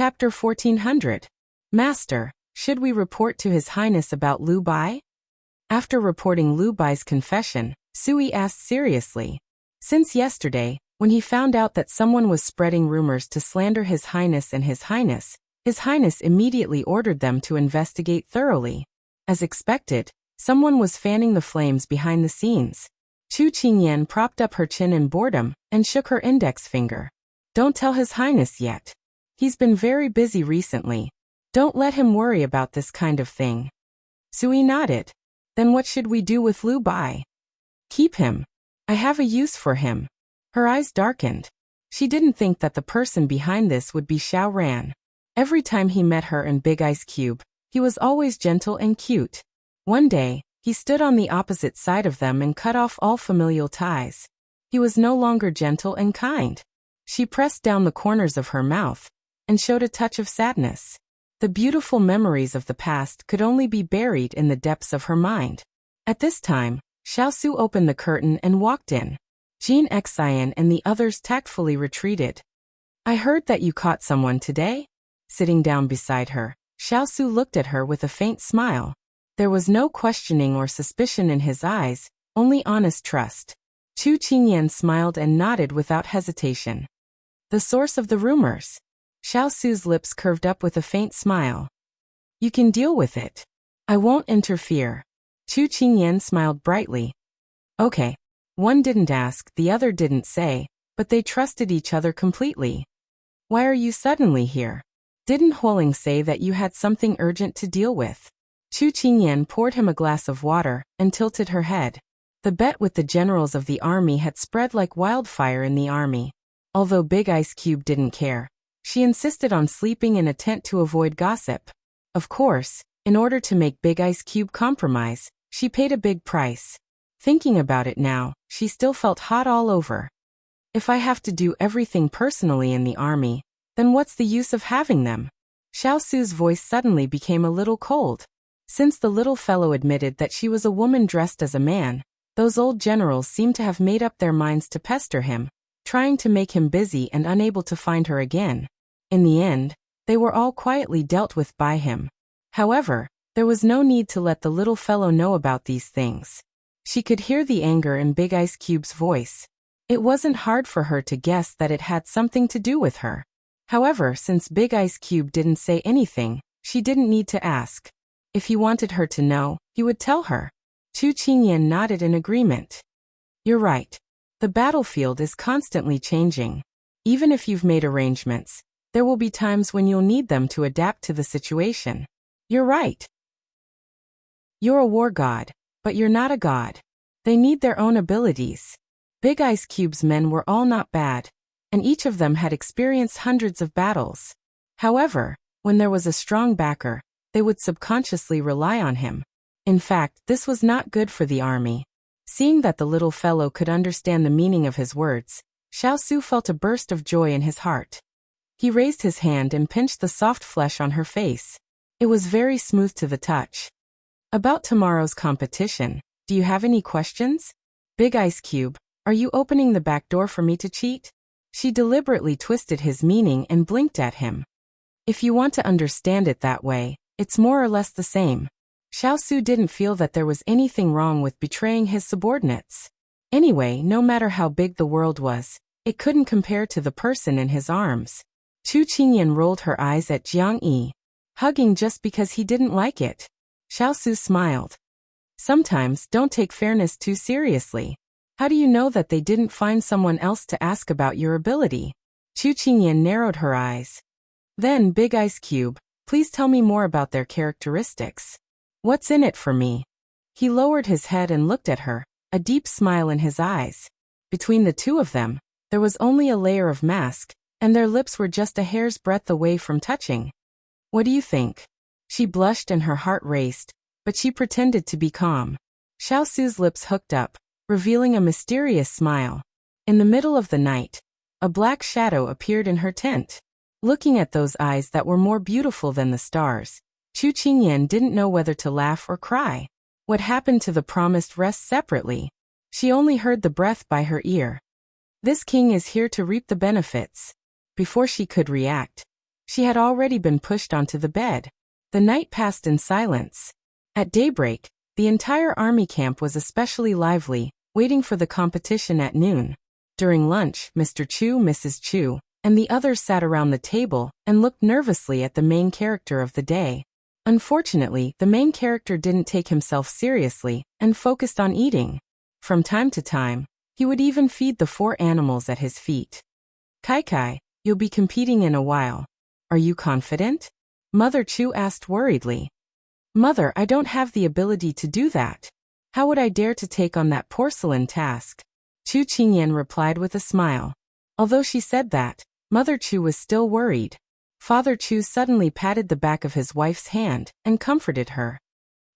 Chapter 1400. Master, should we report to His Highness about Liu Bai? After reporting Liu Bai's confession, Sui asked seriously. Since yesterday, when he found out that someone was spreading rumors to slander His Highness and His Highness immediately ordered them to investigate thoroughly. As expected, someone was fanning the flames behind the scenes. Chu Qingyan propped up her chin in boredom and shook her index finger. Don't tell His Highness yet. He's been very busy recently. Don't let him worry about this kind of thing. Sui nodded. Then what should we do with Liu Bai? Keep him. I have a use for him. Her eyes darkened. She didn't think that the person behind this would be Xiao Ran. Every time he met her and Big Ice Cube, he was always gentle and cute. One day, he stood on the opposite side of them and cut off all familial ties. He was no longer gentle and kind. She pressed down the corners of her mouth and showed a touch of sadness. The beautiful memories of the past could only be buried in the depths of her mind. At this time, Xiao Su opened the curtain and walked in. Jean Xian and the others tactfully retreated. I heard that you caught someone today? Sitting down beside her, Xiao Su looked at her with a faint smile. There was no questioning or suspicion in his eyes, only honest trust. Chu Qingyan smiled and nodded without hesitation. The source of the rumors. Xiao Su's lips curved up with a faint smile. You can deal with it. I won't interfere. Chu Qingyan smiled brightly. Okay. One didn't ask, the other didn't say, but they trusted each other completely. Why are you suddenly here? Didn't Huoling say that you had something urgent to deal with? Chu Qingyan poured him a glass of water and tilted her head. The bet with the generals of the army had spread like wildfire in the army. Although Big Ice Cube didn't care, she insisted on sleeping in a tent to avoid gossip. Of course, in order to make Big Ice Cube compromise, she paid a big price. Thinking about it now, she still felt hot all over. If I have to do everything personally in the army, then what's the use of having them? Xiao Su's voice suddenly became a little cold. Since the little fellow admitted that she was a woman dressed as a man, those old generals seemed to have made up their minds to pester him, trying to make him busy and unable to find her again. In the end, they were all quietly dealt with by him. However, there was no need to let the little fellow know about these things. She could hear the anger in Big Ice Cube's voice. It wasn't hard for her to guess that it had something to do with her. However, since Big Ice Cube didn't say anything, she didn't need to ask. If he wanted her to know, he would tell her. Chu Qingyan nodded in agreement. You're right. The battlefield is constantly changing. Even if you've made arrangements, there will be times when you'll need them to adapt to the situation. You're right. You're a war god, but you're not a god. They need their own abilities. Big Ice Cube's men were all not bad, and each of them had experienced hundreds of battles. However, when there was a strong backer, they would subconsciously rely on him. In fact, this was not good for the army. Seeing that the little fellow could understand the meaning of his words, Xiao Su felt a burst of joy in his heart. He raised his hand and pinched the soft flesh on her face. It was very smooth to the touch. About tomorrow's competition, do you have any questions? Big Ice Cube, are you opening the back door for me to cheat? She deliberately twisted his meaning and blinked at him. If you want to understand it that way, it's more or less the same. Xiao Su didn't feel that there was anything wrong with betraying his subordinates. Anyway, no matter how big the world was, it couldn't compare to the person in his arms. Chu Qingyan rolled her eyes at Jiang Yi, hugging just because he didn't like it. Xiao Su smiled. Sometimes don't take fairness too seriously. How do you know that they didn't find someone else to ask about your ability? Chu Qingyan narrowed her eyes. Then Big Ice Cube, please tell me more about their characteristics. What's in it for me? He lowered his head and looked at her, a deep smile in his eyes. Between the two of them, there was only a layer of mask, and their lips were just a hair's breadth away from touching. What do you think? She blushed and her heart raced, but she pretended to be calm. Xiao Su's lips hooked up, revealing a mysterious smile. In the middle of the night, a black shadow appeared in her tent. Looking at those eyes that were more beautiful than the stars, Chu Qingyan didn't know whether to laugh or cry. What happened to the promised rest separately? She only heard the breath by her ear. This king is here to reap the benefits. Before she could react, She had already been pushed onto the bed. The night passed in silence. At daybreak, the entire army camp was especially lively, waiting for the competition at noon. During lunch, Mr. Chu, Mrs. Chu, and the others sat around the table and looked nervously at the main character of the day. Unfortunately, the main character didn't take himself seriously and focused on eating. From time to time, he would even feed the 4 animals at his feet. Kai, you'll be competing in a while. Are you confident? Mother Chu asked worriedly. Mother, I don't have the ability to do that. How would I dare to take on that porcelain task? Chu Qingyan replied with a smile. Although she said that, Mother Chu was still worried. Father Chu suddenly patted the back of his wife's hand and comforted her.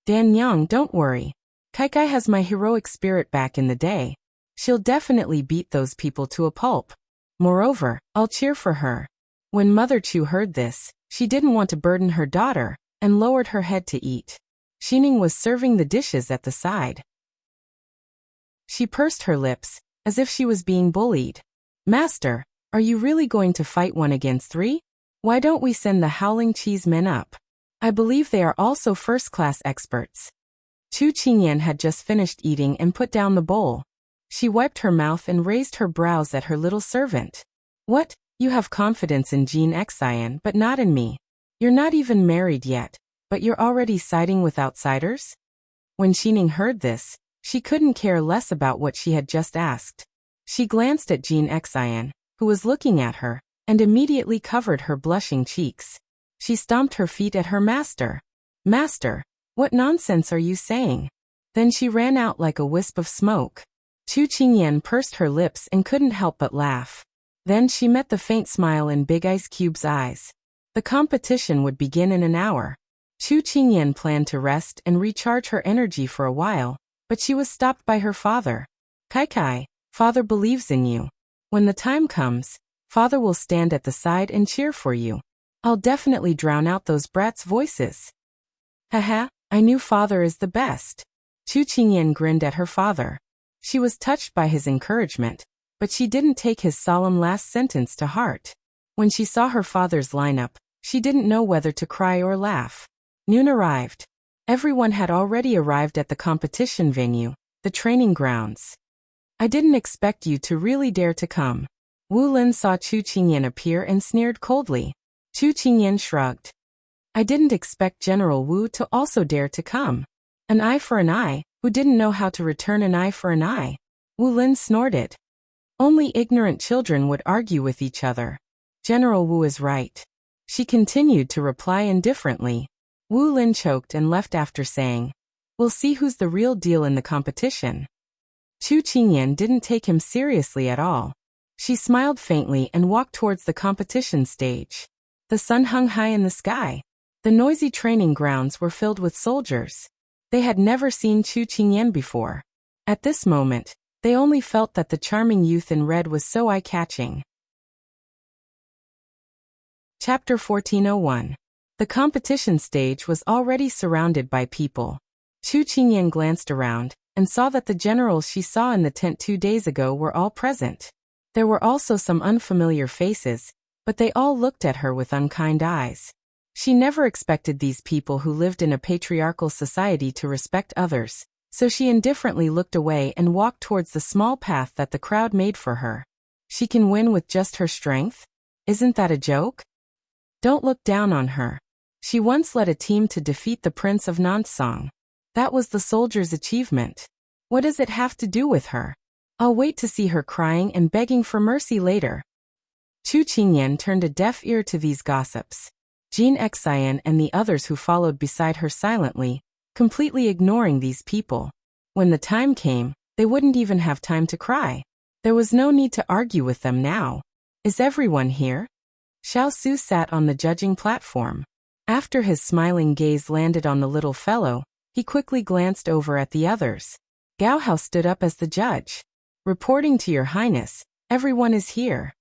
Dan Yang, don't worry. Kai has my heroic spirit back in the day. She'll definitely beat those people to a pulp. Moreover, I'll cheer for her. When Mother Chu heard this, she didn't want to burden her daughter and lowered her head to eat. Xining was serving the dishes at the side. She pursed her lips, as if she was being bullied. Master, are you really going to fight 1 against 3? Why don't we send the Howling Cheese Men up? I believe they are also first-class experts. Chu Qingyan had just finished eating and put down the bowl. She wiped her mouth and raised her brows at her little servant. What? You have confidence in Jean Xian but not in me. You're not even married yet, but you're already siding with outsiders? When Xining heard this, she couldn't care less about what she had just asked. She glanced at Jean Xian, who was looking at her, and immediately covered her blushing cheeks. She stomped her feet at her master. Master, what nonsense are you saying? Then she ran out like a wisp of smoke. Chu Qingyan pursed her lips and couldn't help but laugh. Then she met the faint smile in Big Ice Cube's eyes. The competition would begin in an hour. Chu Qingyan planned to rest and recharge her energy for a while, but she was stopped by her father. Kai, Father believes in you. When the time comes, Father will stand at the side and cheer for you. I'll definitely drown out those brats' voices. Haha, I knew Father is the best. Chu Qingyan grinned at her father. She was touched by his encouragement, but she didn't take his solemn last sentence to heart. When she saw her father's lineup, she didn't know whether to cry or laugh. Noon arrived. Everyone had already arrived at the competition venue, the training grounds. I didn't expect you to really dare to come. Wu Lin saw Chu Qingyan appear and sneered coldly. Chu Qingyan shrugged. I didn't expect General Wu to also dare to come. An eye for an eye, who didn't know how to return an eye for an eye? Wu Lin snorted. Only ignorant children would argue with each other. General Wu is right. She continued to reply indifferently. Wu Lin choked and left after saying, We'll see who's the real deal in the competition. Chu Qingyan didn't take him seriously at all. She smiled faintly and walked towards the competition stage. The sun hung high in the sky. The noisy training grounds were filled with soldiers. They had never seen Chu Qingyan before. At this moment, they only felt that the charming youth in red was so eye-catching. Chapter 1401. The competition stage was already surrounded by people. Chu Qingyan glanced around and saw that the generals she saw in the tent 2 days ago were all present. There were also some unfamiliar faces, but they all looked at her with unkind eyes. She never expected these people who lived in a patriarchal society to respect others, so she indifferently looked away and walked towards the small path that the crowd made for her. She can win with just her strength? Isn't that a joke? Don't look down on her. She once led a team to defeat the Prince of Nansong. That was the soldier's achievement. What does it have to do with her? I'll wait to see her crying and begging for mercy later. Chu Qingyan turned a deaf ear to these gossips. Jean Xian and the others who followed beside her silently, completely ignoring these people. When the time came, they wouldn't even have time to cry. There was no need to argue with them now. Is everyone here? Xiao Su sat on the judging platform. After his smiling gaze landed on the little fellow, he quickly glanced over at the others. Gao Hao stood up as the judge. Reporting to your highness, everyone is here.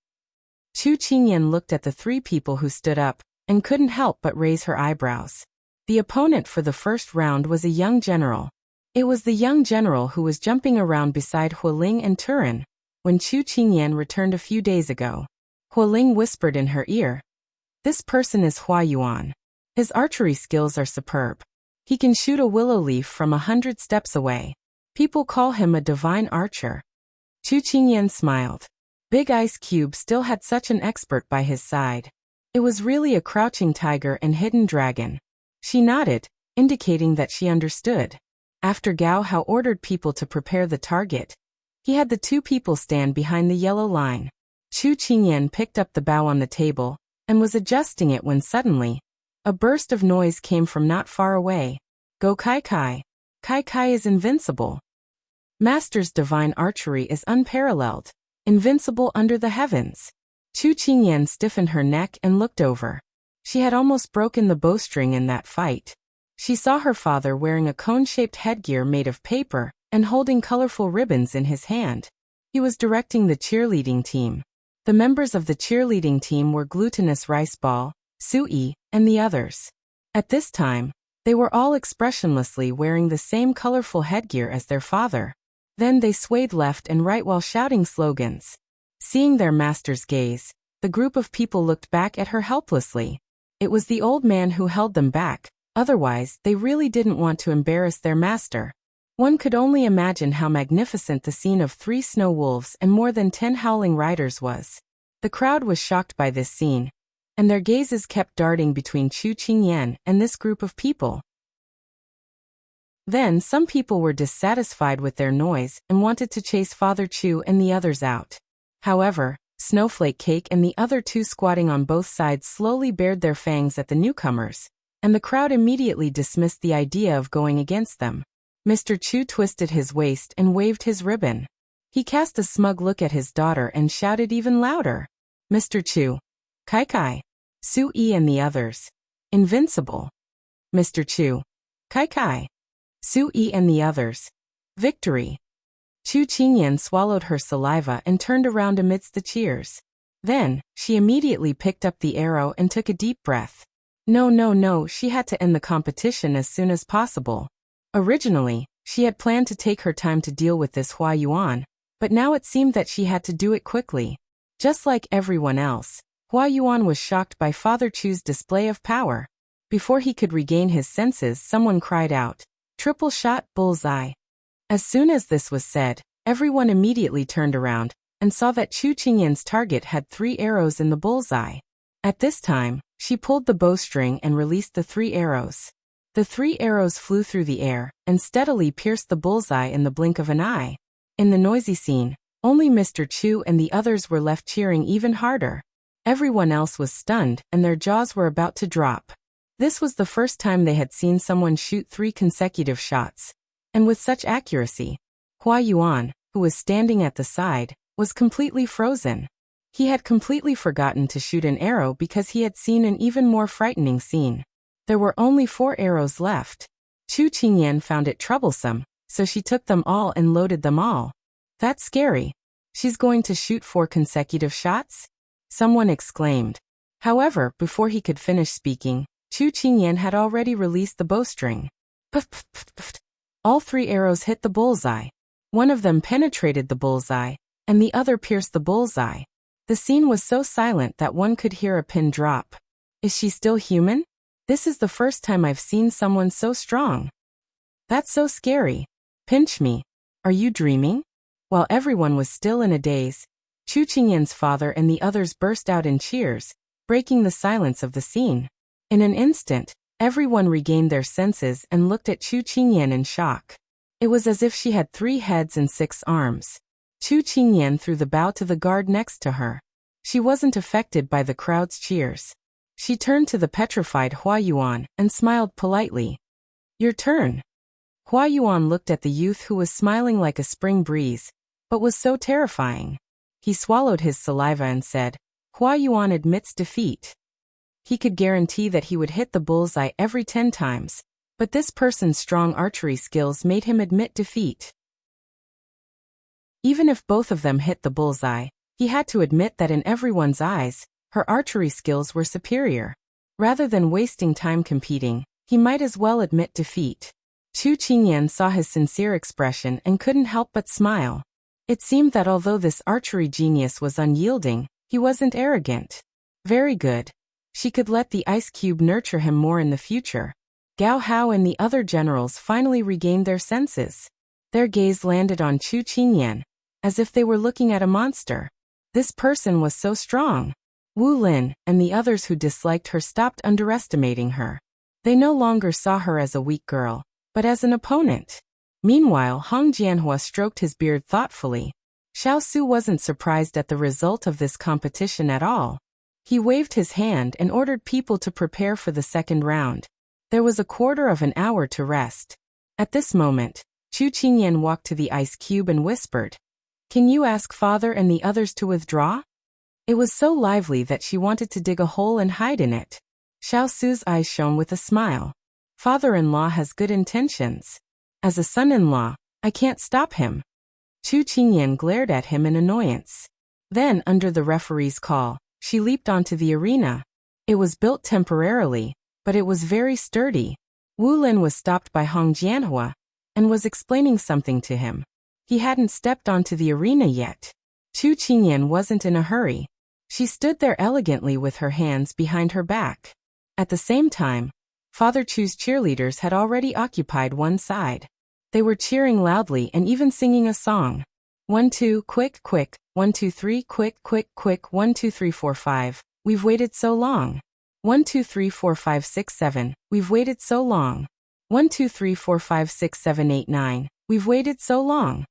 Chu Qingyan looked at the 3 people who stood up, and couldn't help but raise her eyebrows. The opponent for the first round was a young general. It was the young general who was jumping around beside Hualing and Turin, when Chu Qingyan returned a few days ago. Hualing whispered in her ear. This person is Hua Yuan. His archery skills are superb. He can shoot a willow leaf from 100 steps away. People call him a divine archer. Chu Qingyan smiled. Big Ice Cube still had such an expert by his side. It was really a crouching tiger and hidden dragon. She nodded, indicating that she understood. After Gao Hao ordered people to prepare the target, he had the two people stand behind the yellow line. Chu Qingyan picked up the bow on the table and was adjusting it when suddenly, a burst of noise came from not far away. Go Kai Kai. Kai Kai is invincible. Master's divine archery is unparalleled, invincible under the heavens. Chu Qingyan stiffened her neck and looked over. She had almost broken the bowstring in that fight. She saw her father wearing a cone-shaped headgear made of paper and holding colorful ribbons in his hand. He was directing the cheerleading team. The members of the cheerleading team were Glutinous Rice Ball, Sui, and the others. At this time, they were all expressionlessly wearing the same colorful headgear as their father. Then they swayed left and right while shouting slogans. Seeing their master's gaze, the group of people looked back at her helplessly. It was the old man who held them back, otherwise they really didn't want to embarrass their master. One could only imagine how magnificent the scene of 3 snow wolves and more than 10 howling riders was. The crowd was shocked by this scene, and their gazes kept darting between Chu Qingyan and this group of people. Then some people were dissatisfied with their noise and wanted to chase Father Chu and the others out. However, Snowflake Cake and the other 2 squatting on both sides slowly bared their fangs at the newcomers, and the crowd immediately dismissed the idea of going against them. Mr. Chu twisted his waist and waved his ribbon. He cast a smug look at his daughter and shouted even louder. Mr. Chu. Kai Kai. Sui and the others. Invincible. Mr. Chu. Kai Kai. Sui and the others. Victory. Chu Qingyan swallowed her saliva and turned around amidst the cheers. Then, she immediately picked up the arrow and took a deep breath. No, she had to end the competition as soon as possible. Originally, she had planned to take her time to deal with this Hua Yuan, but now it seemed that she had to do it quickly. Just like everyone else, Hua Yuan was shocked by Father Chu's display of power. Before he could regain his senses, someone cried out, "Triple shot, bullseye." As soon as this was said, everyone immediately turned around and saw that Chu Qingyan's target had 3 arrows in the bullseye. At this time, she pulled the bowstring and released the 3 arrows. The 3 arrows flew through the air and steadily pierced the bullseye in the blink of an eye. In the noisy scene, only Mr. Chu and the others were left cheering even harder. Everyone else was stunned and their jaws were about to drop. This was the first time they had seen someone shoot 3 consecutive shots, and with such accuracy. Hua Yuan, who was standing at the side, was completely frozen. He had completely forgotten to shoot an arrow because he had seen an even more frightening scene. There were only 4 arrows left. Chu Qingyan found it troublesome, so she took them all and loaded them all. That's scary. She's going to shoot 4 consecutive shots? Someone exclaimed. However, before he could finish speaking, Chu Qingyan had already released the bowstring. Puff, puff, puff, puff. All 3 arrows hit the bullseye. One of them penetrated the bullseye, and the other pierced the bullseye. The scene was so silent that one could hear a pin drop. Is she still human? This is the first time I've seen someone so strong. That's so scary. Pinch me. Are you dreaming? While everyone was still in a daze, Chu Qingyan's father and the others burst out in cheers, breaking the silence of the scene. In an instant, everyone regained their senses and looked at Chu Qingyan in shock. It was as if she had 3 heads and 6 arms. Chu Qingyan threw the bow to the guard next to her. She wasn't affected by the crowd's cheers. She turned to the petrified Hua Yuan and smiled politely. Your turn. Hua Yuan looked at the youth who was smiling like a spring breeze, but was so terrifying. He swallowed his saliva and said, Hua Yuan admits defeat. He could guarantee that he would hit the bullseye every 10 times, but this person's strong archery skills made him admit defeat. Even if both of them hit the bullseye, he had to admit that in everyone's eyes, her archery skills were superior. Rather than wasting time competing, he might as well admit defeat. Chu Qingyan saw his sincere expression and couldn't help but smile. It seemed that although this archery genius was unyielding, he wasn't arrogant. Very good. She could let the ice cube nurture him more in the future. Gao Hao and the other generals finally regained their senses. Their gaze landed on Chu Qingyan, as if they were looking at a monster. This person was so strong. Wu Lin and the others who disliked her stopped underestimating her. They no longer saw her as a weak girl, but as an opponent. Meanwhile, Hong Jianhua stroked his beard thoughtfully. Xiao Su wasn't surprised at the result of this competition at all. He waved his hand and ordered people to prepare for the second round. There was a quarter of an hour to rest. At this moment, Chu Qingyan walked to the ice cube and whispered, "Can you ask Father and the others to withdraw?" It was so lively that she wanted to dig a hole and hide in it. Xiao Su's eyes shone with a smile. Father-in-law has good intentions. As a son-in-law, I can't stop him. Chu Qingyan glared at him in annoyance. Then, under the referee's call, she leaped onto the arena. It was built temporarily, but it was very sturdy. Wu Lin was stopped by Hong Jianhua and was explaining something to him. He hadn't stepped onto the arena yet. Chu Qingyan wasn't in a hurry. She stood there elegantly with her hands behind her back. At the same time, Father Chu's cheerleaders had already occupied one side. They were cheering loudly and even singing a song. 1 2 quick quick, 1 2 3 quick quick quick, 1 2 3 4 5, we've waited so long. 1 2 3 4 5 6 7, we've waited so long. 1 2 3 4 5 6 7 8 9, we've waited so long.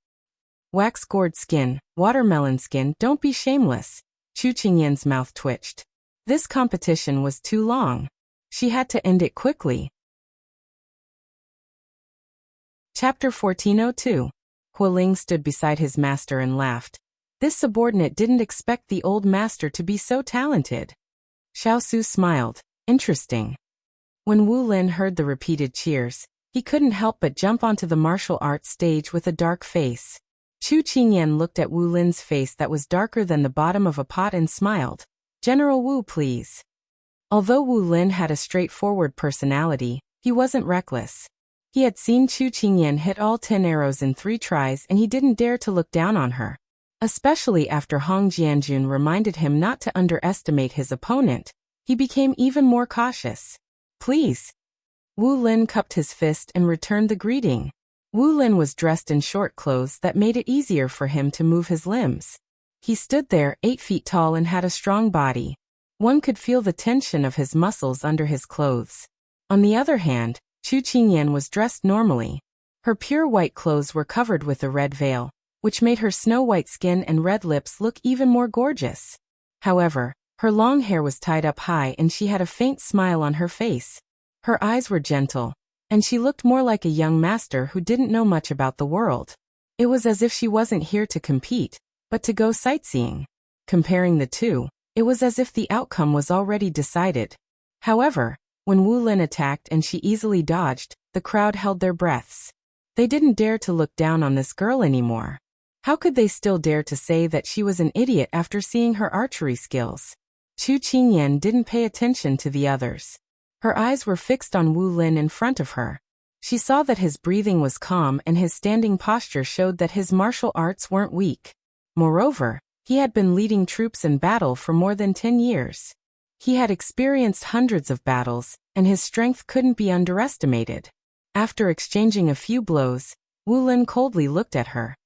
Wax gourd skin, watermelon skin, don't be shameless. Chu Qingyan's mouth twitched. This competition was too long. She had to end it quickly. Chapter 1402. Hualing stood beside his master and laughed. This subordinate didn't expect the old master to be so talented. Xiao Su smiled. Interesting. When Wu Lin heard the repeated cheers, he couldn't help but jump onto the martial arts stage with a dark face. Chu Qingyan looked at Wu Lin's face that was darker than the bottom of a pot and smiled. "General Wu, please." Although Wu Lin had a straightforward personality, he wasn't reckless. He had seen Chu Qingyan hit all 10 arrows in 3 tries and he didn't dare to look down on her. Especially after Hong Jianjun reminded him not to underestimate his opponent, he became even more cautious. "Please." Wu Lin cupped his fist and returned the greeting. Wu Lin was dressed in short clothes that made it easier for him to move his limbs. He stood there 8 feet tall and had a strong body. One could feel the tension of his muscles under his clothes. On the other hand, Chu Qingyan was dressed normally. Her pure white clothes were covered with a red veil, which made her snow-white skin and red lips look even more gorgeous. However, her long hair was tied up high and she had a faint smile on her face. Her eyes were gentle, and she looked more like a young master who didn't know much about the world. It was as if she wasn't here to compete, but to go sightseeing. Comparing the two, it was as if the outcome was already decided. However, when Wu Lin attacked and she easily dodged, the crowd held their breaths. They didn't dare to look down on this girl anymore. How could they still dare to say that she was an idiot after seeing her archery skills? Chu Qingyan didn't pay attention to the others. Her eyes were fixed on Wu Lin in front of her. She saw that his breathing was calm and his standing posture showed that his martial arts weren't weak. Moreover, he had been leading troops in battle for more than 10 years. He had experienced hundreds of battles, and his strength couldn't be underestimated. After exchanging a few blows, Wu Lin coldly looked at her.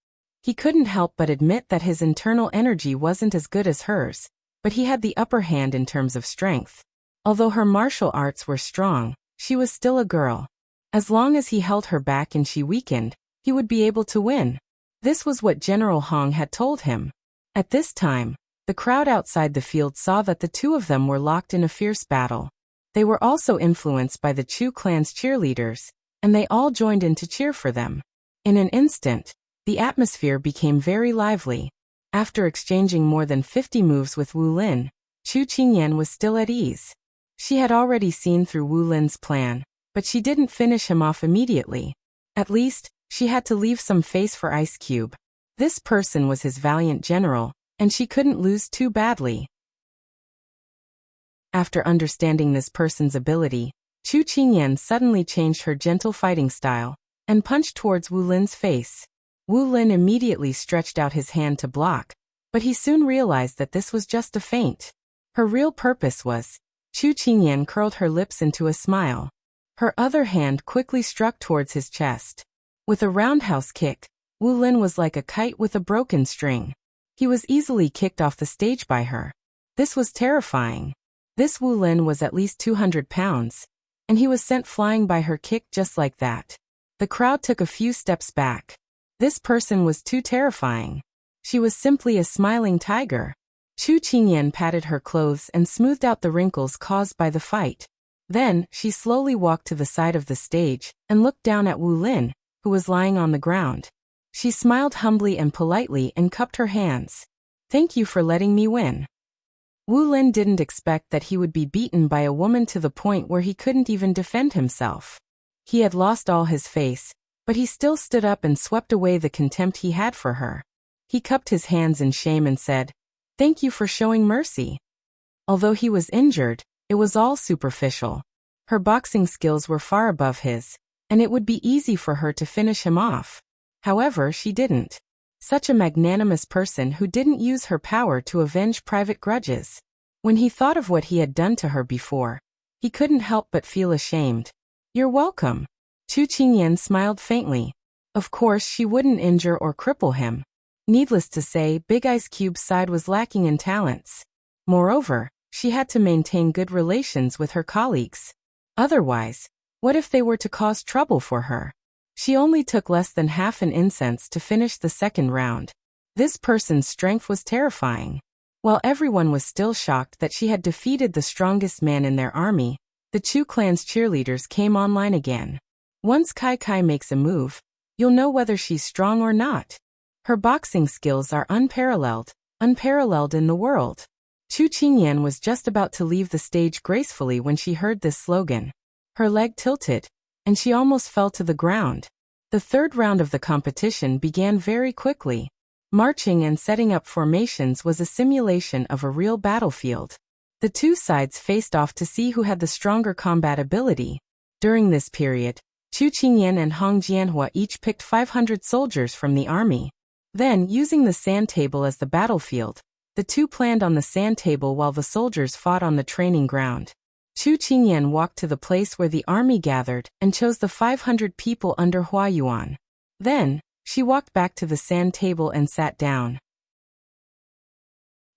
He couldn't help but admit that his internal energy wasn't as good as hers, but he had the upper hand in terms of strength. Although her martial arts were strong, she was still a girl. As long as he held her back and she weakened, he would be able to win. This was what General Hong had told him. At this time, the crowd outside the field saw that the two of them were locked in a fierce battle. They were also influenced by the Chu clan's cheerleaders, and they all joined in to cheer for them. In an instant, the atmosphere became very lively. After exchanging more than 50 moves with Wu Lin, Chu Qingyan was still at ease. She had already seen through Wu Lin's plan, but she didn't finish him off immediately. At least, she had to leave some face for Ice Cube. This person was his valiant general, and she couldn't lose too badly. After understanding this person's ability, Chu Qingyan suddenly changed her gentle fighting style and punched towards Wu Lin's face. Wu Lin immediately stretched out his hand to block, but he soon realized that this was just a feint. Her real purpose was, Chu Qingyan curled her lips into a smile. Her other hand quickly struck towards his chest. With a roundhouse kick, Wu Lin was like a kite with a broken string. He was easily kicked off the stage by her. This was terrifying. This Wu Lin was at least 200 pounds, and he was sent flying by her kick just like that. The crowd took a few steps back. This person was too terrifying. She was simply a smiling tiger. Chu Qingyan patted her clothes and smoothed out the wrinkles caused by the fight. Then, she slowly walked to the side of the stage and looked down at Wu Lin, who was lying on the ground. She smiled humbly and politely and cupped her hands. "Thank you for letting me win." Wu Lin didn't expect that he would be beaten by a woman to the point where he couldn't even defend himself. He had lost all his face, but he still stood up and swept away the contempt he had for her. He cupped his hands in shame and said, "Thank you for showing mercy." Although he was injured, it was all superficial. Her boxing skills were far above his, and it would be easy for her to finish him off. However, she didn't. Such a magnanimous person who didn't use her power to avenge private grudges. When he thought of what he had done to her before, he couldn't help but feel ashamed. "You're welcome." Chu Qingyan smiled faintly. Of course, she wouldn't injure or cripple him. Needless to say, Big Ice Cube's side was lacking in talents. Moreover, she had to maintain good relations with her colleagues. Otherwise, what if they were to cause trouble for her? She only took less than half an incense to finish the second round. This person's strength was terrifying. While everyone was still shocked that she had defeated the strongest man in their army, the Chu clan's cheerleaders came online again. Once Kai Kai makes a move, you'll know whether she's strong or not. Her boxing skills are unparalleled in the world. Chu Qingyan was just about to leave the stage gracefully when she heard this slogan. Her leg tilted, and she almost fell to the ground. The third round of the competition began very quickly. Marching and setting up formations was a simulation of a real battlefield. The two sides faced off to see who had the stronger combat ability. During this period, Chu Qingyan and Hong Jianhua each picked 500 soldiers from the army. Then, using the sand table as the battlefield, the two planned on the sand table while the soldiers fought on the training ground. Chu Qingyan walked to the place where the army gathered and chose the 500 people under Huayuan. Then, she walked back to the sand table and sat down.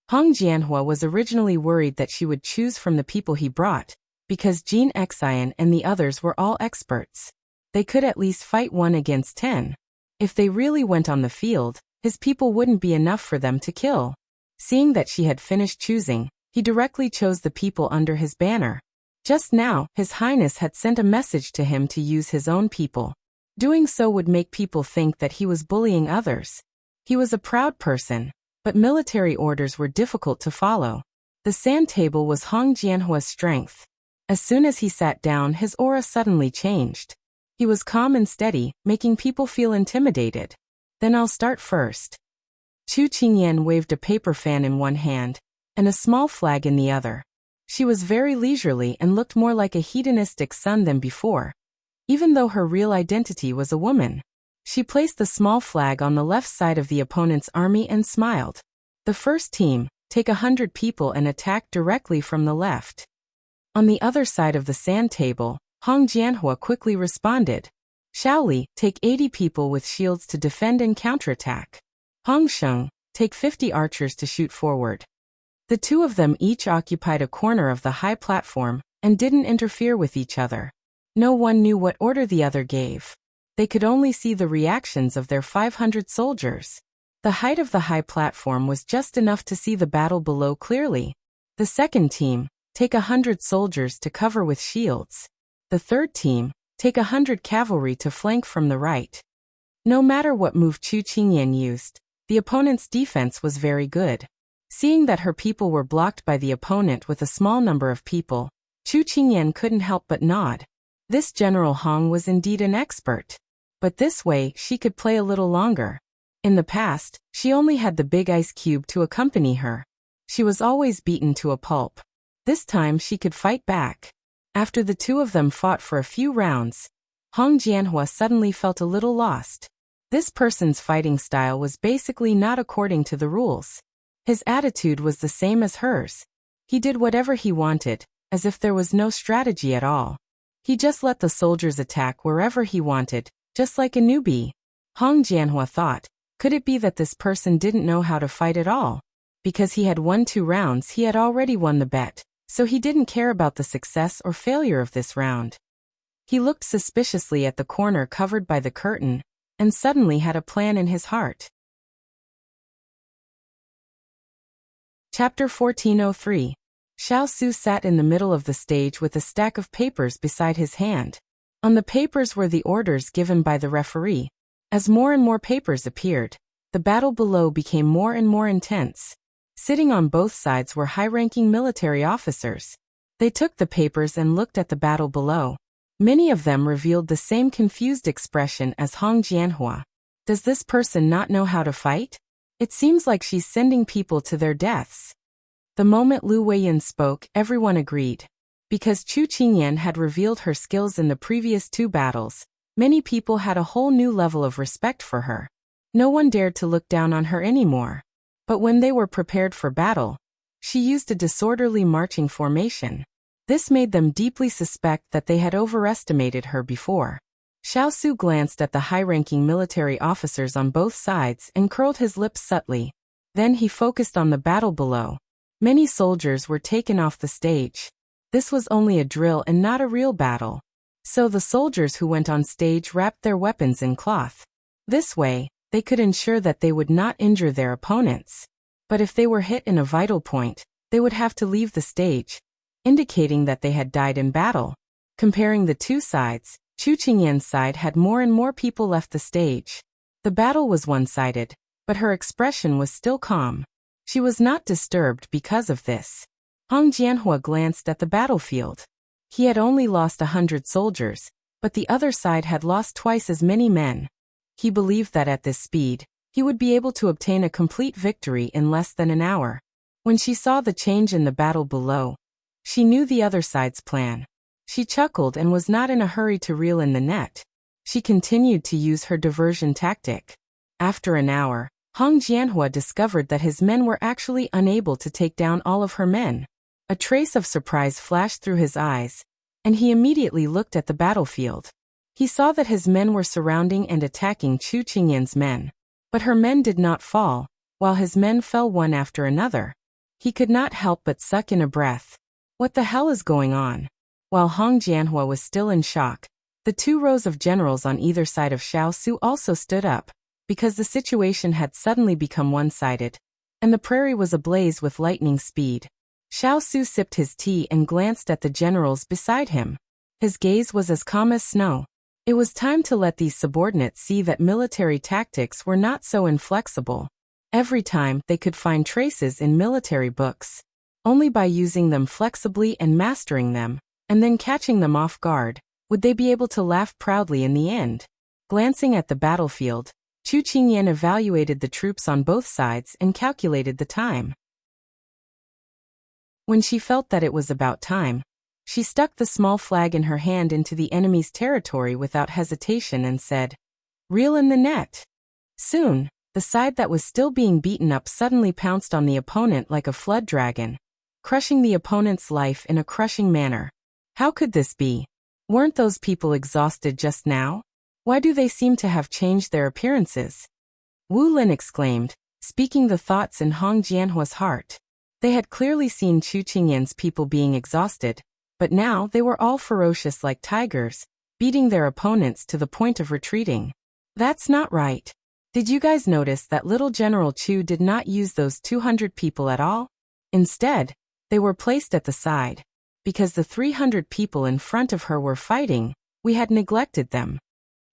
Hong Jianhua was originally worried that she would choose from the people he brought, because Jin Xian and the others were all experts. They could at least fight 1 against 10. If they really went on the field, his people wouldn't be enough for them to kill. Seeing that she had finished choosing, he directly chose the people under his banner. Just now, His Highness had sent a message to him to use his own people. Doing so would make people think that he was bullying others. He was a proud person, but military orders were difficult to follow. The sand table was Hong Jianhua's strength. As soon as he sat down, his aura suddenly changed. He was calm and steady, making people feel intimidated. "Then I'll start first." Chu Qingyan waved a paper fan in one hand and a small flag in the other. She was very leisurely and looked more like a hedonistic sun than before, even though her real identity was a woman. She placed the small flag on the left side of the opponent's army and smiled. The first team, take 100 people and attack directly from the left. On the other side of the sand table, Hong Jianhua quickly responded. Xiao, take 80 people with shields to defend and counterattack. Hong Sheng, take 50 archers to shoot forward. The two of them each occupied a corner of the high platform and didn't interfere with each other. No one knew what order the other gave. They could only see the reactions of their 500 soldiers. The height of the high platform was just enough to see the battle below clearly. The second team, take 100 soldiers to cover with shields. The third team, take 100 cavalry to flank from the right. No matter what move Chu Qingyan used, the opponent's defense was very good. Seeing that her people were blocked by the opponent with a small number of people, Chu Qingyan couldn't help but nod. This General Hong was indeed an expert. But this way, she could play a little longer. In the past, she only had the Big Ice Cube to accompany her. She was always beaten to a pulp. This time she could fight back. After the two of them fought for a few rounds, Hong Jianhua suddenly felt a little lost. This person's fighting style was basically not according to the rules. His attitude was the same as hers. He did whatever he wanted, as if there was no strategy at all. He just let the soldiers attack wherever he wanted, just like a newbie. Hong Jianhua thought, could it be that this person didn't know how to fight at all? Because he had won 2 rounds, he had already won the bet, so he didn't care about the success or failure of this round. He looked suspiciously at the corner covered by the curtain, and suddenly had a plan in his heart. Chapter 1403. Xiao Su sat in the middle of the stage with a stack of papers beside his hand. On the papers were the orders given by the referee. As more and more papers appeared, the battle below became more and more intense. Sitting on both sides were high-ranking military officers. They took the papers and looked at the battle below. Many of them revealed the same confused expression as Hong Jianhua. Does this person not know how to fight? It seems like she's sending people to their deaths. The moment Lu Weiyan spoke, everyone agreed. Because Chu Qingyan had revealed her skills in the previous 2 battles, many people had a whole new level of respect for her. No one dared to look down on her anymore. But when they were prepared for battle, she used a disorderly marching formation. This made them deeply suspect that they had overestimated her before. Xiao Su glanced at the high-ranking military officers on both sides and curled his lips subtly. Then he focused on the battle below. Many soldiers were taken off the stage. This was only a drill and not a real battle. So the soldiers who went on stage wrapped their weapons in cloth. This way, they could ensure that they would not injure their opponents. But if they were hit in a vital point, they would have to leave the stage, indicating that they had died in battle. Comparing the 2 sides, Chu Qingyan's side had more and more people left the stage. The battle was one-sided, but her expression was still calm. She was not disturbed because of this. Hong Jianhua glanced at the battlefield. He had only lost 100 soldiers, but the other side had lost twice as many men. He believed that at this speed, he would be able to obtain a complete victory in less than an hour. When she saw the change in the battle below, she knew the other side's plan. She chuckled and was not in a hurry to reel in the net. She continued to use her diversion tactic. After an hour, Hong Jianhua discovered that his men were actually unable to take down all of her men. A trace of surprise flashed through his eyes, and he immediately looked at the battlefield. He saw that his men were surrounding and attacking Chu Qingyan's men. But her men did not fall, while his men fell one after another. He could not help but suck in a breath. What the hell is going on? While Hong Jianhua was still in shock, the 2 rows of generals on either side of Xiao Su also stood up, because the situation had suddenly become one-sided, and the prairie was ablaze with lightning speed. Xiao Su sipped his tea and glanced at the generals beside him. His gaze was as calm as snow. It was time to let these subordinates see that military tactics were not so inflexible. Every time, they could find traces in military books. Only by using them flexibly and mastering them, and then catching them off guard, would they be able to laugh proudly in the end. Glancing at the battlefield, Chu Qingyan evaluated the troops on both sides and calculated the time. When she felt that it was about time, she stuck the small flag in her hand into the enemy's territory without hesitation and said, "Reel in the net." Soon, the side that was still being beaten up suddenly pounced on the opponent like a flood dragon, crushing the opponent's life in a crushing manner. How could this be? Weren't those people exhausted just now? Why do they seem to have changed their appearances? Wu Lin exclaimed, speaking the thoughts in Hong Jianhua's heart. They had clearly seen Chu Qingyan's people being exhausted, but now they were all ferocious like tigers, beating their opponents to the point of retreating. That's not right. Did you guys notice that little General Chu did not use those 200 people at all? Instead, they were placed at the side. Because the 300 people in front of her were fighting, we had neglected them.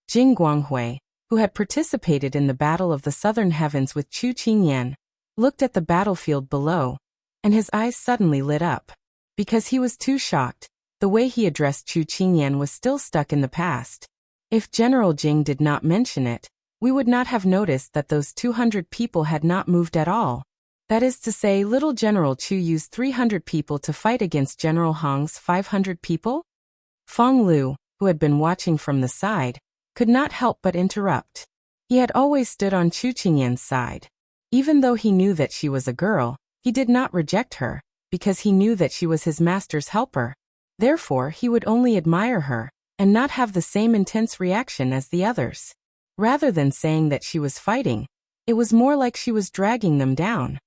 Jing Guanghui, who had participated in the Battle of the Southern Heavens with Chu Qingyan, looked at the battlefield below, and his eyes suddenly lit up. Because he was too shocked, the way he addressed Chu Qingyan was still stuck in the past. If General Jing did not mention it, we would not have noticed that those 200 people had not moved at all. That is to say, little General Chu used 300 people to fight against General Hong's 500 people? Feng Lu, who had been watching from the side, could not help but interrupt. He had always stood on Chu Qingyan's side. Even though he knew that she was a girl, he did not reject her. because he knew that she was his master's helper. Therefore, he would only admire her, and not have the same intense reaction as the others. Rather than saying that she was fighting, it was more like she was dragging them down.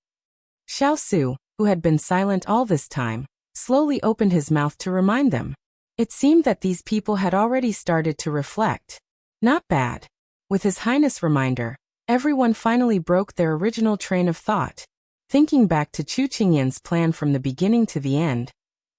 Xiao Su, who had been silent all this time, slowly opened his mouth to remind them. It seemed that these people had already started to reflect. Not bad. With His Highness' reminder, everyone finally broke their original train of thought. Thinking back to Chu Qingyan's plan from the beginning to the end,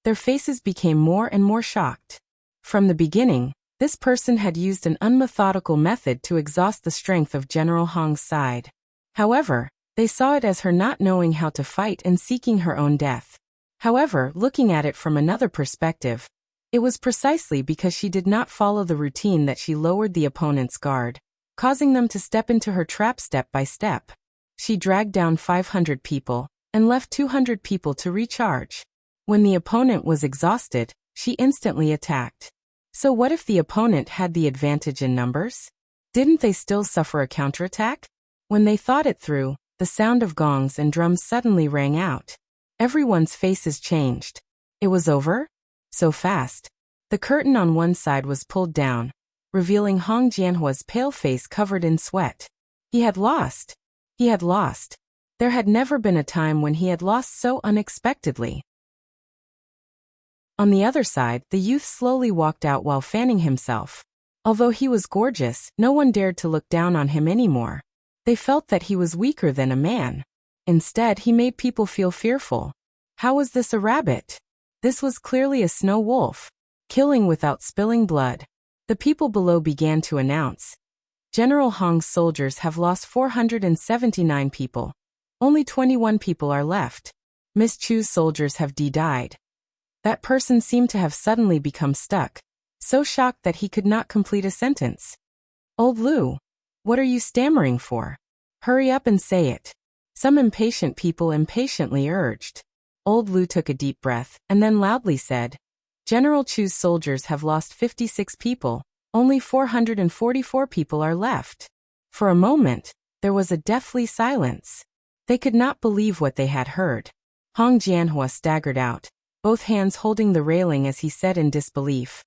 their faces became more and more shocked. From the beginning, this person had used an unmethodical method to exhaust the strength of General Hong's side. However, they saw it as her not knowing how to fight and seeking her own death. However, looking at it from another perspective, it was precisely because she did not follow the routine that she lowered the opponent's guard, causing them to step into her trap step by step. She dragged down 500 people, and left 200 people to recharge. When the opponent was exhausted, she instantly attacked. So what if the opponent had the advantage in numbers? Didn't they still suffer a counterattack? When they thought it through, the sound of gongs and drums suddenly rang out. Everyone's faces changed. It was over? So fast. The curtain on one side was pulled down, revealing Hong Jianhua's pale face covered in sweat. He had lost. He had lost. There had never been a time when he had lost so unexpectedly. On the other side, the youth slowly walked out while fanning himself. Although he was gorgeous, no one dared to look down on him anymore. They felt that he was weaker than a man. Instead, he made people feel fearful. How was this a rabbit? This was clearly a snow wolf, killing without spilling blood. The people below began to announce. General Hong's soldiers have lost 479 people. Only 21 people are left. Miss Chu's soldiers have died. That person seemed to have suddenly become stuck, so shocked that he could not complete a sentence. Old Lu, what are you stammering for? Hurry up and say it. Some impatient people impatiently urged. Old Lu took a deep breath, and then loudly said, General Chu's soldiers have lost 56 people, only 444 people are left. For a moment, there was a deathly silence. They could not believe what they had heard. Hong Jianhua staggered out, both hands holding the railing as he said in disbelief.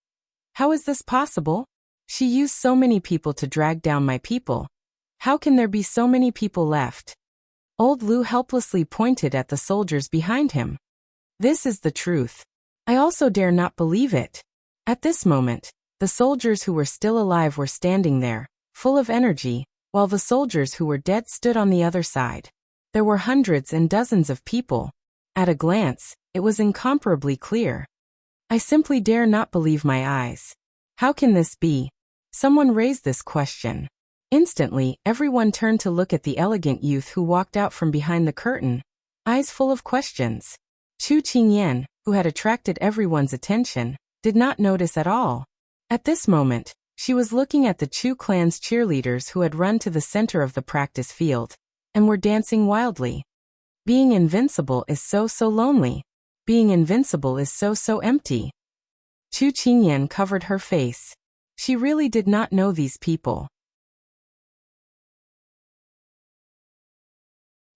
How is this possible? She used so many people to drag down my people. How can there be so many people left? Old Lu helplessly pointed at the soldiers behind him. This is the truth. I also dare not believe it. At this moment, the soldiers who were still alive were standing there, full of energy, while the soldiers who were dead stood on the other side. There were hundreds and dozens of people. At a glance, it was incomparably clear. I simply dare not believe my eyes. How can this be? Someone raised this question. Instantly, everyone turned to look at the elegant youth who walked out from behind the curtain, eyes full of questions. Chu Qingyan, who had attracted everyone's attention, did not notice at all. At this moment, she was looking at the Chu clan's cheerleaders who had run to the center of the practice field, and were dancing wildly. Being invincible is so lonely. Being invincible is so empty. Chu Qingyan covered her face. She really did not know these people.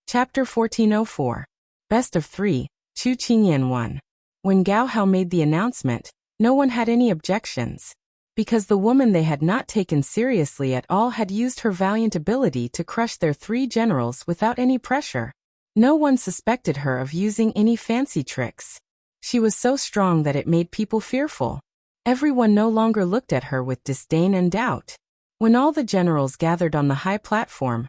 Chapter 1404. Best of 3, Chu Qingyan won. When Gao Hao made the announcement, no one had any objections. Because the woman they had not taken seriously at all had used her valiant ability to crush their 3 generals without any pressure. No one suspected her of using any fancy tricks. She was so strong that it made people fearful. Everyone no longer looked at her with disdain and doubt. When all the generals gathered on the high platform,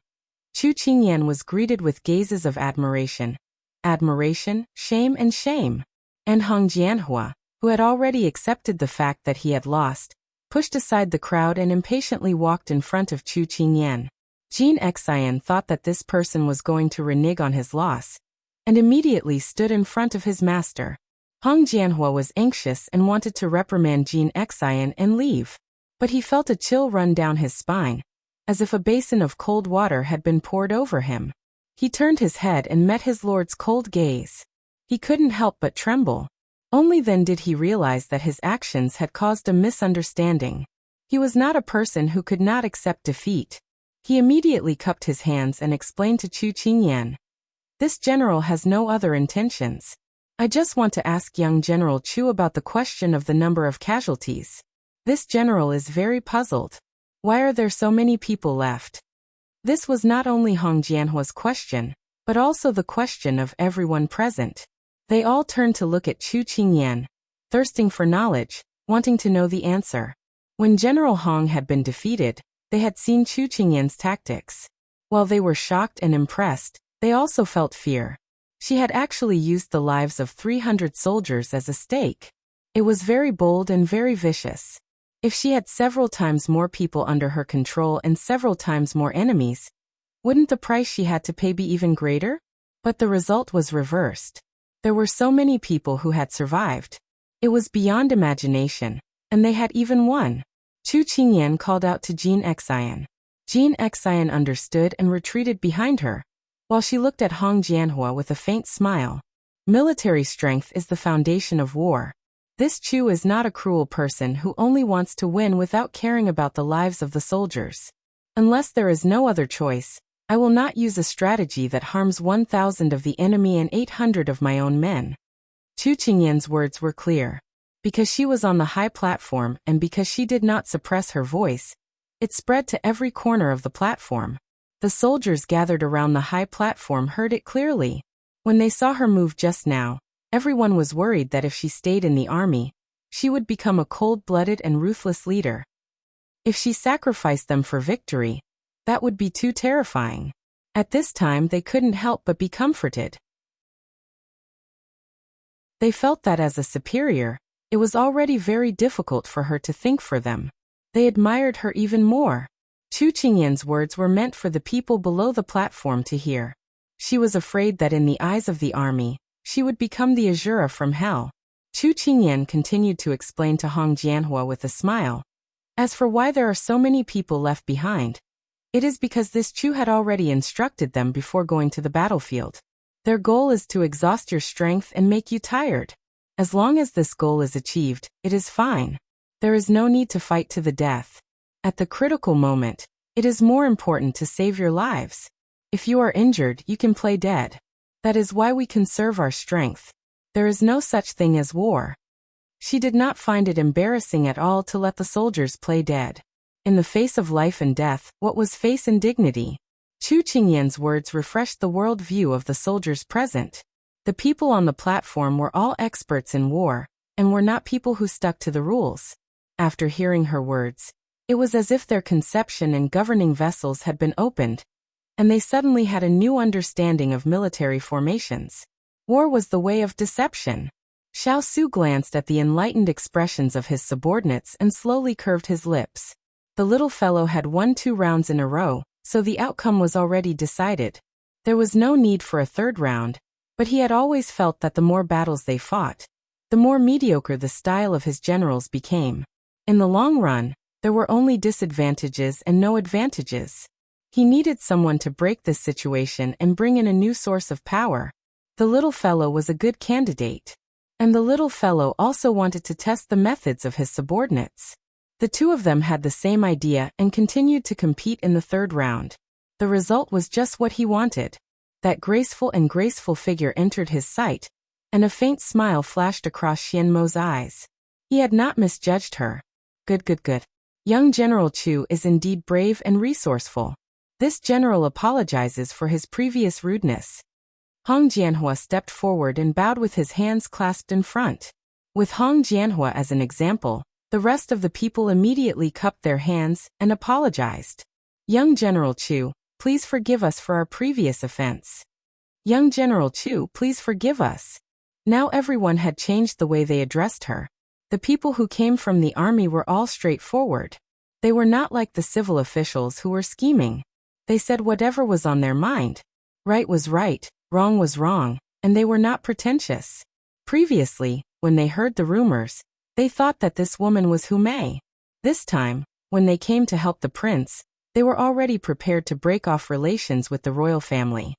Chu Qingyan was greeted with gazes of admiration. Admiration, shame and shame. And Hong Jianhua, who had already accepted the fact that he had lost, pushed aside the crowd and impatiently walked in front of Chu Qingyan. Jin Xian thought that this person was going to renege on his loss, and immediately stood in front of his master. Hong Jianhua was anxious and wanted to reprimand Jin Xian and leave, but he felt a chill run down his spine, as if a basin of cold water had been poured over him. He turned his head and met his lord's cold gaze. He couldn't help but tremble. Only then did he realize that his actions had caused a misunderstanding. He was not a person who could not accept defeat. He immediately cupped his hands and explained to Chu Qingyan. This general has no other intentions. I just want to ask young General Chu about the question of the number of casualties. This general is very puzzled. Why are there so many people left? This was not only Hong Jianhua's question, but also the question of everyone present. They all turned to look at Chu Qingyan, thirsting for knowledge, wanting to know the answer. When General Hong had been defeated, they had seen Chu Qingyan's tactics. While they were shocked and impressed, they also felt fear. She had actually used the lives of 300 soldiers as a stake. It was very bold and very vicious. If she had several times more people under her control and several times more enemies, wouldn't the price she had to pay be even greater? But the result was reversed. There were so many people who had survived. It was beyond imagination, and they had even won. Chu Qingyan called out to Jean Xian. Jean Xian understood and retreated behind her, while she looked at Hong Jianhua with a faint smile. Military strength is the foundation of war. This Chu is not a cruel person who only wants to win without caring about the lives of the soldiers. Unless there is no other choice, I will not use a strategy that harms 1,000 of the enemy and 800 of my own men. Chu Qingyan's words were clear. Because she was on the high platform and because she did not suppress her voice, it spread to every corner of the platform. The soldiers gathered around the high platform heard it clearly. When they saw her move just now, everyone was worried that if she stayed in the army, she would become a cold-blooded and ruthless leader. If she sacrificed them for victory, that would be too terrifying. At this time they couldn't help but be comforted. They felt that as a superior, it was already very difficult for her to think for them. They admired her even more. Chu Qingyan's words were meant for the people below the platform to hear. She was afraid that in the eyes of the army, she would become the Azura from hell. Chu Qingyan continued to explain to Hong Jianhua with a smile. As for why there are so many people left behind, it is because this Chu had already instructed them before going to the battlefield. Their goal is to exhaust your strength and make you tired. As long as this goal is achieved, it is fine. There is no need to fight to the death. At the critical moment, it is more important to save your lives. If you are injured, you can play dead. That is why we conserve our strength. There is no such thing as war. She did not find it embarrassing at all to let the soldiers play dead. In the face of life and death, what was face and dignity? Chu Qingyan's words refreshed the world view of the soldiers present. The people on the platform were all experts in war, and were not people who stuck to the rules. After hearing her words, it was as if their conception and governing vessels had been opened, and they suddenly had a new understanding of military formations. War was the way of deception. Xiao Su glanced at the enlightened expressions of his subordinates and slowly curved his lips. The little fellow had won 2 rounds in a row, so the outcome was already decided. There was no need for a third round, but he had always felt that the more battles they fought, the more mediocre the style of his generals became. In the long run, there were only disadvantages and no advantages. He needed someone to break this situation and bring in a new source of power. The little fellow was a good candidate. And the little fellow also wanted to test the methods of his subordinates. The two of them had the same idea and continued to compete in the third round. The result was just what he wanted. That graceful figure entered his sight, and a faint smile flashed across Xian Mo's eyes. He had not misjudged her. Good. Young General Chu is indeed brave and resourceful. This general apologizes for his previous rudeness. Hong Jianhua stepped forward and bowed with his hands clasped in front. With Hong Jianhua as an example, the rest of the people immediately cupped their hands and apologized. Young General Chu, please forgive us for our previous offense. Young General Chu, please forgive us. Now everyone had changed the way they addressed her. The people who came from the army were all straightforward. They were not like the civil officials who were scheming. They said whatever was on their mind. Right was right, wrong was wrong, and they were not pretentious. Previously, when they heard the rumors, they thought that this woman was Hu Mei. This time, when they came to help the prince, they were already prepared to break off relations with the royal family.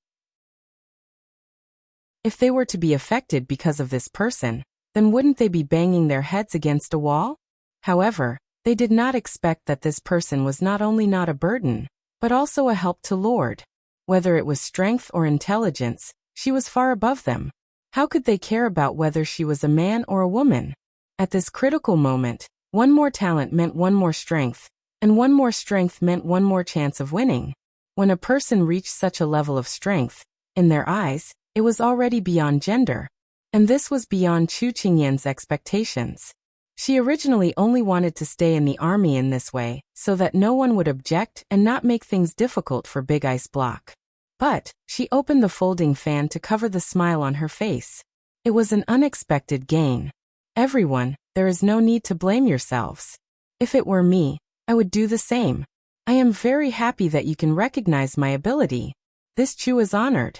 If they were to be affected because of this person, then wouldn't they be banging their heads against a wall? However, they did not expect that this person was not only not a burden, but also a help to Lord. Whether it was strength or intelligence, she was far above them. How could they care about whether she was a man or a woman? At this critical moment, one more talent meant one more strength, and one more strength meant one more chance of winning. When a person reached such a level of strength, in their eyes, it was already beyond gender. And this was beyond Chu Qingyan's expectations. She originally only wanted to stay in the army in this way, so that no one would object and not make things difficult for Big Ice Block. But she opened the folding fan to cover the smile on her face. It was an unexpected gain. Everyone, there is no need to blame yourselves. If it were me, I would do the same. I am very happy that you can recognize my ability. This Chu is honored.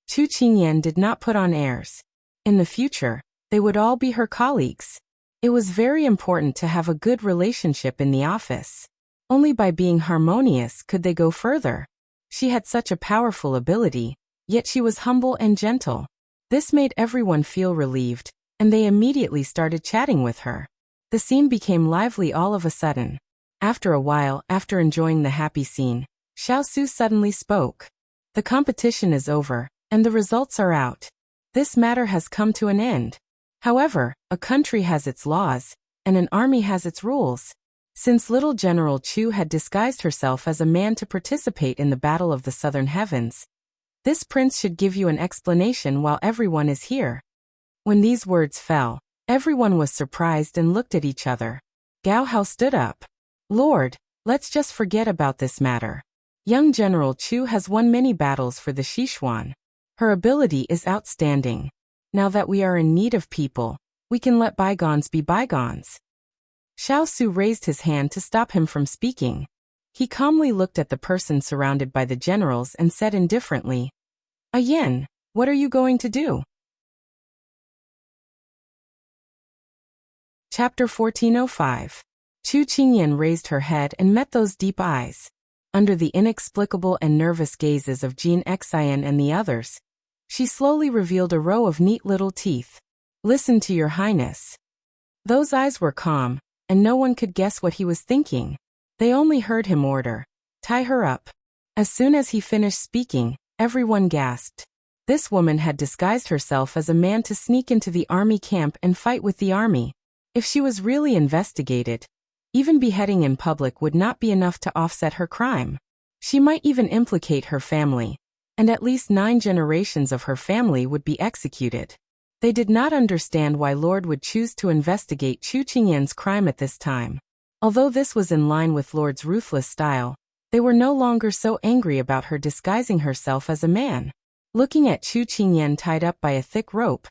Chu Qingyan did not put on airs. In the future, they would all be her colleagues. It was very important to have a good relationship in the office. Only by being harmonious could they go further. She had such a powerful ability, yet she was humble and gentle. This made everyone feel relieved, and they immediately started chatting with her. The scene became lively all of a sudden. After a while, after enjoying the happy scene, Xiao suddenly spoke. The competition is over, and the results are out. This matter has come to an end. However, a country has its laws, and an army has its rules. Since little General Chu had disguised herself as a man to participate in the Battle of the Southern Heavens, this prince should give you an explanation while everyone is here. When these words fell, everyone was surprised and looked at each other. Gao Hao stood up. Lord, let's just forget about this matter. Young General Chu has won many battles for the Sichuan. Her ability is outstanding. Now that we are in need of people, we can let bygones be bygones. Xiao raised his hand to stop him from speaking. He calmly looked at the person surrounded by the generals and said indifferently, Yen, what are you going to do? Chapter 1405. Chu Qingyan raised her head and met those deep eyes. Under the inexplicable and nervous gazes of Jean Xian and the others, she slowly revealed a row of neat little teeth. Listen to your highness. Those eyes were calm, and no one could guess what he was thinking. They only heard him order, tie her up. As soon as he finished speaking, everyone gasped. This woman had disguised herself as a man to sneak into the army camp and fight with the army. If she was really investigated, even beheading in public would not be enough to offset her crime. She might even implicate her family, and at least 9 generations of her family would be executed. They did not understand why Lord would choose to investigate Chu Qingyan's crime at this time. Although this was in line with Lord's ruthless style, they were no longer so angry about her disguising herself as a man. Looking at Chu Qingyan tied up by a thick rope,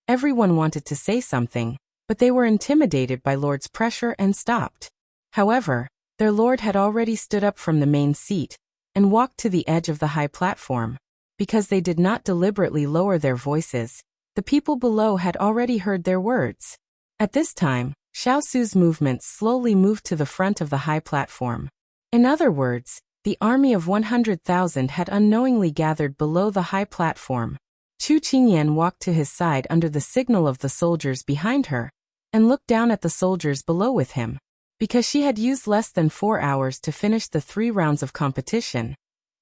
everyone wanted to say something, but they were intimidated by Lord's pressure and stopped. However, their Lord had already stood up from the main seat and walked to the edge of the high platform. Because they did not deliberately lower their voices, the people below had already heard their words. At this time, Xiaosu's movements slowly moved to the front of the high platform. In other words, the army of 100,000 had unknowingly gathered below the high platform. Chu Qingyan walked to his side under the signal of the soldiers behind her, and looked down at the soldiers below with him. Because she had used less than 4 hours to finish the 3 rounds of competition,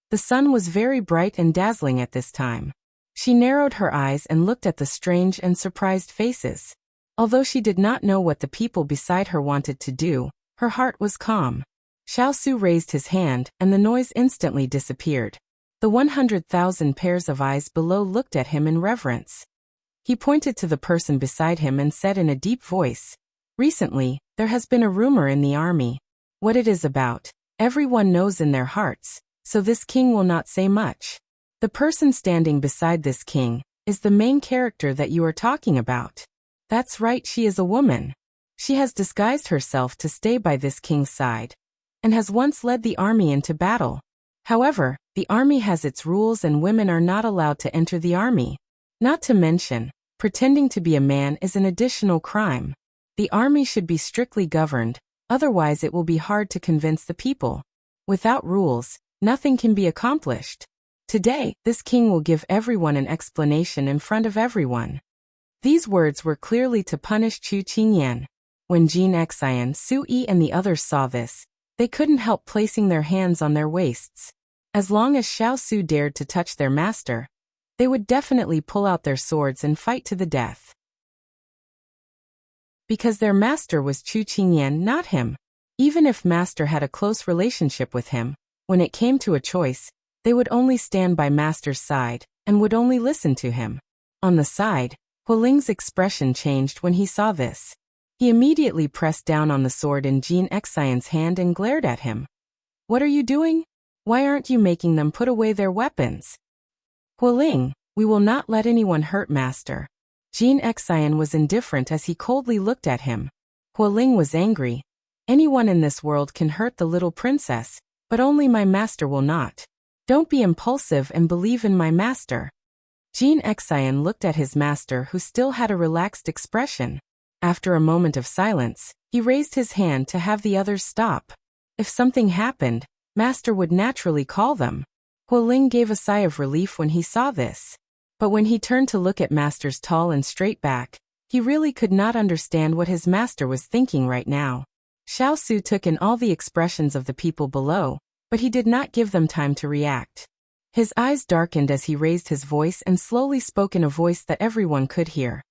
the sun was very bright and dazzling at this time. She narrowed her eyes and looked at the strange and surprised faces. Although she did not know what the people beside her wanted to do, her heart was calm. Xiao raised his hand, and the noise instantly disappeared. The 100,000 pairs of eyes below looked at him in reverence. He pointed to the person beside him and said in a deep voice, Recently, there has been a rumor in the army. What it is about, everyone knows in their hearts, so this king will not say much. The person standing beside this king is the main character that you are talking about. That's right, she is a woman. She has disguised herself to stay by this king's side, and has once led the army into battle. However, the army has its rules and women are not allowed to enter the army. Not to mention, pretending to be a man is an additional crime. The army should be strictly governed, otherwise it will be hard to convince the people. Without rules, nothing can be accomplished. Today, this king will give everyone an explanation in front of everyone. These words were clearly to punish Chu Qingyan. When Jean Xian, Sui and the others saw this, they couldn't help placing their hands on their waists. As long as Xiao dared to touch their master, they would definitely pull out their swords and fight to the death. Because their master was Chu Qingyan, not him. Even if master had a close relationship with him, when it came to a choice, they would only stand by master's side, and would only listen to him. On the side, Hualing's expression changed when he saw this. He immediately pressed down on the sword in Jin Xian's hand and glared at him. What are you doing? Why aren't you making them put away their weapons? Hualing, we will not let anyone hurt master. Jin Xian was indifferent as he coldly looked at him. Hualing was angry. Anyone in this world can hurt the little princess, but only my master will not. Don't be impulsive and believe in my master. Jin Xian looked at his master, who still had a relaxed expression. After a moment of silence, he raised his hand to have the others stop. If something happened, master would naturally call them. Hualing gave a sigh of relief when he saw this. But when he turned to look at master's tall and straight back, he really could not understand what his master was thinking right now. Xiao Su took in all the expressions of the people below, but he did not give them time to react. His eyes darkened as he raised his voice and slowly spoke in a voice that everyone could hear.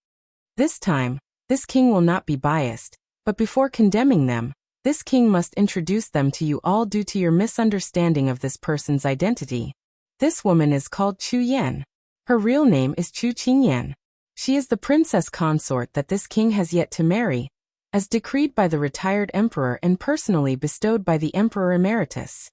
This time, this king will not be biased, but before condemning them, this king must introduce them to you all due to your misunderstanding of this person's identity. This woman is called Chu Yan. Her real name is Chu Qingyan. She is the princess consort that this king has yet to marry, as decreed by the retired emperor and personally bestowed by the emperor emeritus.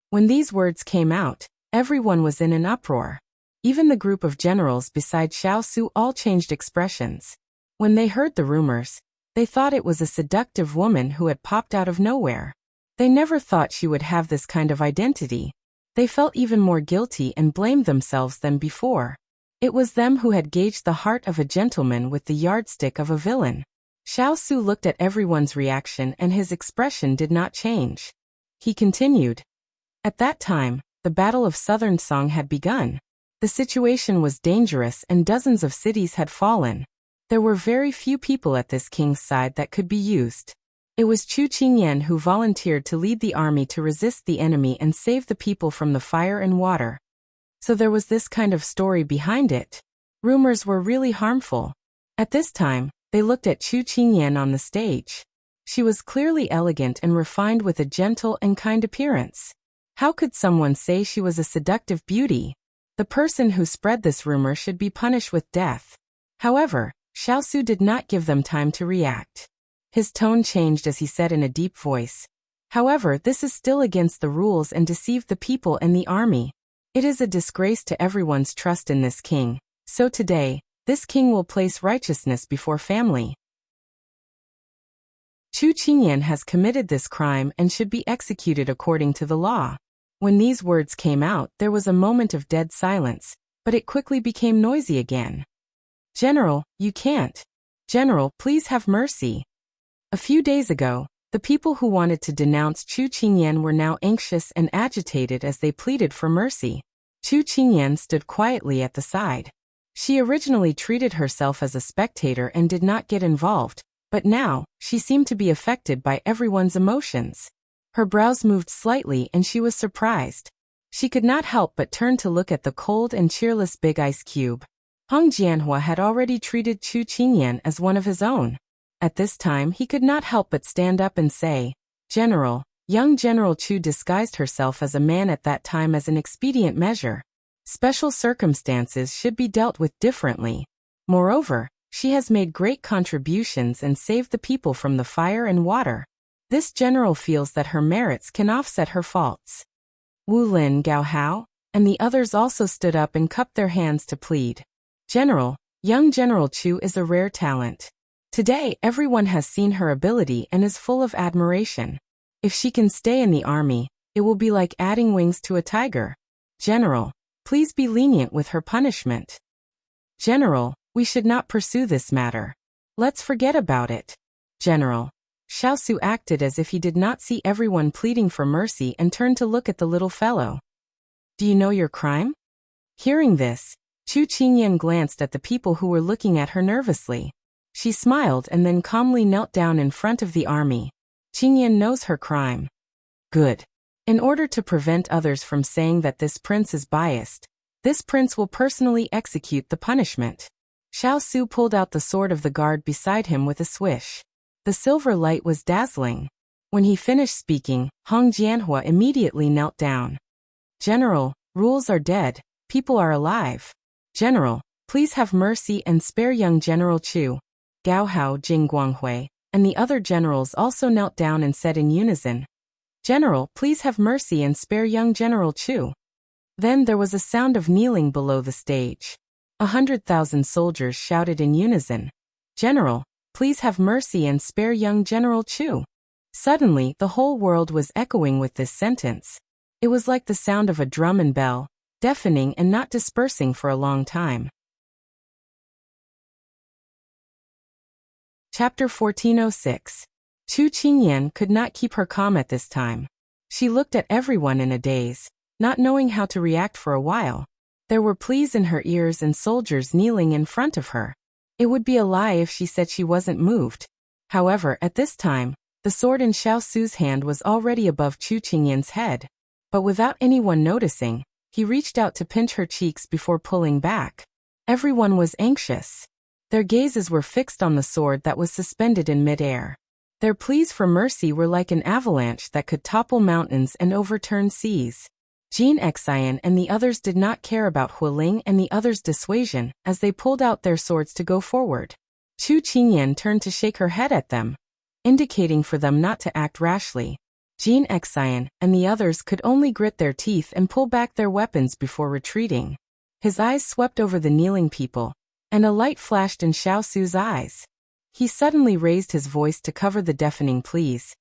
When these words came out, everyone was in an uproar. Even the group of generals beside Xiao Su all changed expressions. When they heard the rumors, they thought it was a seductive woman who had popped out of nowhere. They never thought she would have this kind of identity. They felt even more guilty and blamed themselves than before. It was them who had gauged the heart of a gentleman with the yardstick of a villain. Xiao Su looked at everyone's reaction and his expression did not change. He continued. At that time, the Battle of Southern Song had begun. The situation was dangerous and dozens of cities had fallen. There were very few people at this king's side that could be used. It was Chu Qingyan who volunteered to lead the army to resist the enemy and save the people from the fire and water. So there was this kind of story behind it. Rumors were really harmful. At this time, they looked at Chu Qingyan on the stage. She was clearly elegant and refined with a gentle and kind appearance. How could someone say she was a seductive beauty? The person who spread this rumor should be punished with death. However, Xiao Su did not give them time to react. His tone changed as he said in a deep voice. However, this is still against the rules and deceived the people and the army. It is a disgrace to everyone's trust in this king. So today, this king will place righteousness before family. Chu Qingyan has committed this crime and should be executed according to the law. When these words came out, there was a moment of dead silence, but it quickly became noisy again. General, you can't. General, please have mercy. A few days ago, the people who wanted to denounce Chu Qingyan were now anxious and agitated as they pleaded for mercy. Chu Qingyan stood quietly at the side. She originally treated herself as a spectator and did not get involved, but now, she seemed to be affected by everyone's emotions. Her brows moved slightly and she was surprised. She could not help but turn to look at the cold and cheerless big ice cube. Hong Jianhua had already treated Chu Qingyan as one of his own. At this time he could not help but stand up and say, General, young General Chu disguised herself as a man at that time as an expedient measure. Special circumstances should be dealt with differently. Moreover, she has made great contributions and saved the people from the fire and water. This general feels that her merits can offset her faults. Wu Lin, Gao Hao, and the others also stood up and cupped their hands to plead. General, young General Chu is a rare talent. Today, everyone has seen her ability and is full of admiration. If she can stay in the army, it will be like adding wings to a tiger. General, please be lenient with her punishment. General, we should not pursue this matter. Let's forget about it. General. Xiao Su acted as if he did not see everyone pleading for mercy and turned to look at the little fellow. Do you know your crime? Hearing this, Chu Qingyan glanced at the people who were looking at her nervously. She smiled and then calmly knelt down in front of the army. Qingyan knows her crime. Good. In order to prevent others from saying that this prince is biased, This prince will personally execute the punishment. Xiao Su pulled out the sword of the guard beside him with a swish. The silver light was dazzling. When he finished speaking, Hong Jianhua immediately knelt down. General, rules are dead, people are alive. General, please have mercy and spare young General Chu. Gao Hao Jing Guanghui, and the other generals also knelt down and said in unison, General, please have mercy and spare young General Chu. Then there was a sound of kneeling below the stage. 100,000 soldiers shouted in unison, General, please have mercy and spare young General Chu. Suddenly, the whole world was echoing with this sentence. It was like the sound of a drum and bell, deafening and not dispersing for a long time. Chapter 1406. Chu Qingyan could not keep her calm at this time. She looked at everyone in a daze, not knowing how to react for a while. There were pleas in her ears and soldiers kneeling in front of her. It would be a lie if she said she wasn't moved. However, at this time, the sword in Xiao Su's hand was already above Chu Qingyan's head. But without anyone noticing, he reached out to pinch her cheeks before pulling back. Everyone was anxious. Their gazes were fixed on the sword that was suspended in midair. Their pleas for mercy were like an avalanche that could topple mountains and overturn seas. Jin Xian and the others did not care about Huiling and the others' dissuasion as they pulled out their swords to go forward. Chu Qingyan turned to shake her head at them, indicating for them not to act rashly. Jin Xian and the others could only grit their teeth and pull back their weapons before retreating. His eyes swept over the kneeling people, and a light flashed in Xiao Su's eyes. He suddenly raised his voice to cover the deafening pleas.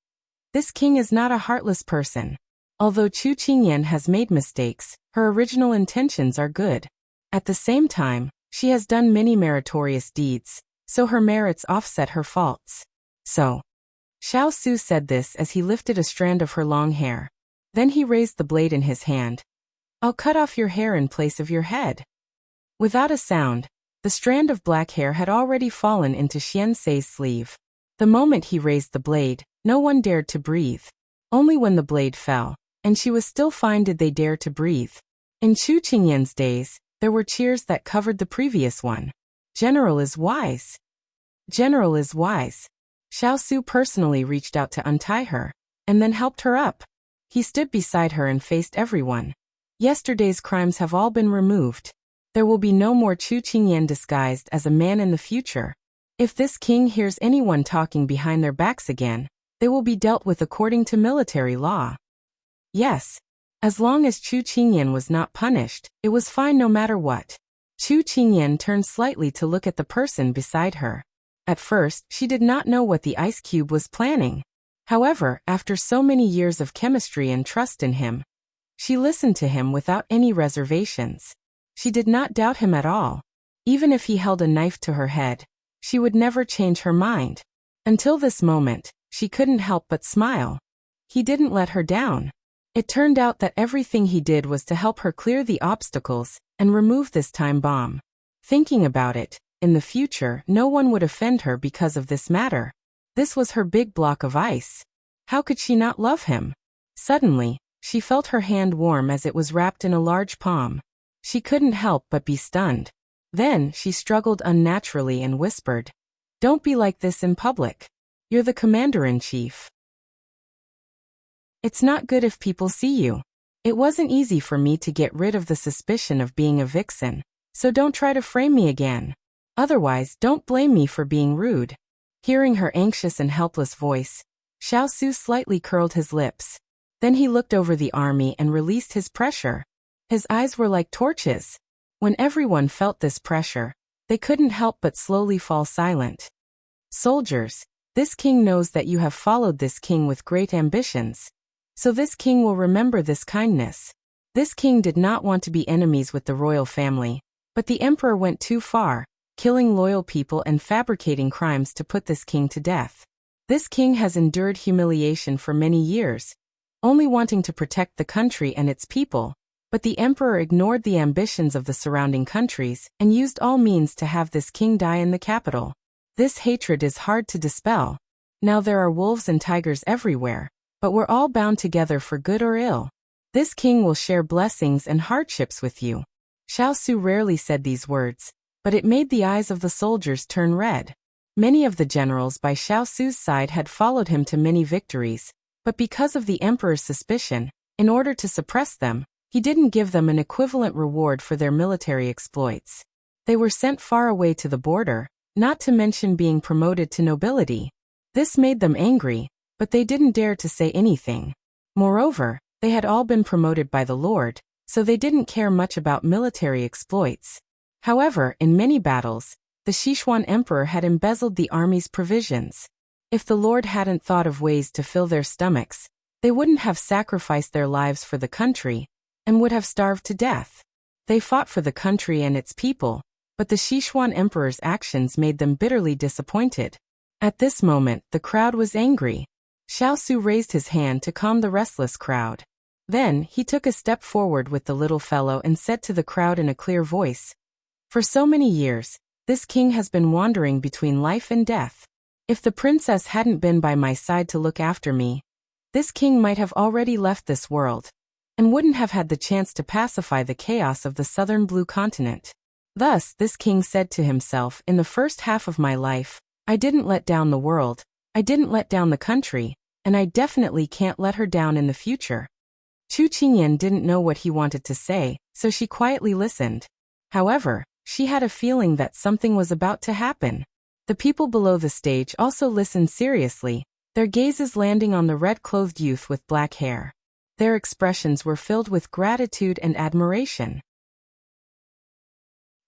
This king is not a heartless person. Although Chu Qingyan has made mistakes, her original intentions are good. At the same time, she has done many meritorious deeds, so her merits offset her faults. So, Xiao Su said this as he lifted a strand of her long hair. Then he raised the blade in his hand. I'll cut off your hair in place of your head. Without a sound, the strand of black hair had already fallen into Xian Sei's sleeve. The moment he raised the blade, no one dared to breathe. Only when the blade fell, and she was still fine, did they dare to breathe. In Chu Qingyan's days, there were cheers that covered the previous one. General is wise. General is wise. Xiao Su personally reached out to untie her, and then helped her up. He stood beside her and faced everyone. Yesterday's crimes have all been removed. There will be no more Chu Qingyan disguised as a man in the future. If this king hears anyone talking behind their backs again, they will be dealt with according to military law. Yes. As long as Chu Qingyan was not punished, it was fine no matter what. Chu Qingyan turned slightly to look at the person beside her. At first, she did not know what the ice cube was planning. However, after so many years of chemistry and trust in him, she listened to him without any reservations. She did not doubt him at all. Even if he held a knife to her head, she would never change her mind. Until this moment, she couldn't help but smile. He didn't let her down. It turned out that everything he did was to help her clear the obstacles and remove this time bomb. Thinking about it, in the future no one would offend her because of this matter. This was her big block of ice. How could she not love him? Suddenly, she felt her hand warm as it was wrapped in a large palm. She couldn't help but be stunned. Then she struggled unnaturally and whispered, "Don't be like this in public. You're the commander-in-chief. It's not good if people see you. It wasn't easy for me to get rid of the suspicion of being a vixen, so don't try to frame me again. Otherwise, don't blame me for being rude." Hearing her anxious and helpless voice, Xiao Su slightly curled his lips. Then he looked over the army and released his pressure. His eyes were like torches. When everyone felt this pressure, they couldn't help but slowly fall silent. Soldiers, this king knows that you have followed this king with great ambitions. So this king will remember this kindness. This king did not want to be enemies with the royal family, but the emperor went too far, killing loyal people and fabricating crimes to put this king to death. This king has endured humiliation for many years, only wanting to protect the country and its people, but the emperor ignored the ambitions of the surrounding countries and used all means to have this king die in the capital. This hatred is hard to dispel. Now there are wolves and tigers everywhere, but we're all bound together for good or ill. This king will share blessings and hardships with you. Xiao Su rarely said these words, but it made the eyes of the soldiers turn red. Many of the generals by Xiao Su's side had followed him to many victories, but because of the emperor's suspicion, in order to suppress them, he didn't give them an equivalent reward for their military exploits. They were sent far away to the border, not to mention being promoted to nobility. This made them angry, but they didn't dare to say anything. Moreover, they had all been promoted by the Lord, so they didn't care much about military exploits. However, in many battles, the Sichuan emperor had embezzled the army's provisions. If the Lord hadn't thought of ways to fill their stomachs, they wouldn't have sacrificed their lives for the country, and would have starved to death. They fought for the country and its people, but the Sichuan emperor's actions made them bitterly disappointed. At this moment, the crowd was angry. Xiao Su raised his hand to calm the restless crowd. Then, he took a step forward with the little fellow and said to the crowd in a clear voice, "For so many years, this king has been wandering between life and death. If the princess hadn't been by my side to look after me, this king might have already left this world, and wouldn't have had the chance to pacify the chaos of the southern blue continent." Thus, this king said to himself, "In the first half of my life, I didn't let down the world, I didn't let down the country, and I definitely can't let her down in the future." Chu Qingyan didn't know what he wanted to say, so she quietly listened. However, she had a feeling that something was about to happen. The people below the stage also listened seriously, their gazes landing on the red-clothed youth with black hair. Their expressions were filled with gratitude and admiration.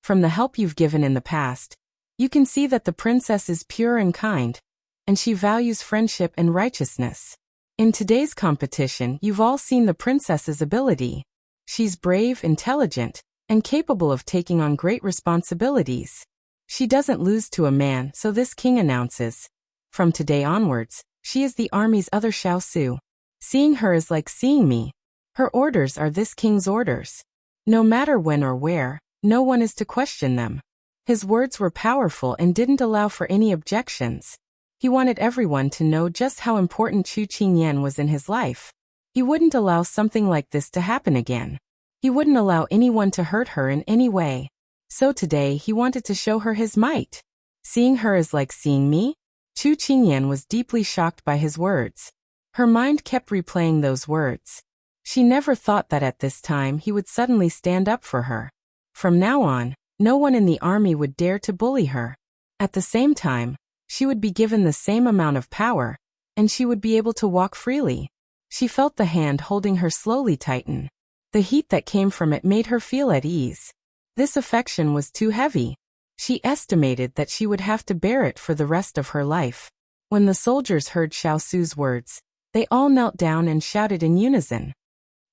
From the help you've given in the past, you can see that the princess is pure and kind, and she values friendship and righteousness. In today's competition, you've all seen the princess's ability. She's brave, intelligent, and capable of taking on great responsibilities. She doesn't lose to a man, so this king announces. From today onwards, she is the army's other Xiao Su. Seeing her is like seeing me. Her orders are this king's orders. No matter when or where, no one is to question them. His words were powerful and didn't allow for any objections. He wanted everyone to know just how important Chu Qingyan was in his life. He wouldn't allow something like this to happen again. He wouldn't allow anyone to hurt her in any way. So today he wanted to show her his might. Seeing her is like seeing me? Chu Qingyan was deeply shocked by his words. Her mind kept replaying those words. She never thought that at this time he would suddenly stand up for her. From now on, no one in the army would dare to bully her. At the same time, she would be given the same amount of power, and she would be able to walk freely. She felt the hand holding her slowly tighten. The heat that came from it made her feel at ease. This affection was too heavy. She estimated that she would have to bear it for the rest of her life. When the soldiers heard Xiao Su's words, they all knelt down and shouted in unison.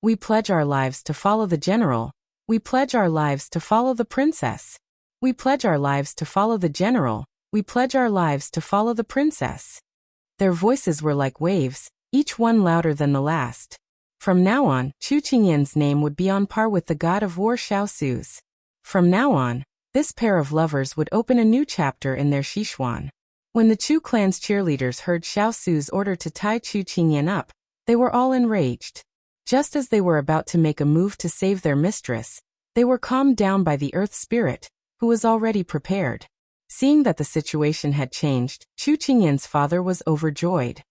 "We pledge our lives to follow the general. We pledge our lives to follow the princess. We pledge our lives to follow the general. We pledge our lives to follow the princess." Their voices were like waves, each one louder than the last. From now on, Chu Qingyan's name would be on par with the god of war Xiao Su's. From now on, this pair of lovers would open a new chapter in their Sichuan. When the Chu clan's cheerleaders heard Xiao Su's order to tie Chu Qingyan up, they were all enraged. Just as they were about to make a move to save their mistress, they were calmed down by the earth spirit, who was already prepared. Seeing that the situation had changed, Chu Qingyan's father was overjoyed.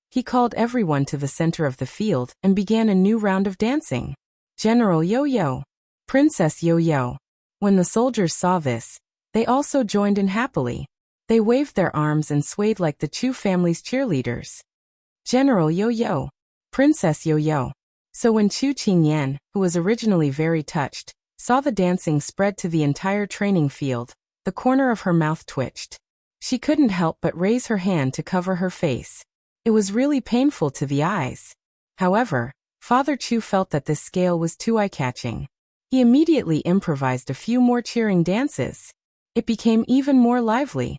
He called everyone to the center of the field and began a new round of dancing. General Yo-Yo, Princess Yo-Yo. When the soldiers saw this, they also joined in happily. They waved their arms and swayed like the Chu family's cheerleaders. General Yo-Yo, Princess Yo-Yo. So when Chu Qingyan, who was originally very touched, saw the dancing spread to the entire training field, the corner of her mouth twitched. She couldn't help but raise her hand to cover her face. It was really painful to the eyes. However, Father Chu felt that this scale was too eye-catching. He immediately improvised a few more cheering dances. It became even more lively.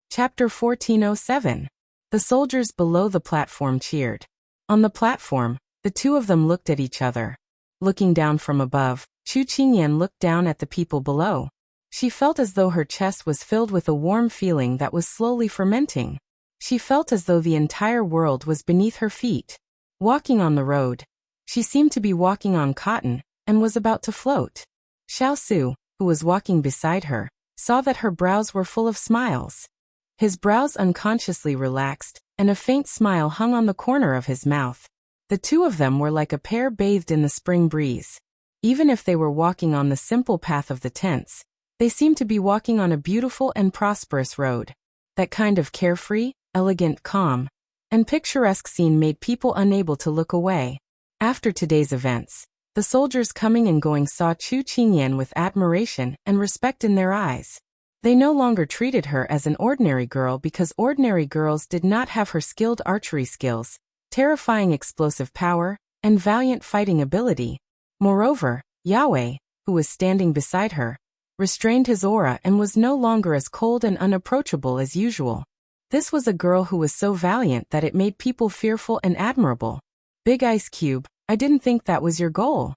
Chapter 1407. The soldiers below the platform cheered. On the platform, the two of them looked at each other. Looking down from above, Chu Qingyan looked down at the people below. She felt as though her chest was filled with a warm feeling that was slowly fermenting. She felt as though the entire world was beneath her feet. Walking on the road, She seemed to be walking on cotton, and was about to float. Xiao Su, who was walking beside her, saw that her brows were full of smiles. His brows unconsciously relaxed, and a faint smile hung on the corner of his mouth. The two of them were like a pair bathed in the spring breeze. Even if they were walking on the simple path of the tents, they seemed to be walking on a beautiful and prosperous road. That kind of carefree, elegant calm, and picturesque scene made people unable to look away. After today's events, the soldiers coming and going saw Chu Qingyan with admiration and respect in their eyes. They no longer treated her as an ordinary girl because ordinary girls did not have her skilled archery skills, terrifying explosive power, and valiant fighting ability. Moreover, Yahweh, who was standing beside her, restrained his aura and was no longer as cold and unapproachable as usual. This was a girl who was so valiant that it made people fearful and admirable. Big Ice Cube, I didn't think that was your goal.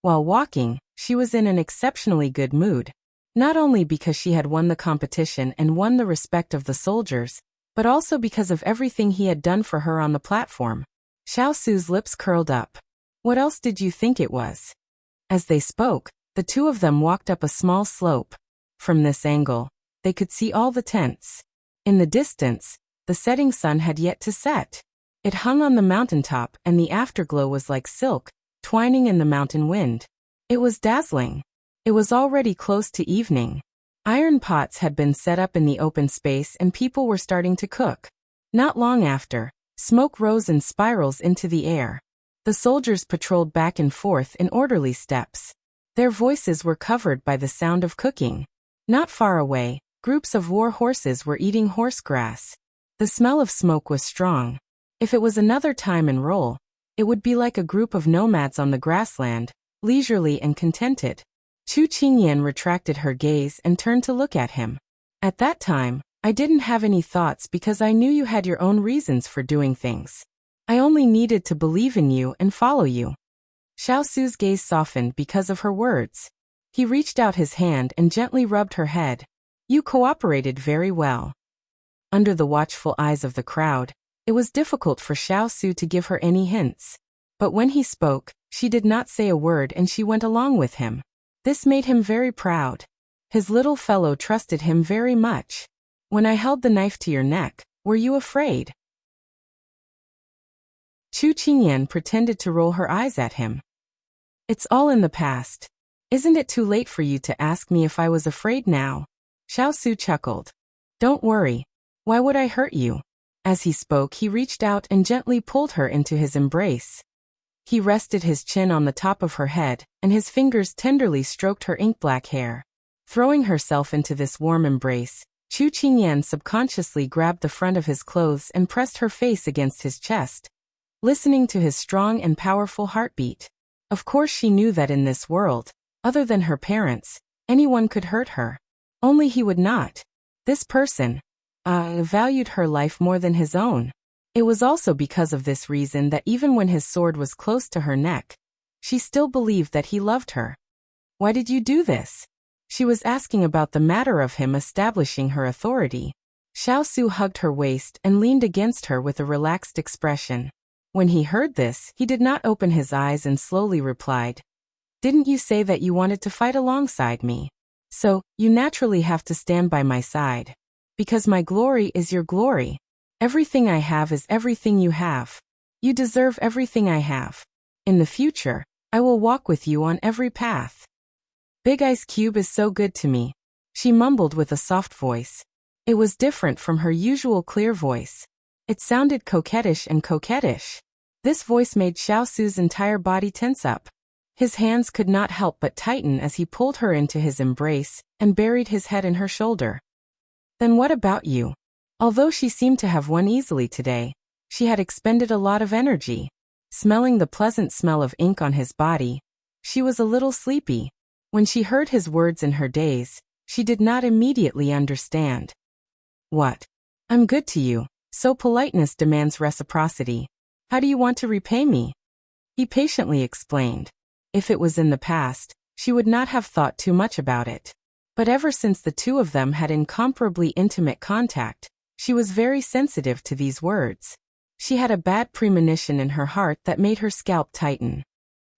While walking, she was in an exceptionally good mood. Not only because she had won the competition and won the respect of the soldiers, but also because of everything he had done for her on the platform. Xiao Su's lips curled up. What else did you think it was? As they spoke, the two of them walked up a small slope. From this angle, they could see all the tents. In the distance, the setting sun had yet to set. It hung on the mountaintop and the afterglow was like silk, twining in the mountain wind. It was dazzling. It was already close to evening. Iron pots had been set up in the open space and people were starting to cook. Not long after, smoke rose in spirals into the air. The soldiers patrolled back and forth in orderly steps. Their voices were covered by the sound of cooking. Not far away, groups of war horses were eating horse grass. The smell of smoke was strong. If it was another time and role, it would be like a group of nomads on the grassland, leisurely and contented. Chu Qingyan retracted her gaze and turned to look at him. At that time, I didn't have any thoughts because I knew you had your own reasons for doing things. I only needed to believe in you and follow you. Xiao Su's gaze softened because of her words. He reached out his hand and gently rubbed her head. You cooperated very well. Under the watchful eyes of the crowd, it was difficult for Xiao Su to give her any hints. But when he spoke, she did not say a word and she went along with him. This made him very proud. His little fellow trusted him very much. When I held the knife to your neck, were you afraid? Chu Qingyan pretended to roll her eyes at him. It's all in the past. Isn't it too late for you to ask me if I was afraid now? Xiao Su chuckled. Don't worry. Why would I hurt you? As he spoke, he reached out and gently pulled her into his embrace. He rested his chin on the top of her head, and his fingers tenderly stroked her ink-black hair. Throwing herself into this warm embrace, Chu Qingyan subconsciously grabbed the front of his clothes and pressed her face against his chest, listening to his strong and powerful heartbeat. Of course she knew that in this world, other than her parents, anyone could hurt her. Only he would not. This person, valued her life more than his own. It was also because of this reason that even when his sword was close to her neck, she still believed that he loved her. Why did you do this? She was asking about the matter of him establishing her authority. Xiao Su hugged her waist and leaned against her with a relaxed expression. When he heard this, he did not open his eyes and slowly replied, Didn't you say that you wanted to fight alongside me? So, you naturally have to stand by my side. Because my glory is your glory. Everything I have is everything you have. You deserve everything I have. In the future, I will walk with you on every path. Big Ice Cube is so good to me, she mumbled with a soft voice. It was different from her usual clear voice. It sounded coquettish and coquettish. This voice made Xiao Su's entire body tense up. His hands could not help but tighten as he pulled her into his embrace and buried his head in her shoulder. Then what about you? Although she seemed to have won easily today, she had expended a lot of energy. Smelling the pleasant smell of ink on his body, she was a little sleepy. When she heard his words in her daze, she did not immediately understand. What? I'm good to you, so politeness demands reciprocity. How do you want to repay me? He patiently explained. If it was in the past, she would not have thought too much about it. But ever since the two of them had incomparably intimate contact, she was very sensitive to these words. She had a bad premonition in her heart that made her scalp tighten.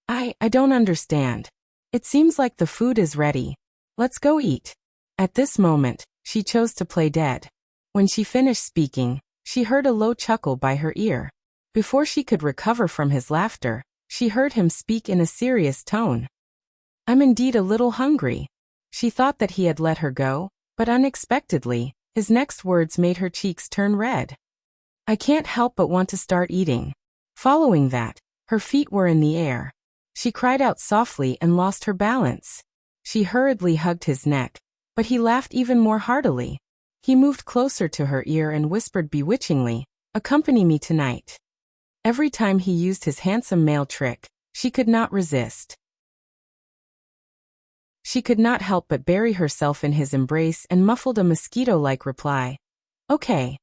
I don't understand. It seems like the food is ready. Let's go eat. At this moment, she chose to play dead. When she finished speaking, she heard a low chuckle by her ear. Before she could recover from his laughter, she heard him speak in a serious tone. I'm indeed a little hungry. She thought that he had let her go, but unexpectedly, his next words made her cheeks turn red. I can't help but want to start eating. Following that, her feet were in the air. She cried out softly and lost her balance. She hurriedly hugged his neck, but he laughed even more heartily. He moved closer to her ear and whispered bewitchingly, "Accompany me tonight." Every time he used his handsome male trick, she could not resist. She could not help but bury herself in his embrace and muffled a mosquito-like reply. Okay.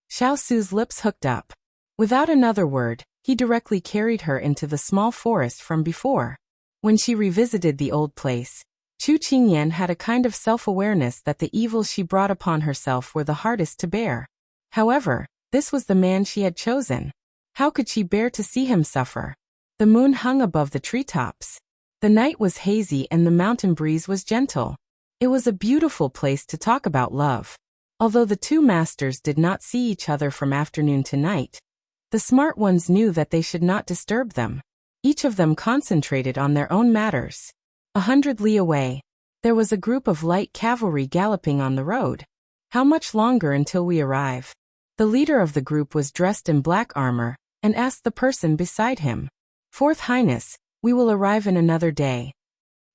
Xiao Su's lips hooked up. Without another word, he directly carried her into the small forest from before. When she revisited the old place, Chu Qingyan had a kind of self-awareness that the evils she brought upon herself were the hardest to bear. However, this was the man she had chosen. How could she bear to see him suffer? The moon hung above the treetops. The night was hazy and the mountain breeze was gentle. It was a beautiful place to talk about love. Although the two masters did not see each other from afternoon to night, the smart ones knew that they should not disturb them. Each of them concentrated on their own matters. 100 li away, there was a group of light cavalry galloping on the road. How much longer until we arrive? The leader of the group was dressed in black armor, and asked the person beside him. Fourth Highness, we will arrive in another day.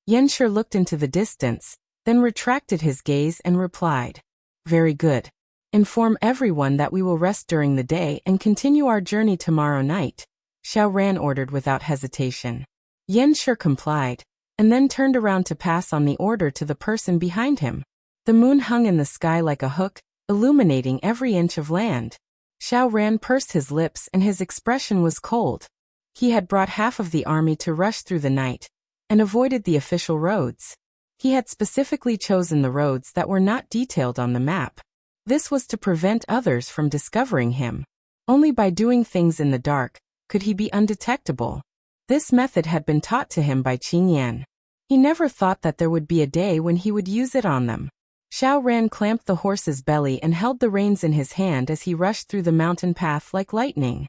Yanshi looked into the distance, then retracted his gaze and replied. Very good. Inform everyone that we will rest during the day and continue our journey tomorrow night, Xiao Ran ordered without hesitation. Yanshi complied, and then turned around to pass on the order to the person behind him. The moon hung in the sky like a hook, illuminating every inch of land. Xiao Ran pursed his lips and his expression was cold. He had brought half of the army to rush through the night, and avoided the official roads. He had specifically chosen the roads that were not detailed on the map. This was to prevent others from discovering him. Only by doing things in the dark could he be undetectable. This method had been taught to him by Qingyan. He never thought that there would be a day when he would use it on them. Xiao Ran clamped the horse's belly and held the reins in his hand as he rushed through the mountain path like lightning.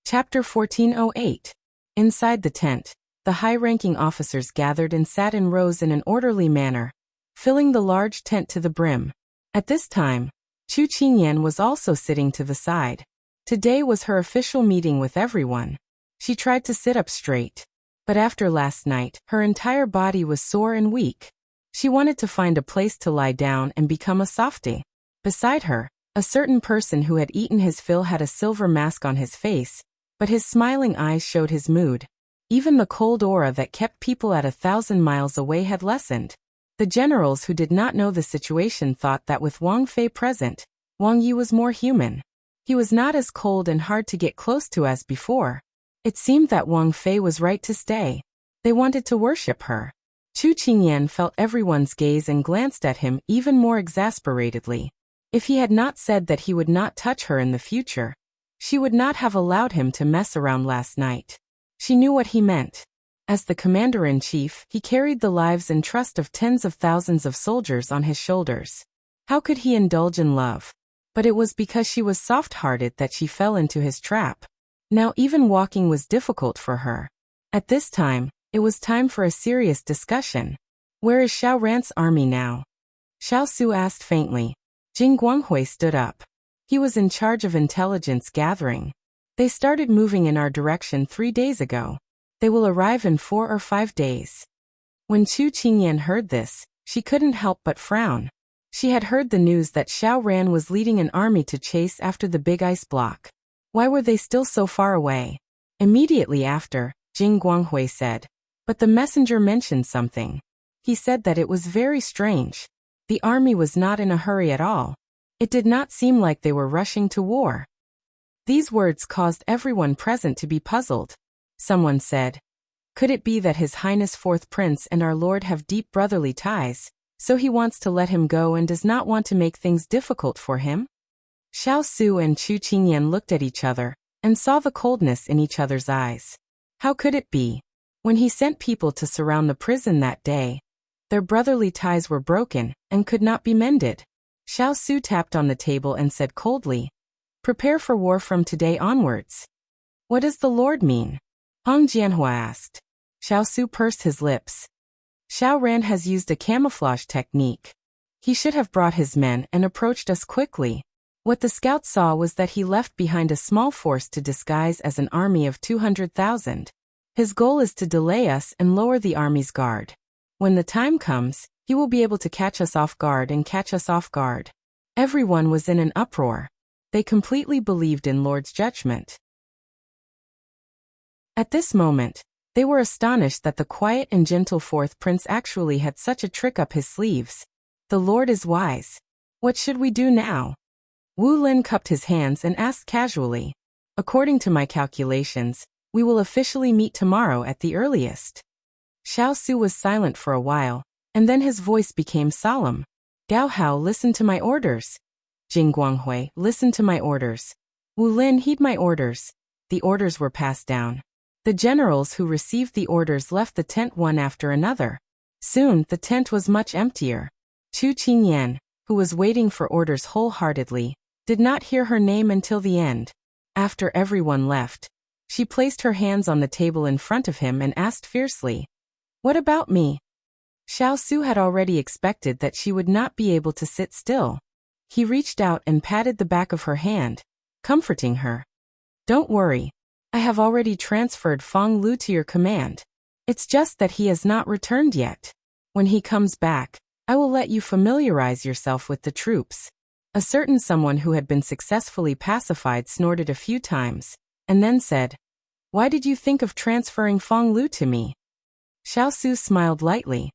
Chapter 1408. Inside the tent, the high-ranking officers gathered and sat in rows in an orderly manner, filling the large tent to the brim. At this time, Chu Qingyan was also sitting to the side. Today was her official meeting with everyone. She tried to sit up straight, but after last night, her entire body was sore and weak. She wanted to find a place to lie down and become a softie. Beside her, a certain person who had eaten his fill had a silver mask on his face, but his smiling eyes showed his mood. Even the cold aura that kept people at 1,000 miles away had lessened. The generals who did not know the situation thought that with Wang Fei present, Wang Yi was more human. He was not as cold and hard to get close to as before. It seemed that Wang Fei was right to stay. They wanted to worship her. Chu Qingyan felt everyone's gaze and glanced at him even more exasperatedly. If he had not said that he would not touch her in the future, she would not have allowed him to mess around last night. She knew what he meant. As the commander-in-chief, he carried the lives and trust of tens of thousands of soldiers on his shoulders. How could he indulge in love? But it was because she was soft-hearted that she fell into his trap. Now even walking was difficult for her. At this time, it was time for a serious discussion. Where is Xiao Ran's army now? Xiao Su asked faintly. Jing Guanghui stood up. He was in charge of intelligence gathering. They started moving in our direction 3 days ago. They will arrive in 4 or 5 days. When Chu Qingyan heard this, she couldn't help but frown. She had heard the news that Xiao Ran was leading an army to chase after the big ice block. Why were they still so far away? Immediately after, Jing Guanghui said. But the messenger mentioned something. He said that it was very strange. The army was not in a hurry at all. It did not seem like they were rushing to war. These words caused everyone present to be puzzled. Someone said, could it be that His Highness Fourth Prince and our Lord have deep brotherly ties, So he wants to let him go and does not want to make things difficult for him? Xiao Su and Chu Qingyan looked at each other and saw the coldness in each other's eyes. How could it be? When he sent people to surround the prison that day, their brotherly ties were broken and could not be mended. Xiao Su tapped on the table and said coldly, "Prepare for war from today onwards." "What does the Lord mean?" Hong Jianhua asked. Xiao Su pursed his lips. "Xiao Ran has used a camouflage technique. He should have brought his men and approached us quickly. What the scouts saw was that he left behind a small force to disguise as an army of 200,000. His goal is to delay us and lower the army's guard. When the time comes, he will be able to catch us off guard and catch us off guard." Everyone was in an uproar. They completely believed in Lord's judgment. At this moment, they were astonished that the quiet and gentle fourth prince actually had such a trick up his sleeves. The Lord is wise. What should we do now? Wu Lin cupped his hands and asked casually. "According to my calculations, we will officially meet tomorrow at the earliest." Xiao Su was silent for a while, and then his voice became solemn. "Gao Hao, listen to my orders. Jing Guanghui, listen to my orders. Wu Lin, heed my orders." The orders were passed down. The generals who received the orders left the tent one after another. Soon, the tent was much emptier. Chu Qingyan, who was waiting for orders wholeheartedly, did not hear her name until the end. After everyone left, she placed her hands on the table in front of him and asked fiercely, "What about me?" Xiao Su had already expected that she would not be able to sit still. He reached out and patted the back of her hand, comforting her. "Don't worry. I have already transferred Fong Lu to your command. It's just that he has not returned yet. When he comes back, I will let you familiarize yourself with the troops." A certain someone who had been successfully pacified snorted a few times, and then said, "Why did you think of transferring Fong Lu to me?" Xiao Su smiled lightly.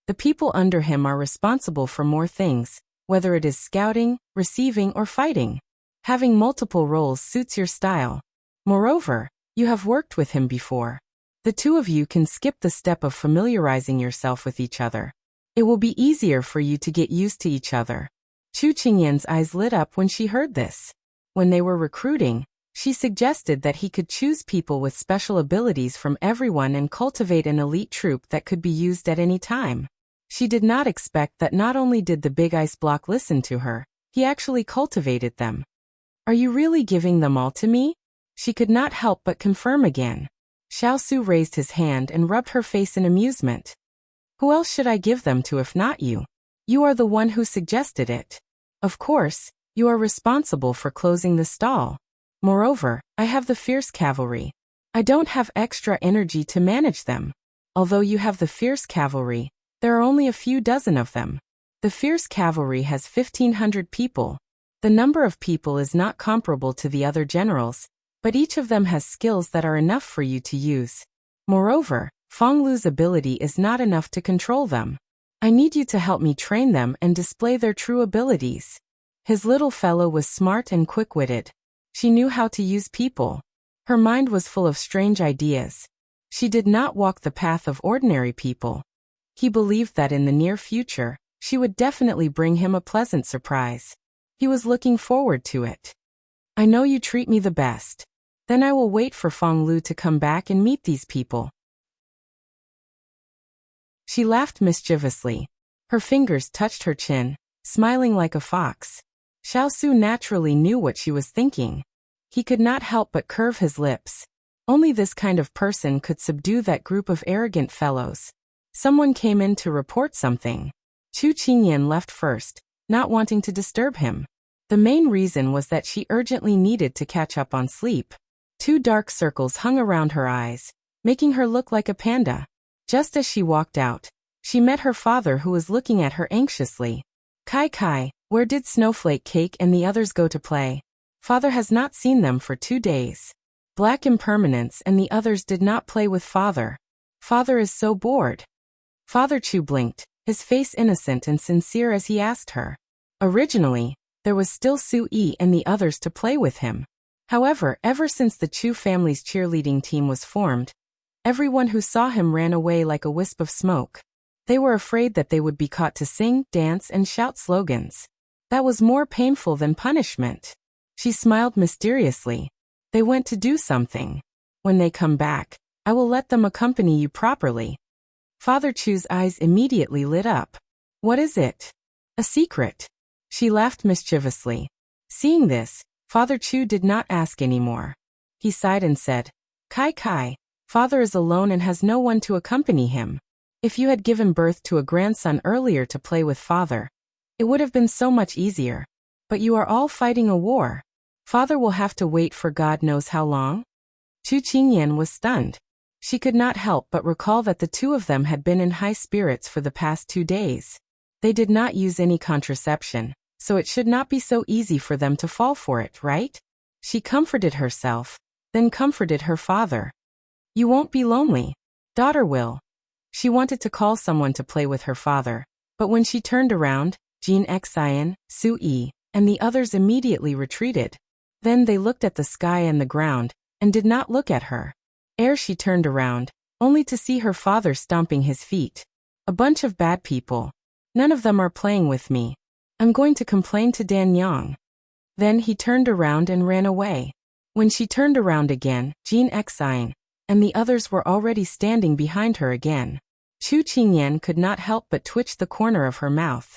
"The people under him are responsible for more things, whether it is scouting, receiving, or fighting. Having multiple roles suits your style. Moreover, you have worked with him before. The two of you can skip the step of familiarizing yourself with each other. It will be easier for you to get used to each other." Chu Qingyan's eyes lit up when she heard this. When they were recruiting, she suggested that he could choose people with special abilities from everyone and cultivate an elite troop that could be used at any time. She did not expect that not only did the big ice block listen to her, he actually cultivated them. "Are you really giving them all to me?" She could not help but confirm again. Xiao Su raised his hand and rubbed her face in amusement. "Who else should I give them to if not you? You are the one who suggested it. Of course, you are responsible for closing the stall. Moreover, I have the fierce cavalry. I don't have extra energy to manage them. Although you have the fierce cavalry, there are only a few dozen of them. The fierce cavalry has 1,500 people. The number of people is not comparable to the other generals, but each of them has skills that are enough for you to use. Moreover, Fong Lu's ability is not enough to control them. I need you to help me train them and display their true abilities." His little fellow was smart and quick-witted. She knew how to use people. Her mind was full of strange ideas. She did not walk the path of ordinary people. He believed that in the near future, she would definitely bring him a pleasant surprise. He was looking forward to it. "I know you treat me the best. Then I will wait for Fong Lu to come back and meet these people." She laughed mischievously. Her fingers touched her chin, smiling like a fox. Xiao Su naturally knew what she was thinking. He could not help but curve his lips. Only this kind of person could subdue that group of arrogant fellows. Someone came in to report something. Chu Qingyan left first, not wanting to disturb him. The main reason was that she urgently needed to catch up on sleep. 2 dark circles hung around her eyes, making her look like a panda. Just as she walked out, she met her father who was looking at her anxiously. Kai, where did Snowflake Cake and the others go to play? Father has not seen them for 2 days. Black Impermanence and the others did not play with father. Father is so bored. Father Chu blinked, his face innocent and sincere as he asked her. Originally, there was still Su Yi and the others to play with him. However, ever since the Chu family's cheerleading team was formed, everyone who saw him ran away like a wisp of smoke. They were afraid that they would be caught to sing, dance, and shout slogans. That was more painful than punishment. She smiled mysteriously. They went to do something. When they come back, I will let them accompany you properly. Father Chu's eyes immediately lit up. What is it? A secret. She laughed mischievously. Seeing this, Father Chu did not ask any more. He sighed and said, Kai Kai, father is alone and has no one to accompany him. If you had given birth to a grandson earlier to play with father, it would have been so much easier. But you are all fighting a war. Father will have to wait for God knows how long? Chu Qingyan was stunned. She could not help but recall that the two of them had been in high spirits for the past 2 days. They did not use any contraception, so it should not be so easy for them to fall for it, right? She comforted herself, then comforted her father. You won't be lonely. Daughter will. She wanted to call someone to play with her father, but when she turned around, Jean Xian, Su Yi, and the others immediately retreated. Then they looked at the sky and the ground, and did not look at her. Ere she turned around, only to see her father stomping his feet. A bunch of bad people. None of them are playing with me. I'm going to complain to Dan Yang. Then he turned around and ran away. When she turned around again, Jean Xian and the others were already standing behind her again. Chu Qingyan could not help but twitch the corner of her mouth.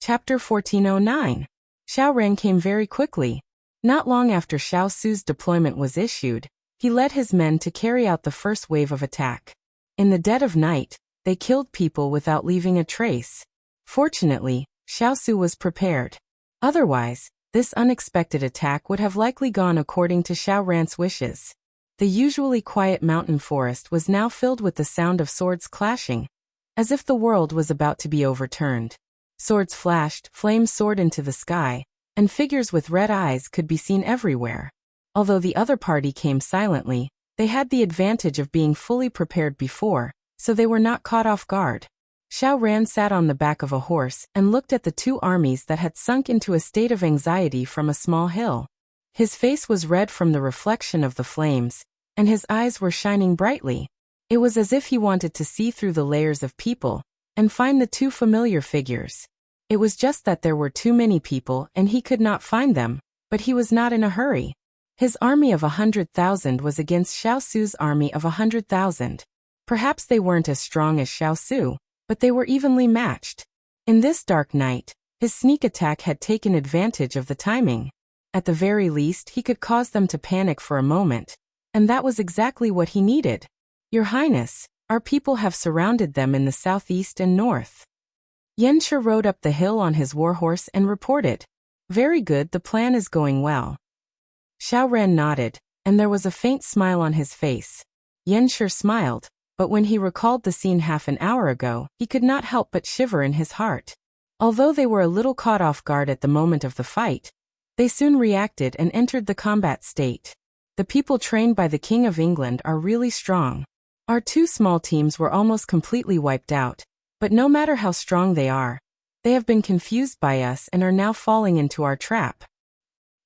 Chapter 1409. Xiao Ran came very quickly. Not long after Xiao Su's deployment was issued, he led his men to carry out the first wave of attack. In the dead of night, they killed people without leaving a trace. Fortunately, Xiao Su was prepared. Otherwise, this unexpected attack would have likely gone according to Xiao Ran's wishes. The usually quiet mountain forest was now filled with the sound of swords clashing, as if the world was about to be overturned. Swords flashed, flames soared into the sky, and figures with red eyes could be seen everywhere. Although the other party came silently, they had the advantage of being fully prepared before, so they were not caught off guard. Xiao Ran sat on the back of a horse and looked at the two armies that had sunk into a state of anxiety from a small hill. His face was red from the reflection of the flames, and his eyes were shining brightly. It was as if he wanted to see through the layers of people and find the two familiar figures. It was just that there were too many people and he could not find them, but he was not in a hurry. His army of 100,000 was against Xiao Su's army of 100,000. Perhaps they weren't as strong as Xiao Su, but they were evenly matched. In this dark night, his sneak attack had taken advantage of the timing. At the very least, he could cause them to panic for a moment, and that was exactly what he needed. Your Highness, our people have surrounded them in the southeast and north. Yanshi rode up the hill on his warhorse and reported. Very good, the plan is going well. Xiao Ran nodded, and there was a faint smile on his face. Yanshi smiled, but when he recalled the scene half an hour ago, he could not help but shiver in his heart. Although they were a little caught off guard at the moment of the fight, they soon reacted and entered the combat state. The people trained by the King of England are really strong. Our two small teams were almost completely wiped out, but no matter how strong they have been confused by us and are now falling into our trap.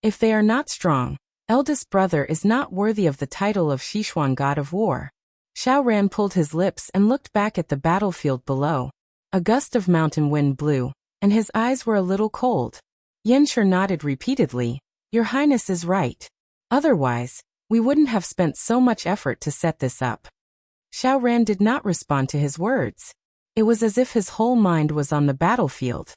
If they are not strong, eldest brother is not worthy of the title of Sichuan God of War. Xiao Ran pulled his lips and looked back at the battlefield below. A gust of mountain wind blew, and his eyes were a little cold. Yanshi nodded repeatedly. Your Highness is right. Otherwise, we wouldn't have spent so much effort to set this up. Xiao Ran did not respond to his words. It was as if his whole mind was on the battlefield.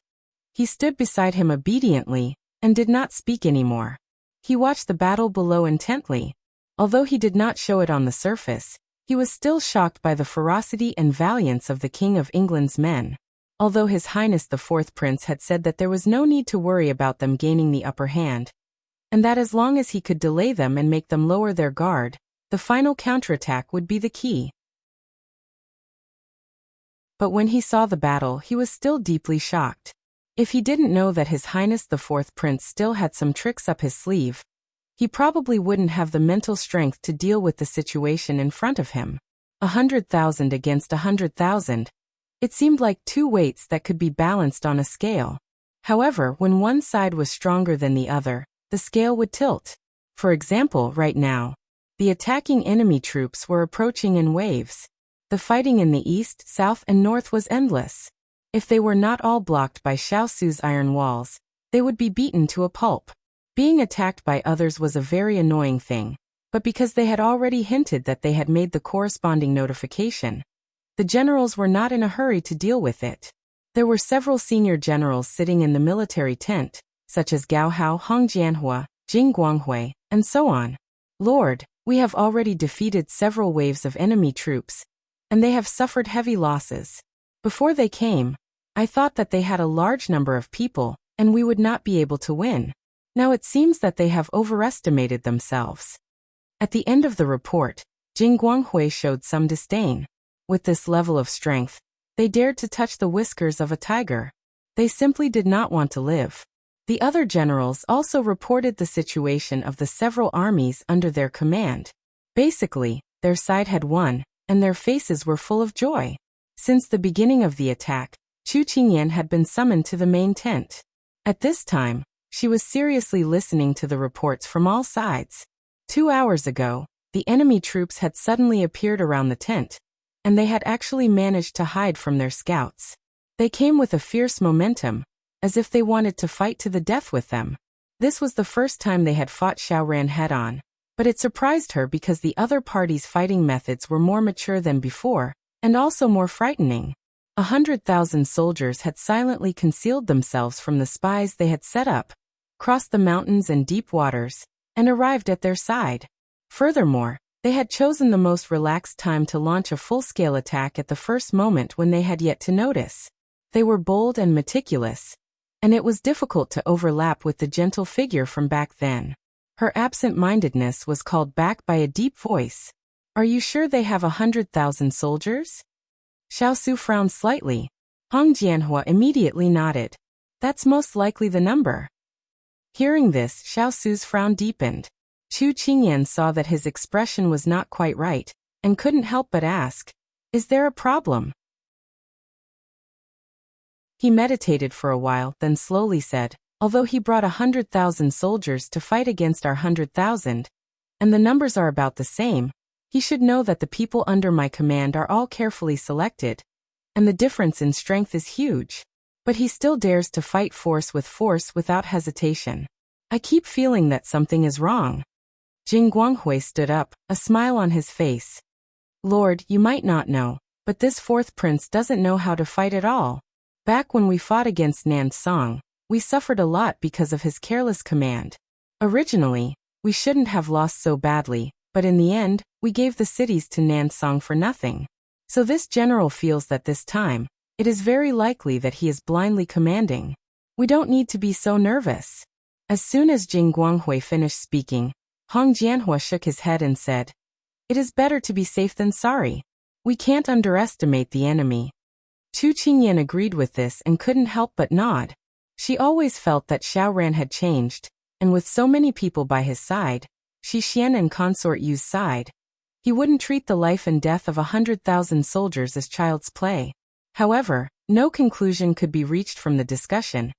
He stood beside him obediently, and did not speak anymore. He watched the battle below intently. Although he did not show it on the surface, he was still shocked by the ferocity and valiance of the King of England's men. Although His Highness the Fourth Prince had said that there was no need to worry about them gaining the upper hand, and that as long as he could delay them and make them lower their guard, the final counterattack would be the key. But when he saw the battle, he was still deeply shocked. If he didn't know that His Highness the Fourth Prince still had some tricks up his sleeve, he probably wouldn't have the mental strength to deal with the situation in front of him. 100,000 against 100,000. It seemed like two weights that could be balanced on a scale. However, when one side was stronger than the other, the scale would tilt. For example, right now, The attacking enemy troops were approaching in waves. The fighting in the east, south, and north was endless. If they were not all blocked by Xiao Su's iron walls, they would be beaten to a pulp. Being attacked by others was a very annoying thing, but because they had already hinted that they had made the corresponding notification, the generals were not in a hurry to deal with it. There were several senior generals sitting in the military tent, such as Gao Hao, Hong Jianhua, Jing Guanghui, and so on. Lord, we have already defeated several waves of enemy troops, and they have suffered heavy losses. Before they came, I thought that they had a large number of people, and we would not be able to win. Now it seems that they have overestimated themselves. At the end of the report, Jing Guanghui showed some disdain. With this level of strength, they dared to touch the whiskers of a tiger. They simply did not want to live. The other generals also reported the situation of the several armies under their command. Basically, their side had won, and their faces were full of joy. Since the beginning of the attack, Chu Qingyan had been summoned to the main tent. At this time, she was seriously listening to the reports from all sides. 2 hours ago, the enemy troops had suddenly appeared around the tent, and they had actually managed to hide from their scouts. They came with a fierce momentum, as if they wanted to fight to the death with them. This was the first time they had fought Xiaoran head-on, but it surprised her because the other party's fighting methods were more mature than before, and also more frightening. 100,000 soldiers had silently concealed themselves from the spies they had set up, crossed the mountains and deep waters, and arrived at their side. Furthermore, they had chosen the most relaxed time to launch a full-scale attack at the first moment when they had yet to notice. They were bold and meticulous, and it was difficult to overlap with the gentle figure from back then. Her absent-mindedness was called back by a deep voice. "Are you sure they have 100,000 soldiers?" Xiao Su frowned slightly. Hong Jianhua immediately nodded. "That's most likely the number." Hearing this, Xiao Su's frown deepened. Chu Qingyan saw that his expression was not quite right, and couldn't help but ask, "Is there a problem?" He meditated for a while, then slowly said, "Although he brought 100,000 soldiers to fight against our 100,000, and the numbers are about the same, he should know that the people under my command are all carefully selected, and the difference in strength is huge. But he still dares to fight force without hesitation. I keep feeling that something is wrong." Jing Guanghui stood up, a smile on his face. "Lord, you might not know, but this fourth prince doesn't know how to fight at all. Back when we fought against Nansong, we suffered a lot because of his careless command. Originally, we shouldn't have lost so badly, but in the end, we gave the cities to Nansong for nothing. So this general feels that this time, it is very likely that he is blindly commanding. We don't need to be so nervous." As soon as Jing Guanghui finished speaking, Hong Jianhua shook his head and said, "It is better to be safe than sorry. We can't underestimate the enemy." Chu Qingyan agreed with this and couldn't help but nod. She always felt that Xiaoran had changed, and with so many people by his side, Xixian and Consort Yu's side, he wouldn't treat the life and death of 100,000 soldiers as child's play. However, no conclusion could be reached from the discussion,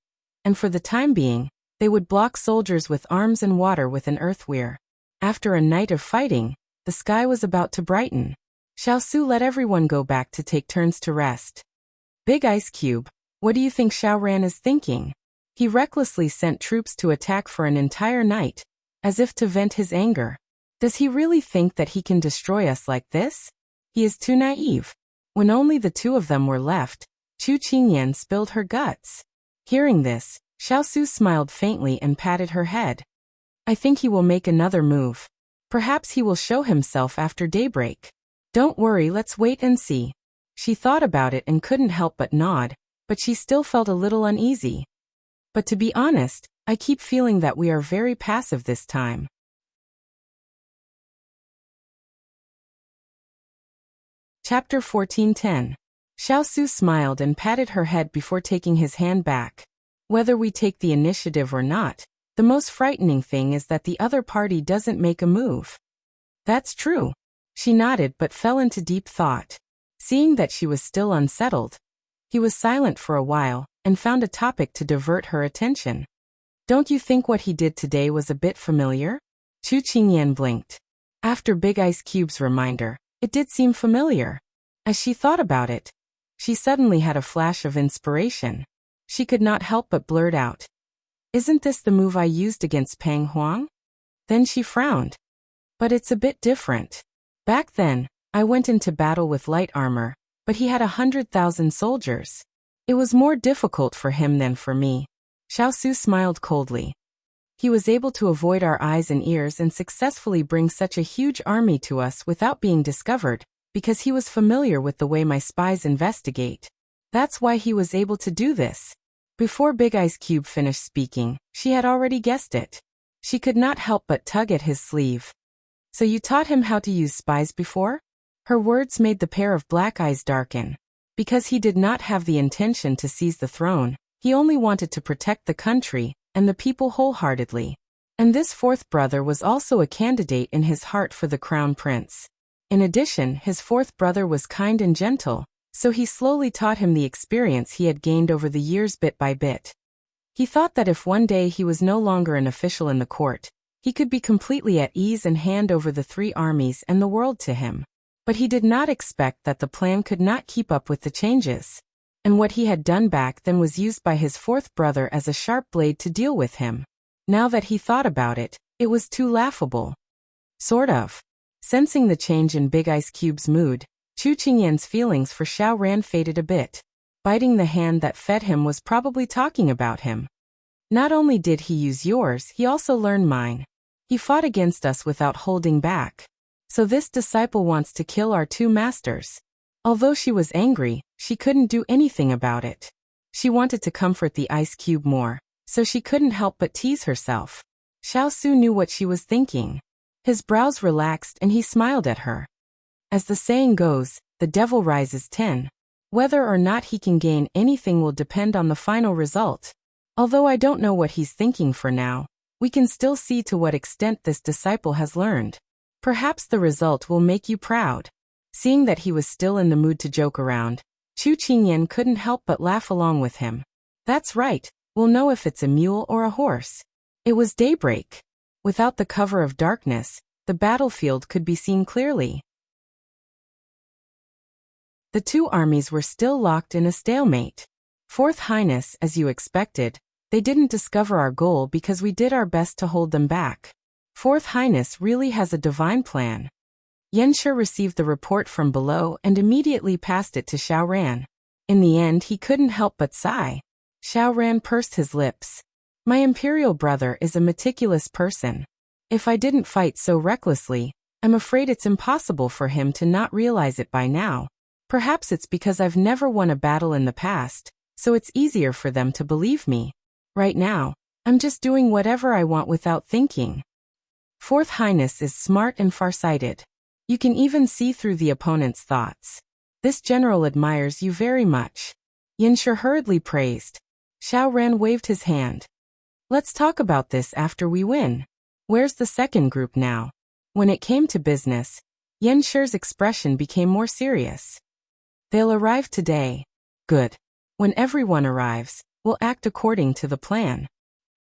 and for the time being, they would block soldiers with arms and water with an earth weir. After a night of fighting, the sky was about to brighten. Xiao Su let everyone go back to take turns to rest. "Big Ice Cube, what do you think Xiaoran is thinking? He recklessly sent troops to attack for an entire night, as if to vent his anger. Does he really think that he can destroy us like this? He is too naive." When only the two of them were left, Chu Qingyan spilled her guts. Hearing this, Xiao Su smiled faintly and patted her head. "I think he will make another move. Perhaps he will show himself after daybreak. Don't worry, let's wait and see." She thought about it and couldn't help but nod, but she still felt a little uneasy. "But to be honest, I keep feeling that we are very passive this time." Chapter 14:10. Xiao Su smiled and patted her head before taking his hand back. "Whether we take the initiative or not, the most frightening thing is that the other party doesn't make a move." "That's true." She nodded but fell into deep thought. Seeing that she was still unsettled, he was silent for a while and found a topic to divert her attention. "Don't you think what he did today was a bit familiar?" Chu Qingyan blinked. After Big Ice Cube's reminder, it did seem familiar. As she thought about it, she suddenly had a flash of inspiration. She could not help but blurt out, "Isn't this the move I used against Pang Huang?" Then she frowned. "But it's a bit different. Back then, I went into battle with light armor, but he had 100,000 soldiers. It was more difficult for him than for me." Xiao Su smiled coldly. "He was able to avoid our eyes and ears and successfully bring such a huge army to us without being discovered, because he was familiar with the way my spies investigate. That's why he was able to do this." Before Big Ice Cube finished speaking, she had already guessed it. She could not help but tug at his sleeve. "So you taught him how to use spies before?" Her words made the pair of black eyes darken. Because he did not have the intention to seize the throne, he only wanted to protect the country and the people wholeheartedly. And this fourth brother was also a candidate in his heart for the crown prince. In addition, his fourth brother was kind and gentle, so he slowly taught him the experience he had gained over the years bit by bit. He thought that if one day he was no longer an official in the court, he could be completely at ease and hand over the 3 armies and the world to him. But he did not expect that the plan could not keep up with the changes. And what he had done back then was used by his fourth brother as a sharp blade to deal with him. Now that he thought about it, it was too laughable. Sort of. Sensing the change in Big Ice Cube's mood, Chu Qingyan's feelings for Xiao Ran faded a bit. Biting the hand that fed him was probably talking about him. "Not only did he use yours, he also learned mine. He fought against us without holding back. So this disciple wants to kill our 2 masters." Although she was angry, she couldn't do anything about it. She wanted to comfort the Ice Cube more, so she couldn't help but tease herself. Xiao Su knew what she was thinking. His brows relaxed and he smiled at her. As the saying goes, the devil rises 10. Whether or not he can gain anything will depend on the final result. Although I don't know what he's thinking for now, we can still see to what extent this disciple has learned. Perhaps the result will make you proud. Seeing that he was still in the mood to joke around, Chu Qingyan couldn't help but laugh along with him. "That's right, we'll know if it's a mule or a horse." It was daybreak. Without the cover of darkness, the battlefield could be seen clearly. The 2 armies were still locked in a stalemate. "Fourth Highness, as you expected, they didn't discover our goal because we did our best to hold them back. Fourth Highness really has a divine plan." Yanshi received the report from below and immediately passed it to Xiao Ran. In the end, he couldn't help but sigh. Xiao Ran pursed his lips. "My imperial brother is a meticulous person. If I didn't fight so recklessly, I'm afraid it's impossible for him to not realize it by now. Perhaps it's because I've never won a battle in the past, so it's easier for them to believe me. Right now, I'm just doing whatever I want without thinking." Fourth Highness is smart and farsighted. You can even see through the opponent's thoughts. This general admires you very much. Yanshi hurriedly praised. Xiao Ran waved his hand. "Let's talk about this after we win. Where's the second group now?" When it came to business, Yanshi's expression became more serious. "They'll arrive today." "Good. When everyone arrives, we'll act according to the plan."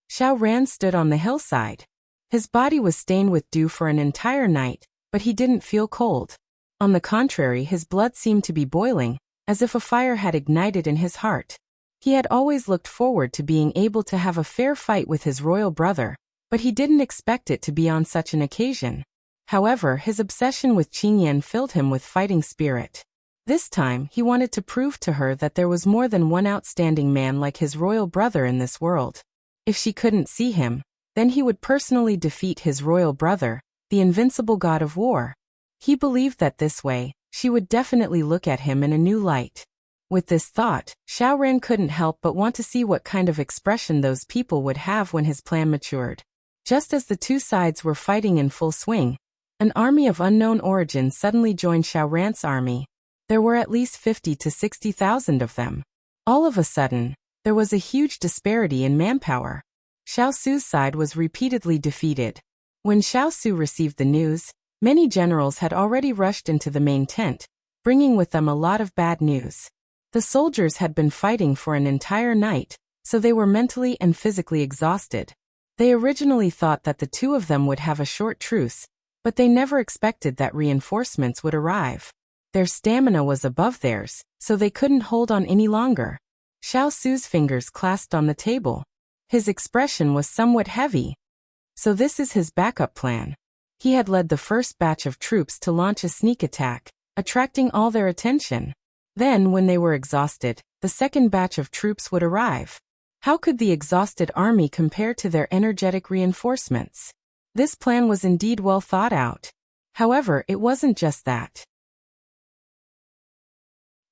Xiao Ran stood on the hillside. His body was stained with dew for an entire night, but he didn't feel cold. On the contrary, his blood seemed to be boiling, as if a fire had ignited in his heart. He had always looked forward to being able to have a fair fight with his royal brother, but he didn't expect it to be on such an occasion. However, his obsession with Qingyan filled him with fighting spirit. This time, he wanted to prove to her that there was more than one outstanding man like his royal brother in this world. If she couldn't see him, then he would personally defeat his royal brother, the invincible god of war. He believed that this way, she would definitely look at him in a new light. With this thought, Xiao Ran couldn't help but want to see what kind of expression those people would have when his plan matured. Just as the 2 sides were fighting in full swing, an army of unknown origin suddenly joined Xiao Ran's army. There were at least 50 to 60,000 of them. All of a sudden, there was a huge disparity in manpower. Xiao Su's side was repeatedly defeated. When Xiao Su received the news, many generals had already rushed into the main tent, bringing with them a lot of bad news. The soldiers had been fighting for an entire night, so they were mentally and physically exhausted. They originally thought that the 2 of them would have a short truce, But they never expected that reinforcements would arrive. Their stamina was above theirs, so they couldn't hold on any longer. Xiao Su's fingers clasped on the table. His expression was somewhat heavy. So this is his backup plan. He had led the first batch of troops to launch a sneak attack, attracting all their attention. Then, when they were exhausted, the second batch of troops would arrive. How could the exhausted army compare to their energetic reinforcements? This plan was indeed well thought out. However, it wasn't just that.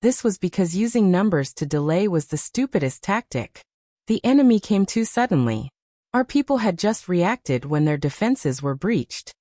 This was because using numbers to delay was the stupidest tactic. The enemy came too suddenly. Our people had just reacted when their defenses were breached.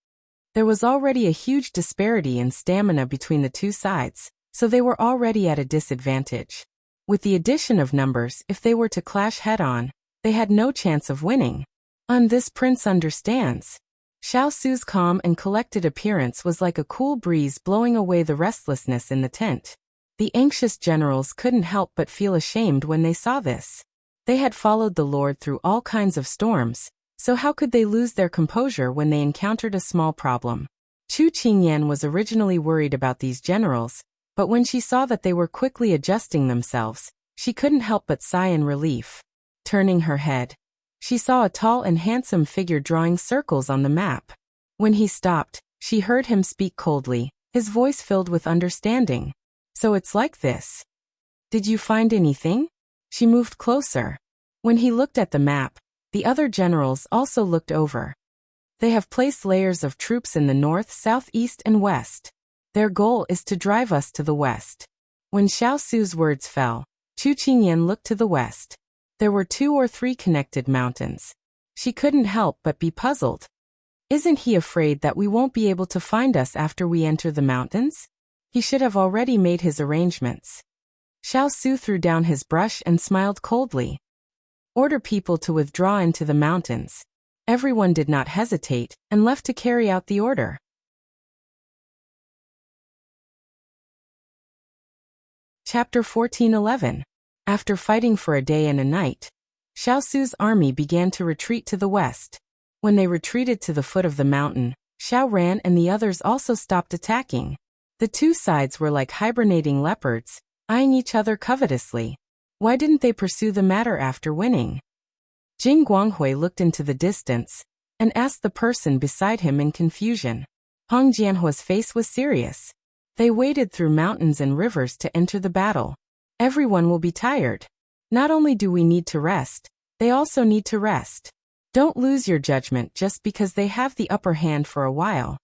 There was already a huge disparity in stamina between the two sides, so they were already at a disadvantage. With the addition of numbers, if they were to clash head-on, they had no chance of winning. This prince understands. Xiao Su's calm and collected appearance was like a cool breeze blowing away the restlessness in the tent. The anxious generals couldn't help but feel ashamed when they saw this. They had followed the Lord through all kinds of storms, so how could they lose their composure when they encountered a small problem? Chu Qingyan was originally worried about these generals, but when she saw that they were quickly adjusting themselves, she couldn't help but sigh in relief. Turning her head, she saw a tall and handsome figure drawing circles on the map. When he stopped, she heard him speak coldly, his voice filled with understanding. So it's like this. Did you find anything? She moved closer. When he looked at the map, the other generals also looked over. They have placed layers of troops in the north, south, east, and west. Their goal is to drive us to the west. When Xiao Su's words fell, Chu Qingyan looked to the west. There were 2 or 3 connected mountains. She couldn't help but be puzzled. Isn't he afraid that we won't be able to find us after we enter the mountains? He should have already made his arrangements. Xiao Su threw down his brush and smiled coldly. Order people to withdraw into the mountains. Everyone did not hesitate, and left to carry out the order. Chapter 14:11. After fighting for a day and a night, Xiao Su's army began to retreat to the west. When they retreated to the foot of the mountain, Xiao ran and the others also stopped attacking. The two sides were like hibernating leopards, eyeing each other covetously. Why didn't they pursue the matter after winning? Jing Guanghui looked into the distance and asked the person beside him in confusion. Hong Jianhua's face was serious. They waded through mountains and rivers to enter the battle. Everyone will be tired. Not only do we need to rest, they also need to rest. Don't lose your judgment just because they have the upper hand for a while.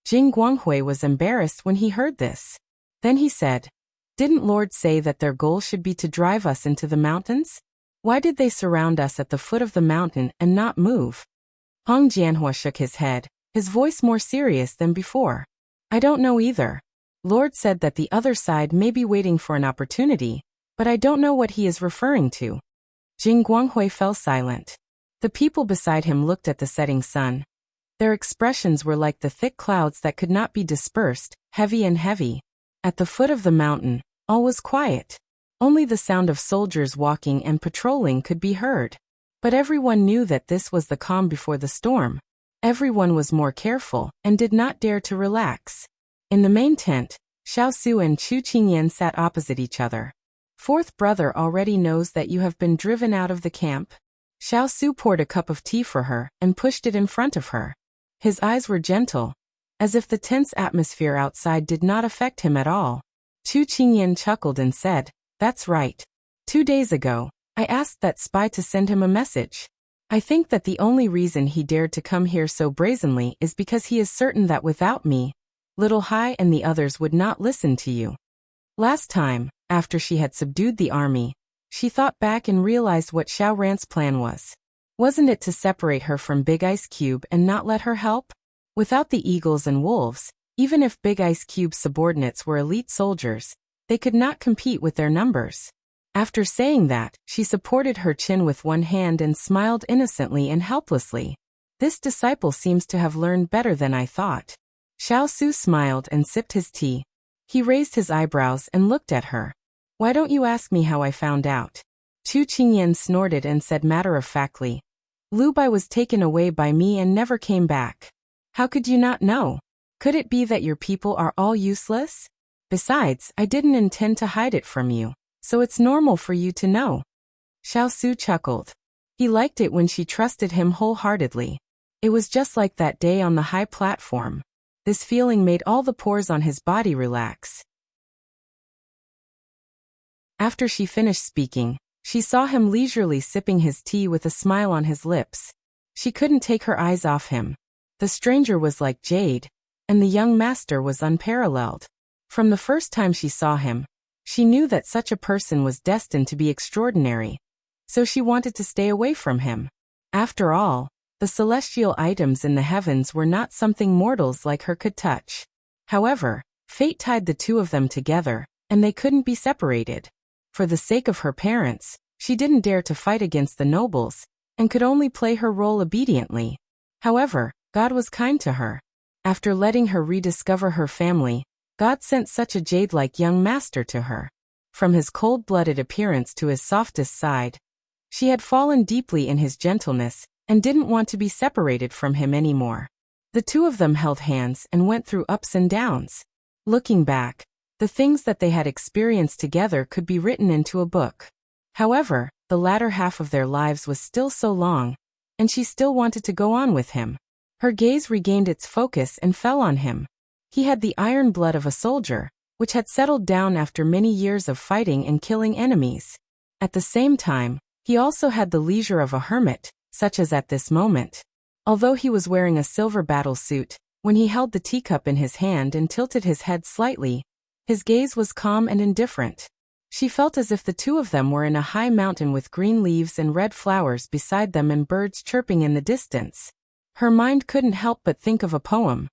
Jing Guanghui was embarrassed when he heard this. Then he said, "Didn't Lord say that their goal should be to drive us into the mountains? Why did they surround us at the foot of the mountain and not move?" Hong Jianhua shook his head, his voice more serious than before. "I don't know either. Lord said that the other side may be waiting for an opportunity, but I don't know what he is referring to." Jing Guanghui fell silent. The people beside him looked at the setting sun. Their expressions were like the thick clouds that could not be dispersed, heavy and heavy. At the foot of the mountain, all was quiet. Only the sound of soldiers walking and patrolling could be heard. But everyone knew that this was the calm before the storm. Everyone was more careful and did not dare to relax. In the main tent, Xiao Su and Chu Qingyan sat opposite each other. "Fourth brother already knows that you have been driven out of the camp?" Xiao Su poured a cup of tea for her and pushed it in front of her. His eyes were gentle, as if the tense atmosphere outside did not affect him at all. Chu Qingyan chuckled and said, "That's right. 2 days ago, I asked that spy to send him a message. I think that the only reason he dared to come here so brazenly is because he is certain that without me, Little Hai and the others would not listen to you." Last time, after she had subdued the army, she thought back and realized what Xiao Ran's plan was. Wasn't it to separate her from Big Ice Cube and not let her help? Without the eagles and wolves, even if Big Ice Cube's subordinates were elite soldiers, they could not compete with their numbers. After saying that, she supported her chin with one hand and smiled innocently and helplessly. "This disciple seems to have learned better than I thought." Xiao Su smiled and sipped his tea. He raised his eyebrows and looked at her. "Why don't you ask me how I found out?" Chu Qingyan snorted and said matter-of-factly, "Lu Bai was taken away by me and never came back. How could you not know?" Could it be that your people are all useless? Besides, I didn't intend to hide it from you, so it's normal for you to know. Xiao chuckled. He liked it when she trusted him wholeheartedly. It was just like that day on the high platform. This feeling made all the pores on his body relax. After she finished speaking, she saw him leisurely sipping his tea with a smile on his lips. She couldn't take her eyes off him. The stranger was like jade, and the young master was unparalleled. From the first time she saw him, she knew that such a person was destined to be extraordinary, so she wanted to stay away from him. After all, the celestial items in the heavens were not something mortals like her could touch. However, fate tied the two of them together, and they couldn't be separated. For the sake of her parents, she didn't dare to fight against the nobles, and could only play her role obediently. However, God was kind to her. After letting her rediscover her family, God sent such a jade-like young master to her. From his cold-blooded appearance to his softest side, she had fallen deeply in his gentleness, and didn't want to be separated from him anymore. The two of them held hands and went through ups and downs. Looking back, the things that they had experienced together could be written into a book. However, the latter half of their lives was still so long, and she still wanted to go on with him. Her gaze regained its focus and fell on him. He had the iron blood of a soldier, which had settled down after many years of fighting and killing enemies. At the same time, he also had the leisure of a hermit, such as at this moment. Although he was wearing a silver battle suit, when he held the teacup in his hand and tilted his head slightly, his gaze was calm and indifferent. She felt as if the two of them were in a high mountain with green leaves and red flowers beside them and birds chirping in the distance. Her mind couldn't help but think of a poem.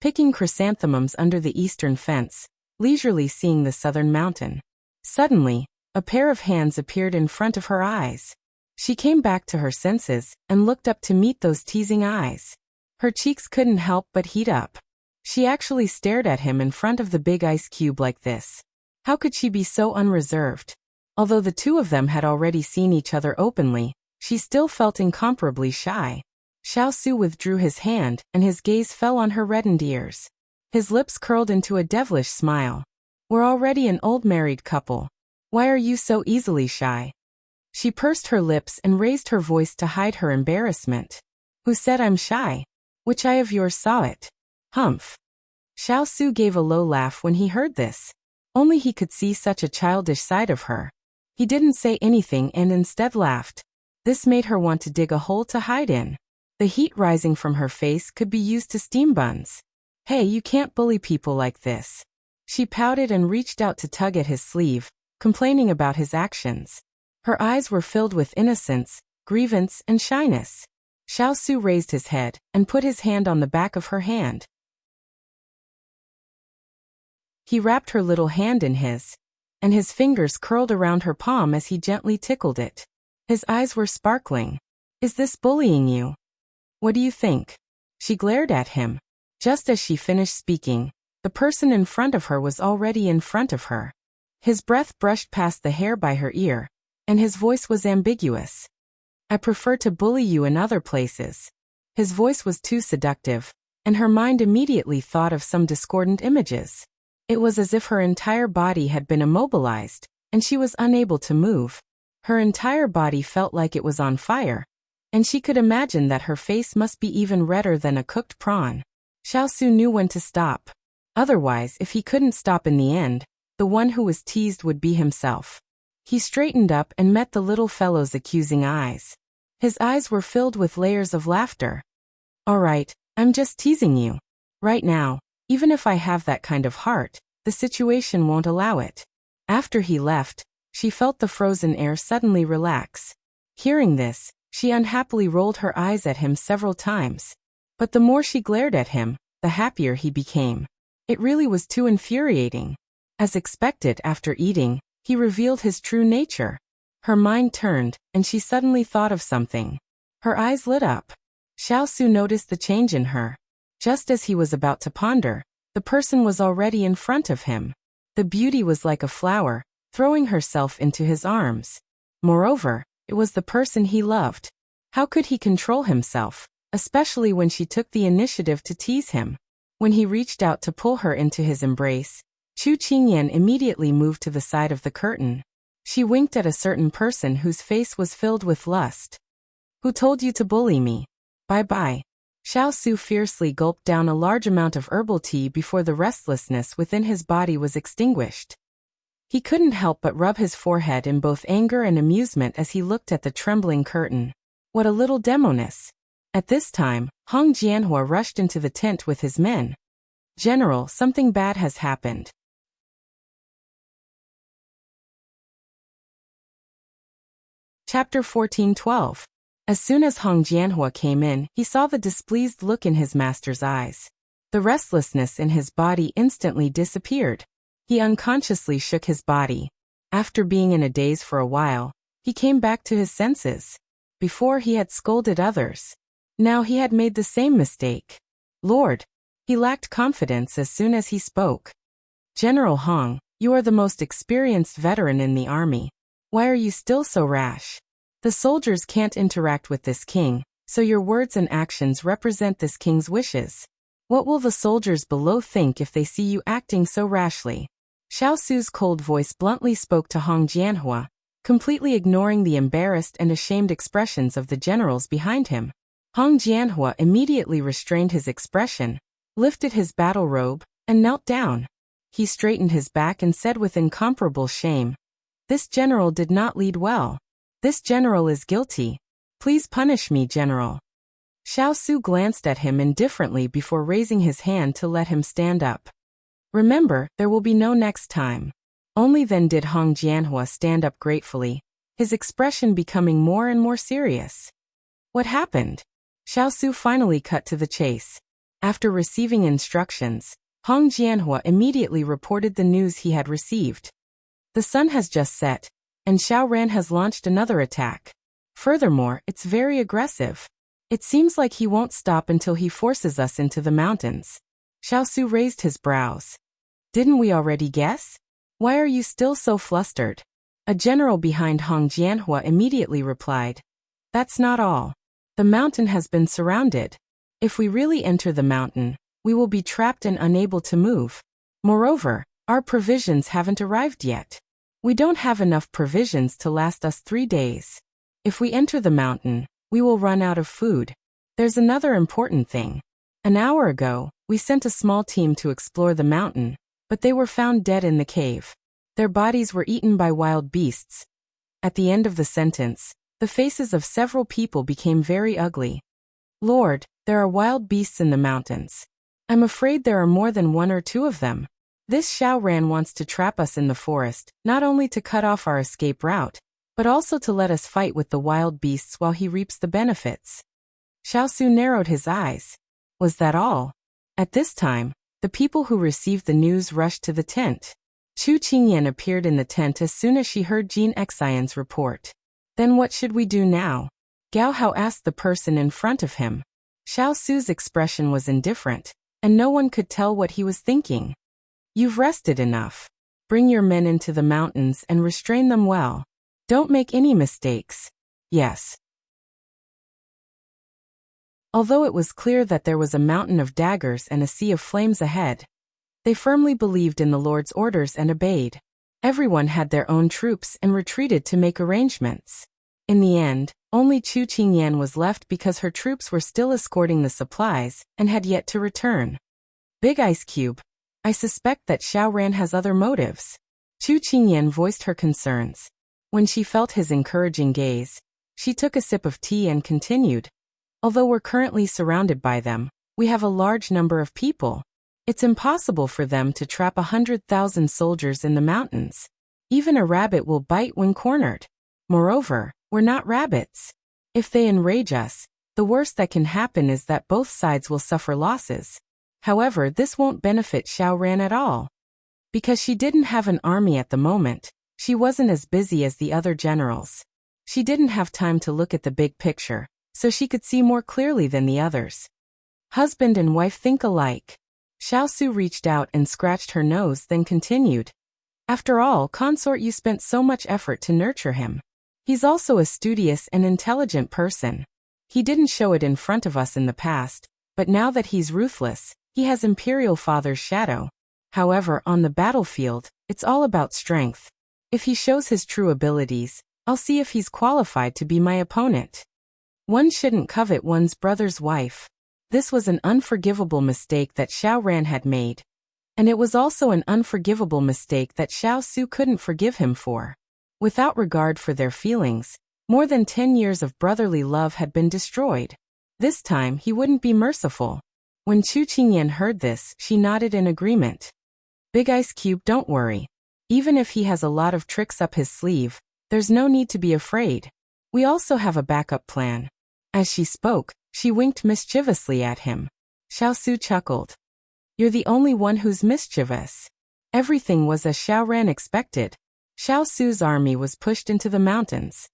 Picking chrysanthemums under the eastern fence, leisurely seeing the southern mountain. Suddenly, a pair of hands appeared in front of her eyes. She came back to her senses and looked up to meet those teasing eyes. Her cheeks couldn't help but heat up. She actually stared at him in front of the big ice cube like this. How could she be so unreserved? Although the two of them had already seen each other openly, she still felt incomparably shy. Xiao withdrew his hand, and his gaze fell on her reddened ears. His lips curled into a devilish smile. We're already an old married couple. Why are you so easily shy? She pursed her lips and raised her voice to hide her embarrassment. Who said I'm shy? Which eye of yours saw it? Humph. Xiao gave a low laugh when he heard this. Only he could see such a childish side of her. He didn't say anything and instead laughed. This made her want to dig a hole to hide in. The heat rising from her face could be used to steam buns. Hey, you can't bully people like this. She pouted and reached out to tug at his sleeve, complaining about his actions. Her eyes were filled with innocence, grievance, and shyness. Xiao raised his head and put his hand on the back of her hand. He wrapped her little hand in his, and his fingers curled around her palm as he gently tickled it. His eyes were sparkling. Is this bullying you? What do you think? She glared at him. Just as she finished speaking, the person in front of her was already in front of her. His breath brushed past the hair by her ear, and his voice was ambiguous. I prefer to bully you in other places. His voice was too seductive, and her mind immediately thought of some discordant images. It was as if her entire body had been immobilized, and she was unable to move. Her entire body felt like it was on fire, and she could imagine that her face must be even redder than a cooked prawn. Xiao knew when to stop. Otherwise, if he couldn't stop in the end, the one who was teased would be himself. He straightened up and met the little fellow's accusing eyes. His eyes were filled with layers of laughter. All right, I'm just teasing you. Right now, even if I have that kind of heart, the situation won't allow it. After he left, she felt the frozen air suddenly relax. Hearing this, she unhappily rolled her eyes at him several times. But the more she glared at him, the happier he became. It really was too infuriating. As expected after eating, he revealed his true nature. Her mind turned, and she suddenly thought of something. Her eyes lit up. Xiao noticed the change in her. Just as he was about to ponder, the person was already in front of him. The beauty was like a flower, throwing herself into his arms. Moreover, it was the person he loved. How could he control himself, especially when she took the initiative to tease him? When he reached out to pull her into his embrace, Chu Qingyan immediately moved to the side of the curtain. She winked at a certain person whose face was filled with lust. Who told you to bully me? Bye-bye. Xiao Su fiercely gulped down a large amount of herbal tea before the restlessness within his body was extinguished. He couldn't help but rub his forehead in both anger and amusement as he looked at the trembling curtain. What a little demoness. At this time, Hong Jianhua rushed into the tent with his men. General, something bad has happened. Chapter 14:12. As soon as Hong Jianhua came in, he saw the displeased look in his master's eyes. The restlessness in his body instantly disappeared. He unconsciously shook his body. After being in a daze for a while, he came back to his senses. Before he had scolded others. Now he had made the same mistake. Lord! He lacked confidence as soon as he spoke. General Hong, you are the most experienced veteran in the army. Why are you still so rash? The soldiers can't interact with this king, so your words and actions represent this king's wishes. What will the soldiers below think if they see you acting so rashly? Xiao Su's cold voice bluntly spoke to Hong Jianhua, completely ignoring the embarrassed and ashamed expressions of the generals behind him. Hong Jianhua immediately restrained his expression, lifted his battle robe, and knelt down. He straightened his back and said with incomparable shame, "This general did not lead well. This general is guilty. Please punish me, general." Xiao Su glanced at him indifferently before raising his hand to let him stand up. Remember, there will be no next time. Only then did Hong Jianhua stand up gratefully, his expression becoming more and more serious. What happened? Xiao Su finally cut to the chase. After receiving instructions, Hong Jianhua immediately reported the news he had received. The sun has just set, and Xiao Ran has launched another attack. Furthermore, it's very aggressive. It seems like he won't stop until he forces us into the mountains. Xiao Su raised his brows. Didn't we already guess? Why are you still so flustered? A general behind Hong Jianhua immediately replied. That's not all. The mountain has been surrounded. If we really enter the mountain, we will be trapped and unable to move. Moreover, our provisions haven't arrived yet. We don't have enough provisions to last us 3 days. If we enter the mountain, we will run out of food. There's another important thing. An hour ago, we sent a small team to explore the mountain, but they were found dead in the cave. Their bodies were eaten by wild beasts. At the end of the sentence, the faces of several people became very ugly. Lord, there are wild beasts in the mountains. I'm afraid there are more than 1 or 2 of them. This Xiao Ran wants to trap us in the forest, not only to cut off our escape route, but also to let us fight with the wild beasts while he reaps the benefits. Xiao Su narrowed his eyes. Was that all? At this time, the people who received the news rushed to the tent. Chu Qingyan appeared in the tent as soon as she heard Jin Xian's report. Then what should we do now? Gao Hao asked the person in front of him. Xiao Su's expression was indifferent, and no one could tell what he was thinking. You've rested enough. Bring your men into the mountains and restrain them well. Don't make any mistakes. Yes. Although it was clear that there was a mountain of daggers and a sea of flames ahead, they firmly believed in the Lord's orders and obeyed. Everyone had their own troops and retreated to make arrangements. In the end, only Chu Qingyan was left because her troops were still escorting the supplies and had yet to return. Big Ice Cube, I suspect that Xiao Ran has other motives. Chu Qingyan voiced her concerns. When she felt his encouraging gaze, she took a sip of tea and continued. Although we're currently surrounded by them, we have a large number of people. It's impossible for them to trap 100,000 soldiers in the mountains. Even a rabbit will bite when cornered. Moreover, we're not rabbits. If they enrage us, the worst that can happen is that both sides will suffer losses. However, this won't benefit Xiao Ran at all. Because she didn't have an army at the moment, she wasn't as busy as the other generals. She didn't have time to look at the big picture, so she could see more clearly than the others. Husband and wife think alike. Xiao Su reached out and scratched her nose, then continued. After all, Consort, you spent so much effort to nurture him. He's also a studious and intelligent person. He didn't show it in front of us in the past, but now that he's ruthless, He has Imperial Father's shadow. However, on the battlefield, it's all about strength. If he shows his true abilities, I'll see if he's qualified to be my opponent. One shouldn't covet one's brother's wife. This was an unforgivable mistake that Xiao Ran had made. And it was also an unforgivable mistake that Xiao Su couldn't forgive him for. Without regard for their feelings, more than 10 years of brotherly love had been destroyed. This time he wouldn't be merciful. When Chu Qingyan heard this, she nodded in agreement. Big Ice Cube, don't worry. Even if he has a lot of tricks up his sleeve, there's no need to be afraid. We also have a backup plan. As she spoke, she winked mischievously at him. Xiao Su chuckled. You're the only one who's mischievous. Everything was as Xiao Ran expected. Xiao Su's army was pushed into the mountains.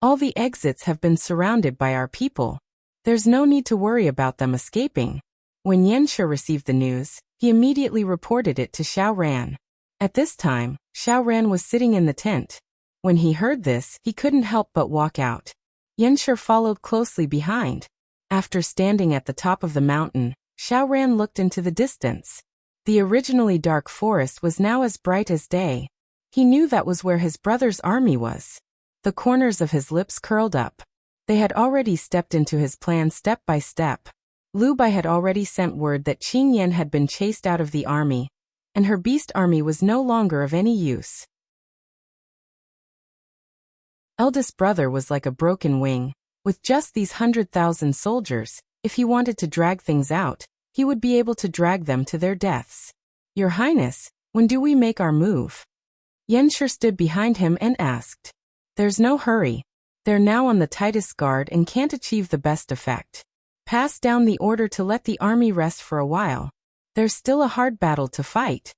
All the exits have been surrounded by our people. There's no need to worry about them escaping. When Yanshi received the news, he immediately reported it to Xiao Ran. At this time, Xiao Ran was sitting in the tent. When he heard this, he couldn't help but walk out. Yanshi followed closely behind. After standing at the top of the mountain, Xiao Ran looked into the distance. The originally dark forest was now as bright as day. He knew that was where his brother's army was. The corners of his lips curled up. They had already stepped into his plan step by step. Lu Bai had already sent word that Qing Yan had been chased out of the army, and her beast army was no longer of any use. Eldest brother was like a broken wing. With just these 100,000 soldiers, if he wanted to drag things out, he would be able to drag them to their deaths. Your Highness, when do we make our move? Yanshi stood behind him and asked. There's no hurry. They're now on the tightest guard and can't achieve the best effect. Pass down the order to let the army rest for a while. There's still a hard battle to fight.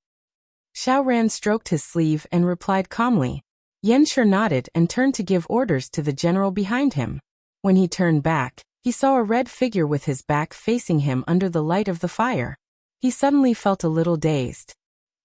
Xiao Ran stroked his sleeve and replied calmly. Yanshi nodded and turned to give orders to the general behind him. When he turned back, he saw a red figure with his back facing him under the light of the fire. He suddenly felt a little dazed.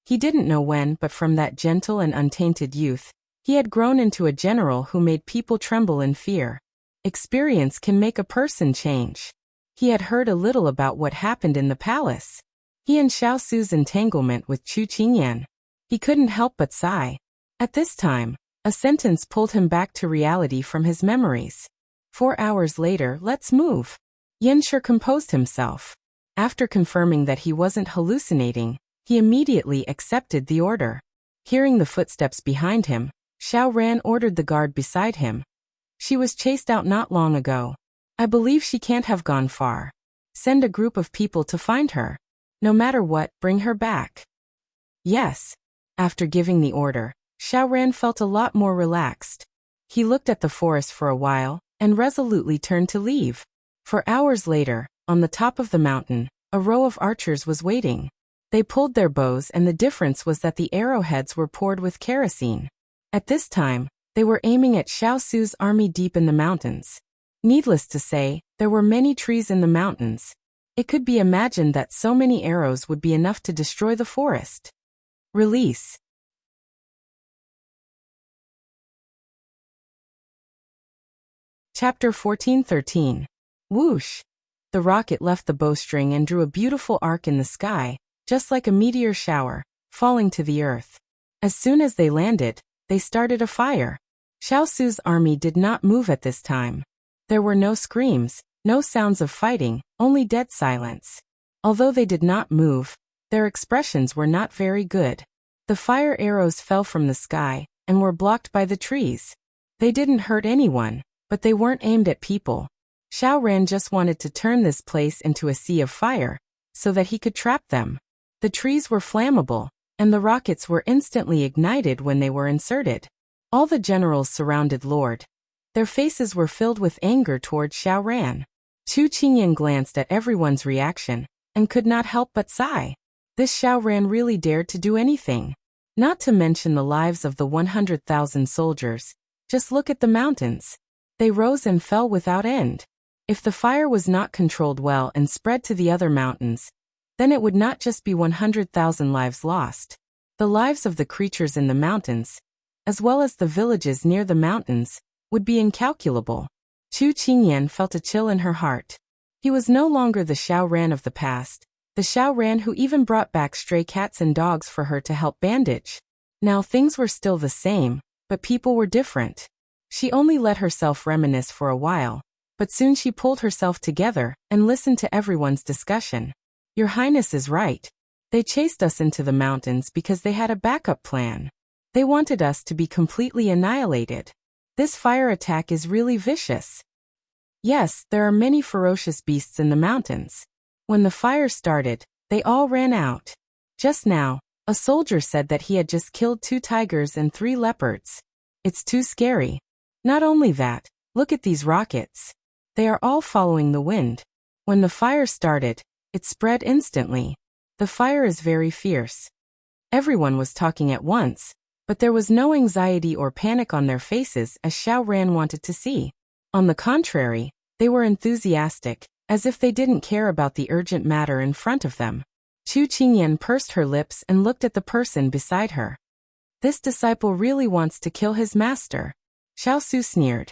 He didn't know when, but from that gentle and untainted youth, he had grown into a general who made people tremble in fear. Experience can make a person change. He had heard a little about what happened in the palace. He and Xiao Su's entanglement with Chu Qingyan. He couldn't help but sigh. At this time, a sentence pulled him back to reality from his memories. 4 hours later, let's move. Yanshi composed himself. After confirming that he wasn't hallucinating, he immediately accepted the order. Hearing the footsteps behind him, Xiao Ran ordered the guard beside him. She was chased out not long ago. I believe she can't have gone far. Send a group of people to find her. No matter what, bring her back. Yes. After giving the order, Xiao Ran felt a lot more relaxed. He looked at the forest for a while, and resolutely turned to leave. For hours later, on the top of the mountain, a row of archers was waiting. They pulled their bows, and the difference was that the arrowheads were poured with kerosene. At this time, they were aiming at Xiao Su's army deep in the mountains. Needless to say, there were many trees in the mountains. It could be imagined that so many arrows would be enough to destroy the forest. Release. Chapter 14:13. Whoosh! The rocket left the bowstring and drew a beautiful arc in the sky, just like a meteor shower, falling to the earth. As soon as they landed, they started a fire. Xiao Su's army did not move at this time. There were no screams, no sounds of fighting, only dead silence. Although they did not move, their expressions were not very good. The fire arrows fell from the sky, and were blocked by the trees. They didn't hurt anyone, but they weren't aimed at people. Xiao Ran just wanted to turn this place into a sea of fire, so that he could trap them. The trees were flammable, and the rockets were instantly ignited when they were inserted. All the generals surrounded Lord. Their faces were filled with anger toward Xiao Ran. Chu Qingyan glanced at everyone's reaction, and could not help but sigh. This Xiao Ran really dared to do anything. Not to mention the lives of the 100,000 soldiers. Just look at the mountains. They rose and fell without end. If the fire was not controlled well and spread to the other mountains, then it would not just be 100,000 lives lost. The lives of the creatures in the mountains, as well as the villages near the mountains, would be incalculable. Chu Qingyan felt a chill in her heart. He was no longer the Xiao Ran of the past. The Xiao ran, who even brought back stray cats and dogs for her to help bandage. Now things were still the same, but people were different. She only let herself reminisce for a while, but soon she pulled herself together and listened to everyone's discussion. Your Highness is right. They chased us into the mountains because they had a backup plan. They wanted us to be completely annihilated. This fire attack is really vicious. Yes, there are many ferocious beasts in the mountains. When the fire started, they all ran out. Just now, a soldier said that he had just killed 2 tigers and 3 leopards. It's too scary. Not only that, look at these rockets. They are all following the wind. When the fire started, it spread instantly. The fire is very fierce. Everyone was talking at once, but there was no anxiety or panic on their faces as Xiao Ran wanted to see. On the contrary, they were enthusiastic, as if they didn't care about the urgent matter in front of them. Chu Qingyan pursed her lips and looked at the person beside her. This disciple really wants to kill his master. Xiao Su sneered.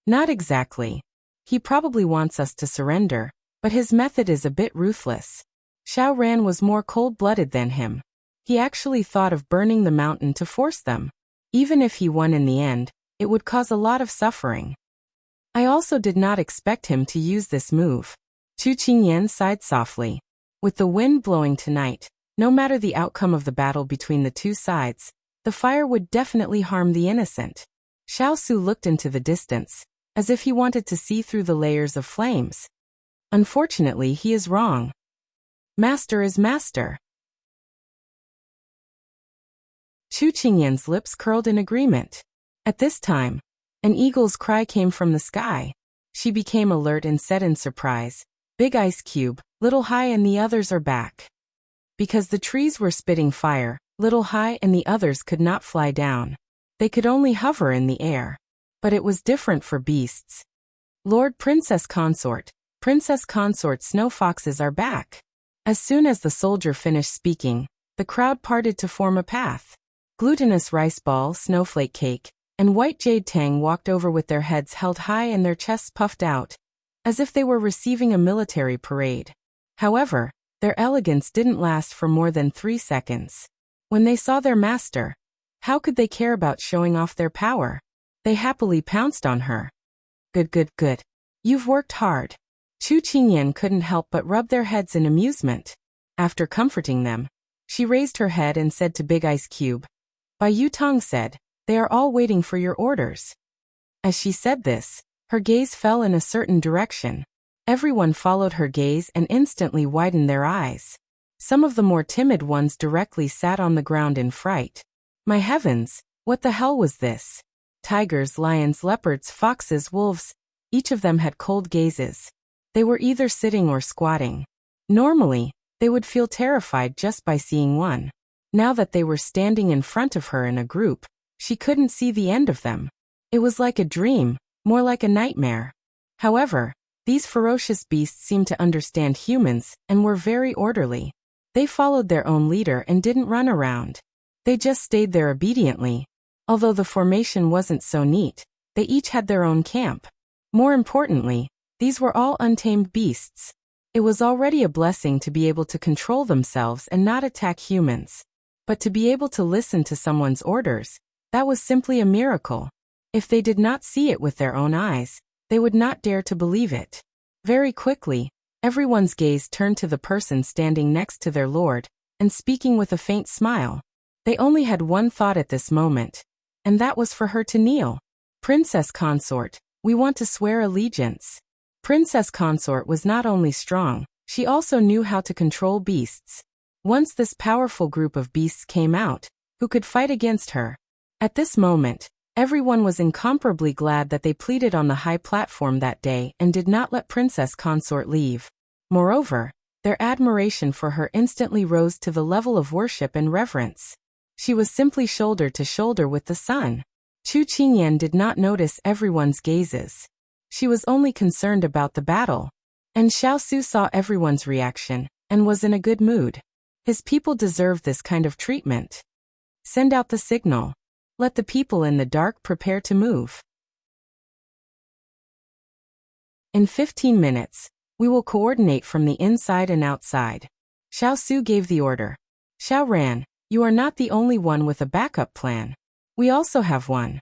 Not exactly. He probably wants us to surrender, but his method is a bit ruthless. Xiao Ran was more cold-blooded than him. He actually thought of burning the mountain to force them. Even if he won in the end, it would cause a lot of suffering. I also did not expect him to use this move. Chu Qingyan sighed softly. With the wind blowing tonight, no matter the outcome of the battle between the 2 sides, the fire would definitely harm the innocent. Xiao Su looked into the distance, as if he wanted to see through the layers of flames. Unfortunately, he is wrong. Master is master. Chu Qingyan's lips curled in agreement. At this time, an eagle's cry came from the sky. She became alert and said in surprise, Big Ice Cube, Little Hai and the others are back. Because the trees were spitting fire, Little Hai and the others could not fly down. They could only hover in the air. But it was different for beasts. Lord Princess Consort, Snow Foxes are back. As soon as the soldier finished speaking, the crowd parted to form a path. Glutinous rice ball, snowflake cake, and white jade tang walked over with their heads held high and their chests puffed out, as if they were receiving a military parade. However, their elegance didn't last for more than 3 seconds. When they saw their master, how could they care about showing off their power? They happily pounced on her. Good. You've worked hard. Chu Qingyan couldn't help but rub their heads in amusement. After comforting them, she raised her head and said to Big Ice Cube, Bai Yutong said, they are all waiting for your orders. As she said this, her gaze fell in a certain direction. Everyone followed her gaze and instantly widened their eyes. Some of the more timid ones directly sat on the ground in fright. My heavens, what the hell was this? Tigers, lions, leopards, foxes, wolves, each of them had cold gazes. They were either sitting or squatting. Normally, they would feel terrified just by seeing one. Now that they were standing in front of her in a group, she couldn't see the end of them. It was like a dream, more like a nightmare. However, these ferocious beasts seemed to understand humans and were very orderly. They followed their own leader and didn't run around. They just stayed there obediently. Although the formation wasn't so neat, they each had their own camp. More importantly, these were all untamed beasts. It was already a blessing to be able to control themselves and not attack humans. But to be able to listen to someone's orders, that was simply a miracle. If they did not see it with their own eyes, they would not dare to believe it. Very quickly, everyone's gaze turned to the person standing next to their lord, and speaking with a faint smile. They only had one thought at this moment, and that was for her to kneel. Princess Consort, we want to swear allegiance. Princess Consort was not only strong, she also knew how to control beasts. Once this powerful group of beasts came out, who could fight against her? At this moment, everyone was incomparably glad that they pleaded on the high platform that day and did not let Princess Consort leave. Moreover, their admiration for her instantly rose to the level of worship and reverence. She was simply shoulder to shoulder with the sun. Chu Qingyan did not notice everyone's gazes. She was only concerned about the battle. And Xiao Su saw everyone's reaction, and was in a good mood. His people deserved this kind of treatment. Send out the signal. Let the people in the dark prepare to move. In 15 minutes, we will coordinate from the inside and outside. Xiao Su gave the order. Xiao ran. You are not the only one with a backup plan. We also have one.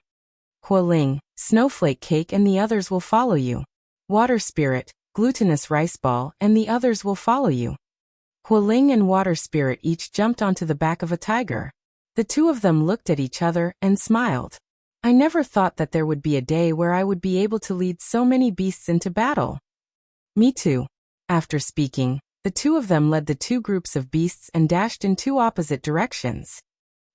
Hualing, Snowflake Cake and the others will follow you. Water Spirit, Glutinous Rice Ball and the others will follow you. Hualing and Water Spirit each jumped onto the back of a tiger. The two of them looked at each other and smiled. I never thought that there would be a day where I would be able to lead so many beasts into battle. Me too. After speaking, the two of them led the two groups of beasts and dashed in two opposite directions.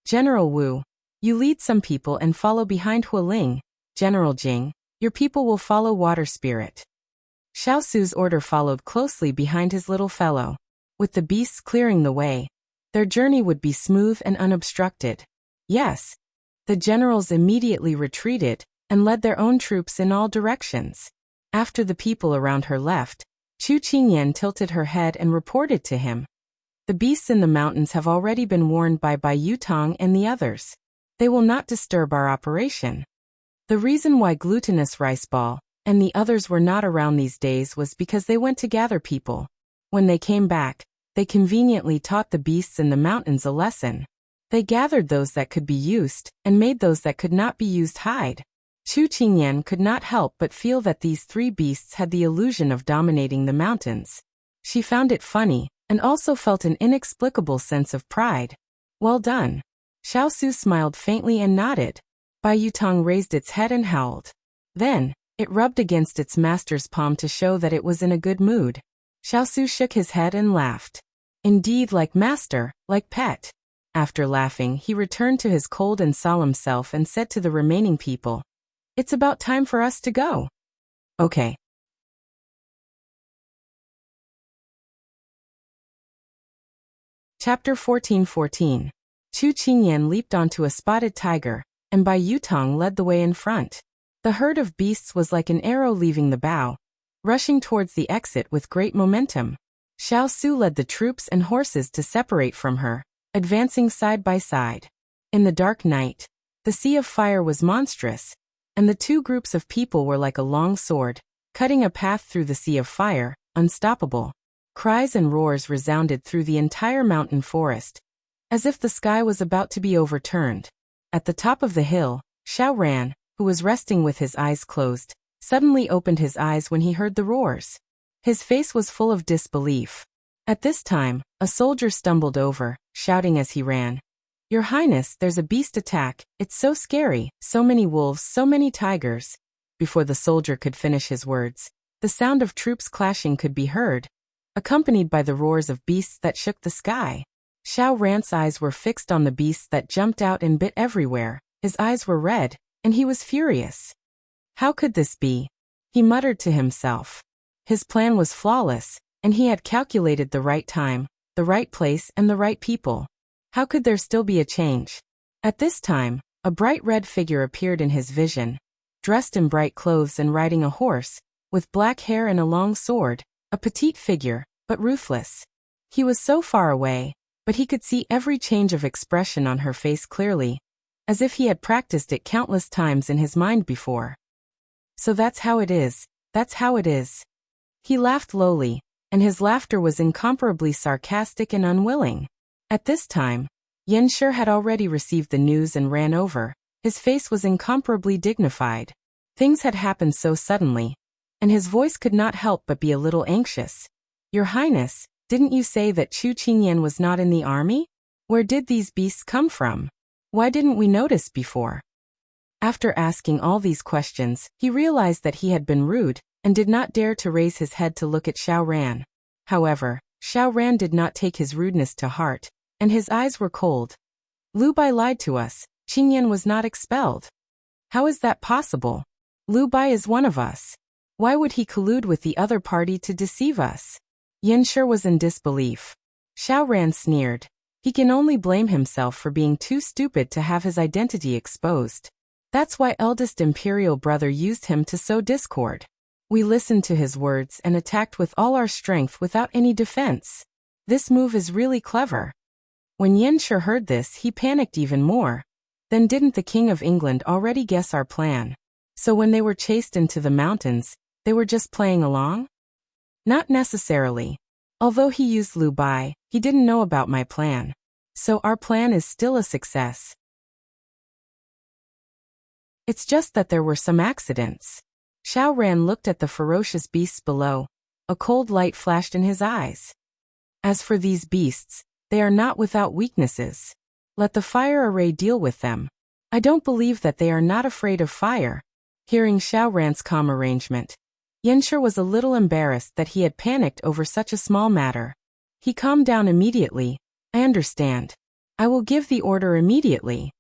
General Wu, you lead some people and follow behind Hualing. General Jing, your people will follow Water Spirit. Xiao Su's order followed closely behind his little fellow. With the beasts clearing the way, their journey would be smooth and unobstructed. Yes. The generals immediately retreated and led their own troops in all directions. After the people around her left, Chu Qingyan tilted her head and reported to him. The beasts in the mountains have already been warned by Bai Yutong and the others. They will not disturb our operation. The reason why Glutinous Rice Ball and the others were not around these days was because they went to gather people. When they came back, they conveniently taught the beasts in the mountains a lesson. They gathered those that could be used and made those that could not be used hide. Chu Qingyan could not help but feel that these three beasts had the illusion of dominating the mountains. She found it funny and also felt an inexplicable sense of pride. Well done. Xiao Su smiled faintly and nodded. Bai Yutong raised its head and howled. Then, it rubbed against its master's palm to show that it was in a good mood. Xiao Su shook his head and laughed. Indeed, like master, like pet. After laughing, he returned to his cold and solemn self and said to the remaining people, "It's about time for us to go." Okay. Chapter 14:14. Chu Qingyan leaped onto a spotted tiger, and Bai Yutong led the way in front. The herd of beasts was like an arrow leaving the bow, rushing towards the exit with great momentum. Xiao Su led the troops and horses to separate from her, advancing side by side. In the dark night, the sea of fire was monstrous, and the two groups of people were like a long sword, cutting a path through the sea of fire, unstoppable. Cries and roars resounded through the entire mountain forest, as if the sky was about to be overturned. At the top of the hill, Xiao Ran, who was resting with his eyes closed, suddenly opened his eyes when he heard the roars. His face was full of disbelief. At this time, a soldier stumbled over, shouting as he ran, "Your Highness, there's a beast attack, it's so scary, so many wolves, so many tigers." Before the soldier could finish his words, the sound of troops clashing could be heard, accompanied by the roars of beasts that shook the sky. Xiao Ran's eyes were fixed on the beasts that jumped out and bit everywhere. His eyes were red, and he was furious. How could this be? He muttered to himself. His plan was flawless, and he had calculated the right time, the right place and the right people. How could there still be a change? At this time, a bright red figure appeared in his vision, dressed in bright clothes and riding a horse, with black hair and a long sword, a petite figure, but ruthless. He was so far away, but he could see every change of expression on her face clearly, as if he had practiced it countless times in his mind before. "So that's how it is, that's how it is." He laughed lowly, and his laughter was incomparably sarcastic and unwilling. At this time, Yanshi had already received the news and ran over. His face was incomparably dignified. Things had happened so suddenly, and his voice could not help but be a little anxious. "Your Highness, didn't you say that Chu Qingyan was not in the army? Where did these beasts come from? Why didn't we notice before?" After asking all these questions, he realized that he had been rude, and did not dare to raise his head to look at Xiao Ran. However, Xiao Ran did not take his rudeness to heart, and his eyes were cold. "Lu Bai lied to us, Qingyan was not expelled. How is that possible? Lu Bai is one of us. Why would he collude with the other party to deceive us?" Yanshi was in disbelief. Xiao Ran sneered. He can only blame himself for being too stupid to have his identity exposed. That's why eldest imperial brother used him to sow discord. We listened to his words and attacked with all our strength without any defense. This move is really clever. When Yanshi heard this, he panicked even more. Then didn't the King of England already guess our plan? So when they were chased into the mountains, they were just playing along? Not necessarily. Although he used Lu Bai, he didn't know about my plan. So our plan is still a success. It's just that there were some accidents. Xiao Ran looked at the ferocious beasts below. A cold light flashed in his eyes. As for these beasts, they are not without weaknesses. Let the fire array deal with them. I don't believe that they are not afraid of fire. Hearing Xiao Ran's calm arrangement, Yanshi was a little embarrassed that he had panicked over such a small matter. He calmed down immediately. I understand. I will give the order immediately.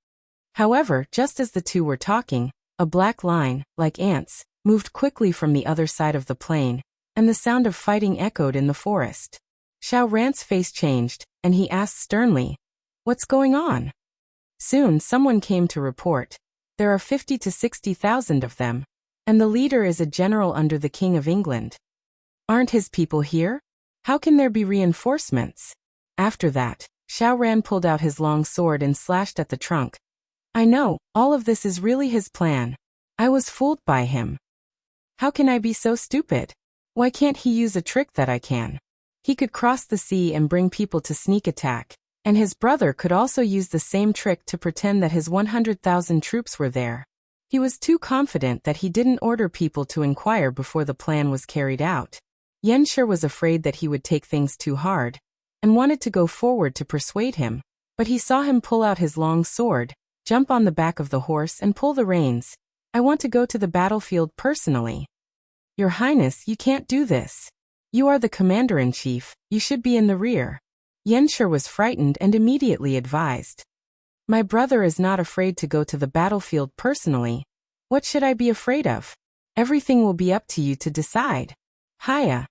However, just as the two were talking, a black line, like ants, moved quickly from the other side of the plain, and the sound of fighting echoed in the forest. Xiao Ran's face changed, and he asked sternly, "What's going on?" Soon someone came to report. There are 50 to 60,000 of them, and the leader is a general under the King of England. Aren't his people here? How can there be reinforcements? After that, Xiao Ran pulled out his long sword and slashed at the trunk. I know, all of this is really his plan. I was fooled by him. How can I be so stupid? Why can't he use a trick that I can? He could cross the sea and bring people to sneak attack, and his brother could also use the same trick to pretend that his 100,000 troops were there. He was too confident that he didn't order people to inquire before the plan was carried out. Yanshi was afraid that he would take things too hard, and wanted to go forward to persuade him, but he saw him pull out his long sword, jump on the back of the horse and pull the reins. I want to go to the battlefield personally. Your Highness, you can't do this. You are the commander-in-chief, you should be in the rear. Yanshi was frightened and immediately advised. My brother is not afraid to go to the battlefield personally. What should I be afraid of? Everything will be up to you to decide. Hiya.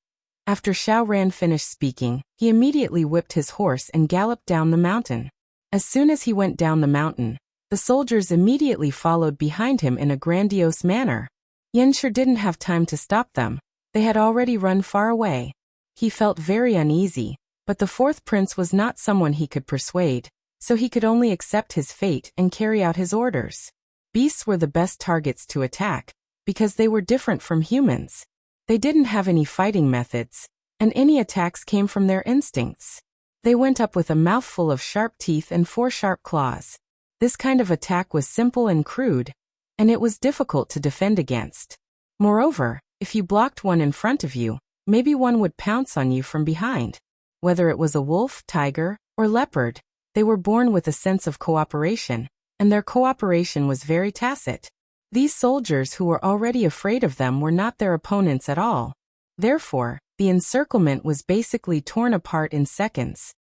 After Xiao Ran finished speaking, he immediately whipped his horse and galloped down the mountain. As soon as he went down the mountain, the soldiers immediately followed behind him in a grandiose manner. Yanshi didn't have time to stop them. They had already run far away. He felt very uneasy, but the fourth prince was not someone he could persuade, so he could only accept his fate and carry out his orders. Beasts were the best targets to attack, because they were different from humans. They didn't have any fighting methods, and any attacks came from their instincts. They went up with a mouthful of sharp teeth and 4 sharp claws. This kind of attack was simple and crude, and it was difficult to defend against. Moreover, if you blocked one in front of you, maybe one would pounce on you from behind. Whether it was a wolf, tiger, or leopard, they were born with a sense of cooperation, and their cooperation was very tacit. These soldiers who were already afraid of them were not their opponents at all. Therefore, the encirclement was basically torn apart in seconds.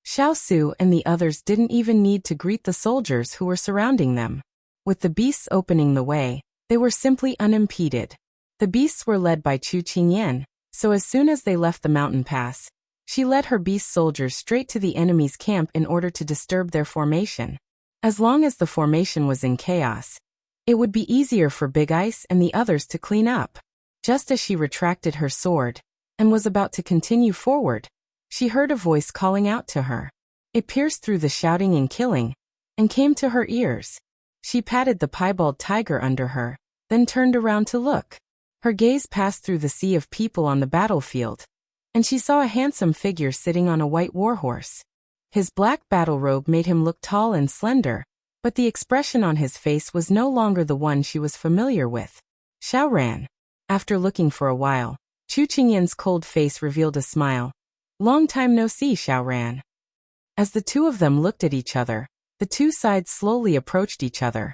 Xiao Su and the others didn't even need to greet the soldiers who were surrounding them. With the beasts opening the way, they were simply unimpeded. The beasts were led by Chu Qingyan, so as soon as they left the mountain pass, she led her beast soldiers straight to the enemy's camp in order to disturb their formation. As long as the formation was in chaos, it would be easier for Big Ice and the others to clean up. Just as she retracted her sword and was about to continue forward, she heard a voice calling out to her. It pierced through the shouting and killing, and came to her ears. She patted the piebald tiger under her, then turned around to look. Her gaze passed through the sea of people on the battlefield, and she saw a handsome figure sitting on a white warhorse. His black battle robe made him look tall and slender, but the expression on his face was no longer the one she was familiar with. Xiao Ran. After looking for a while, Chu Qingyan's cold face revealed a smile. Long time no see, Xiao Ran. As the two of them looked at each other, the two sides slowly approached each other.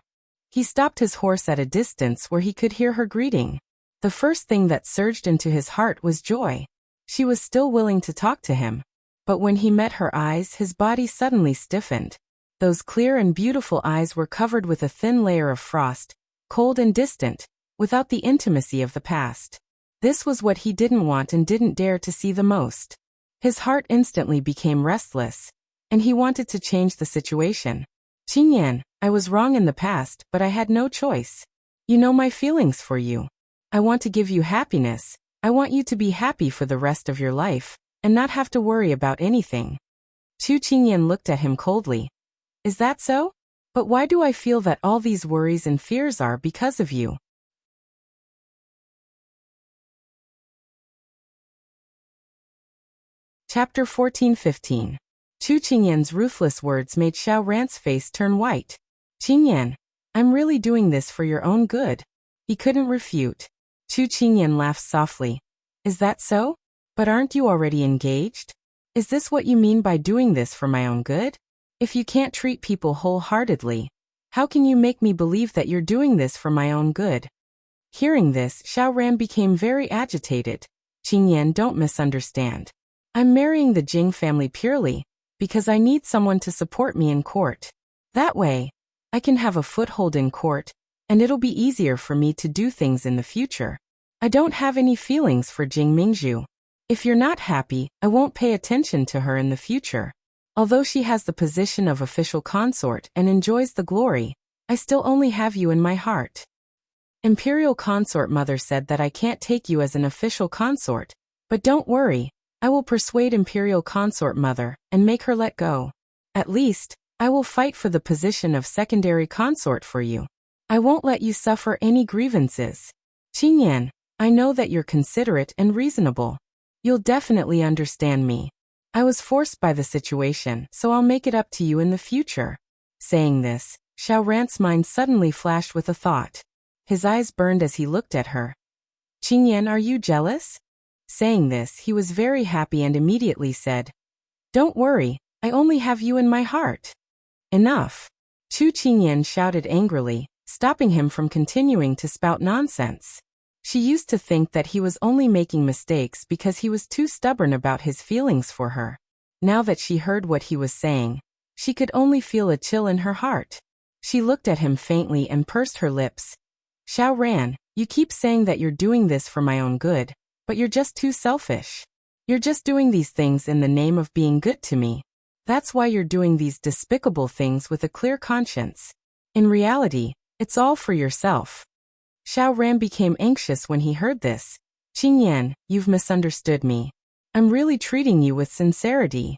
He stopped his horse at a distance where he could hear her greeting. The first thing that surged into his heart was joy. She was still willing to talk to him. But when he met her eyes, his body suddenly stiffened. Those clear and beautiful eyes were covered with a thin layer of frost, cold and distant, without the intimacy of the past. This was what he didn't want and didn't dare to see the most. His heart instantly became restless, and he wanted to change the situation. Qingyan, I was wrong in the past, but I had no choice. You know my feelings for you. I want to give you happiness. I want you to be happy for the rest of your life, and not have to worry about anything. Chu Qingyan looked at him coldly. Is that so? But why do I feel that all these worries and fears are because of you? Chapter 14-15. Chu Qingyan's ruthless words made Xiao Ran's face turn white. Qingyan, I'm really doing this for your own good. He couldn't refute. Chu Qingyan laughed softly. Is that so? But aren't you already engaged? Is this what you mean by doing this for my own good? If you can't treat people wholeheartedly, how can you make me believe that you're doing this for my own good? Hearing this, Xiao Ran became very agitated. Qingyan, don't misunderstand. I'm marrying the Jing family purely because I need someone to support me in court. That way, I can have a foothold in court, and it'll be easier for me to do things in the future. I don't have any feelings for Jing Mingzhu. If you're not happy, I won't pay attention to her in the future. Although she has the position of official consort and enjoys the glory, I still only have you in my heart. Imperial consort mother said that I can't take you as an official consort, but don't worry, I will persuade Imperial consort mother and make her let go. At least, I will fight for the position of secondary consort for you. I won't let you suffer any grievances. Qingyan, I know that you're considerate and reasonable. You'll definitely understand me. I was forced by the situation, so I'll make it up to you in the future. Saying this, Xiao Ran's mind suddenly flashed with a thought. His eyes burned as he looked at her. Qingyan, are you jealous? Saying this, he was very happy and immediately said, Don't worry, I only have you in my heart. Enough. Chu Qingyan shouted angrily, stopping him from continuing to spout nonsense. She used to think that he was only making mistakes because he was too stubborn about his feelings for her. Now that she heard what he was saying, she could only feel a chill in her heart. She looked at him faintly and pursed her lips. Xiao Ran, you keep saying that you're doing this for my own good, but you're just too selfish. You're just doing these things in the name of being good to me. That's why you're doing these despicable things with a clear conscience. In reality, it's all for yourself. Xiao Ran became anxious when he heard this. Qingyan, you've misunderstood me. I'm really treating you with sincerity.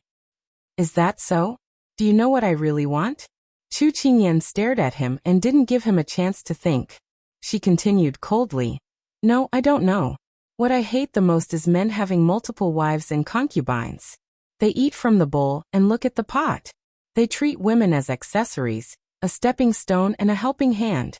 Is that so? Do you know what I really want? Chu Qingyan stared at him and didn't give him a chance to think. She continued coldly. No, I don't know. What I hate the most is men having multiple wives and concubines. They eat from the bowl and look at the pot. They treat women as accessories, a stepping stone and a helping hand.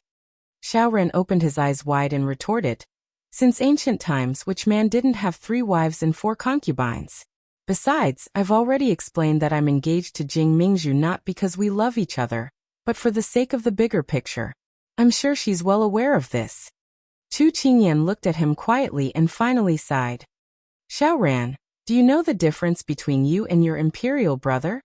Xiao Ran opened his eyes wide and retorted. Since ancient times, which man didn't have 3 wives and 4 concubines? Besides, I've already explained that I'm engaged to Jing Mingzhu not because we love each other, but for the sake of the bigger picture. I'm sure she's well aware of this. Chu Qingyan looked at him quietly and finally sighed. Xiao Ran, do you know the difference between you and your imperial brother?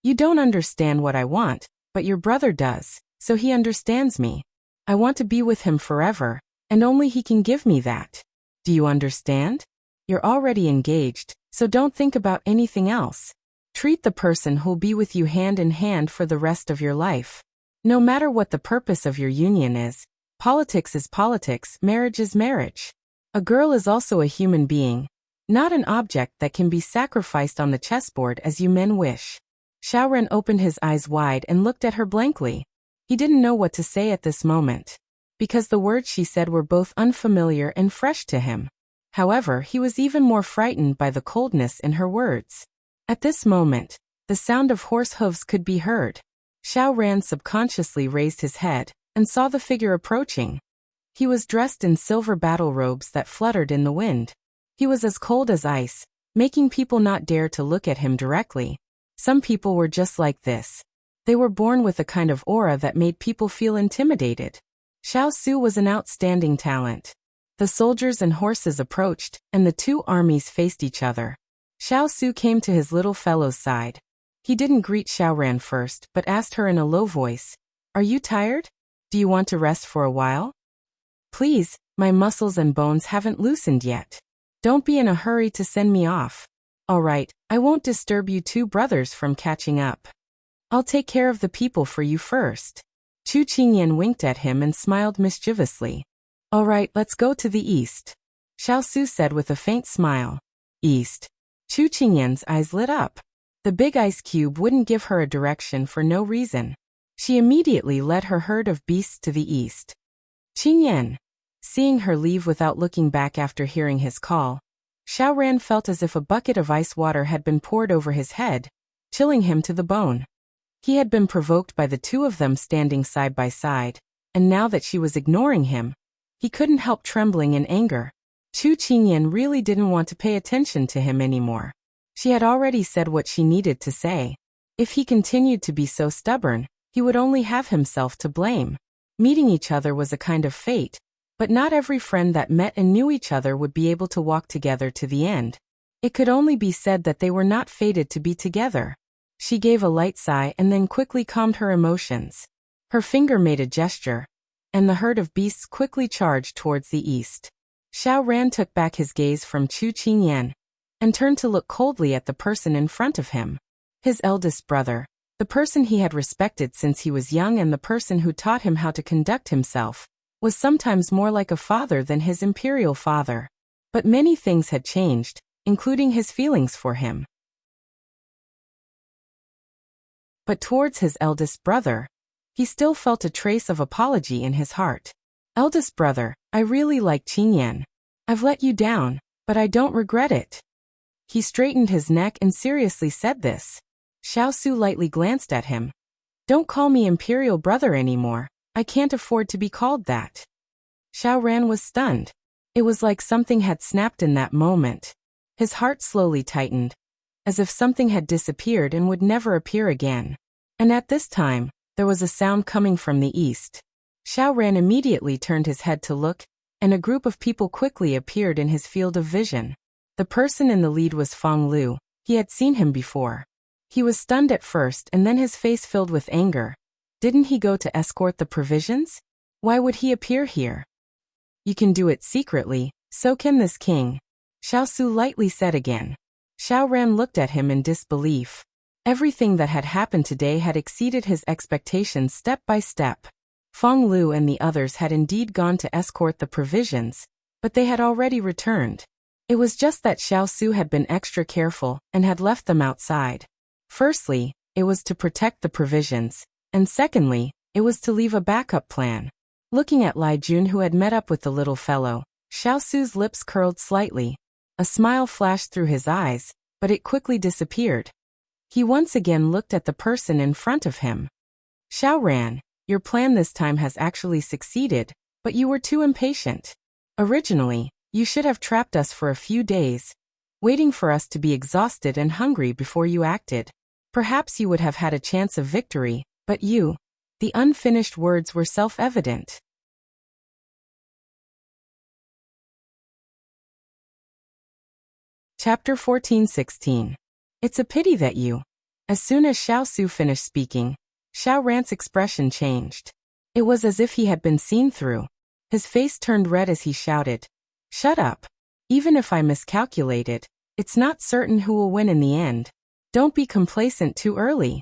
You don't understand what I want, but your brother does, so he understands me. I want to be with him forever, and only he can give me that. Do you understand? You're already engaged, so don't think about anything else. Treat the person who'll be with you hand in hand for the rest of your life. No matter what the purpose of your union is, politics is politics, marriage is marriage. A girl is also a human being, not an object that can be sacrificed on the chessboard as you men wish. Xiao Ran opened his eyes wide and looked at her blankly. He didn't know what to say at this moment, because the words she said were both unfamiliar and fresh to him. However, he was even more frightened by the coldness in her words. At this moment, the sound of horse hooves could be heard. Xiao Ran subconsciously raised his head and saw the figure approaching. He was dressed in silver battle robes that fluttered in the wind. He was as cold as ice, making people not dare to look at him directly. Some people were just like this. They were born with a kind of aura that made people feel intimidated. Xiao Su was an outstanding talent. The soldiers and horses approached, and the 2 armies faced each other. Xiao Su came to his little fellow's side. He didn't greet Xiao Ran first, but asked her in a low voice, Are you tired? Do you want to rest for a while? Please, my muscles and bones haven't loosened yet. Don't be in a hurry to send me off. All right, I won't disturb you 2 brothers from catching up. I'll take care of the people for you first. Chu Qingyan winked at him and smiled mischievously. All right, let's go to the east. Xiao Su said with a faint smile. East. Chu Qingyan's eyes lit up. The big ice cube wouldn't give her a direction for no reason. She immediately led her herd of beasts to the east. Qingyan. Seeing her leave without looking back after hearing his call, Xiao Ran felt as if a bucket of ice water had been poured over his head, chilling him to the bone. He had been provoked by the two of them standing side by side, and now that she was ignoring him, he couldn't help trembling in anger. Chu Qingyan really didn't want to pay attention to him anymore. She had already said what she needed to say. If he continued to be so stubborn, he would only have himself to blame. Meeting each other was a kind of fate, but not every friend that met and knew each other would be able to walk together to the end. It could only be said that they were not fated to be together. She gave a light sigh and then quickly calmed her emotions. Her finger made a gesture, and the herd of beasts quickly charged towards the east. Xiao Ran took back his gaze from Chu Qingyan and turned to look coldly at the person in front of him. His eldest brother, the person he had respected since he was young and the person who taught him how to conduct himself, was sometimes more like a father than his imperial father. But many things had changed, including his feelings for him. But towards his eldest brother, he still felt a trace of apology in his heart. Eldest brother, I really like Qingyan. I've let you down, but I don't regret it. He straightened his neck and seriously said this. Xiao Su lightly glanced at him. Don't call me imperial brother anymore. I can't afford to be called that. Xiao Ran was stunned. It was like something had snapped in that moment. His heart slowly tightened, as if something had disappeared and would never appear again. And at this time, there was a sound coming from the east. Xiao Ran immediately turned his head to look, and a group of people quickly appeared in his field of vision. The person in the lead was Feng Lu. He had seen him before. He was stunned at first and then his face filled with anger. Didn't he go to escort the provisions? Why would he appear here? You can do it secretly, so can this king. Xiao Su lightly said again. Xiao Ran looked at him in disbelief. Everything that had happened today had exceeded his expectations step by step. Feng Lu and the others had indeed gone to escort the provisions, but they had already returned. It was just that Xiao Su had been extra careful and had left them outside. Firstly, it was to protect the provisions, and secondly, it was to leave a backup plan. Looking at Lai Jun who had met up with the little fellow, Xiao Su's lips curled slightly. A smile flashed through his eyes, but it quickly disappeared. He once again looked at the person in front of him. Xiao Ran, your plan this time has actually succeeded, but you were too impatient. Originally, you should have trapped us for a few days, waiting for us to be exhausted and hungry before you acted. Perhaps you would have had a chance of victory, but the unfinished words were self-evident. Chapter 14-16. It's a pity that you. As soon as Xiao Su finished speaking, Xiao Ran's expression changed. It was as if he had been seen through. His face turned red as he shouted, Shut up. Even if I miscalculated, it's not certain who will win in the end. Don't be complacent too early.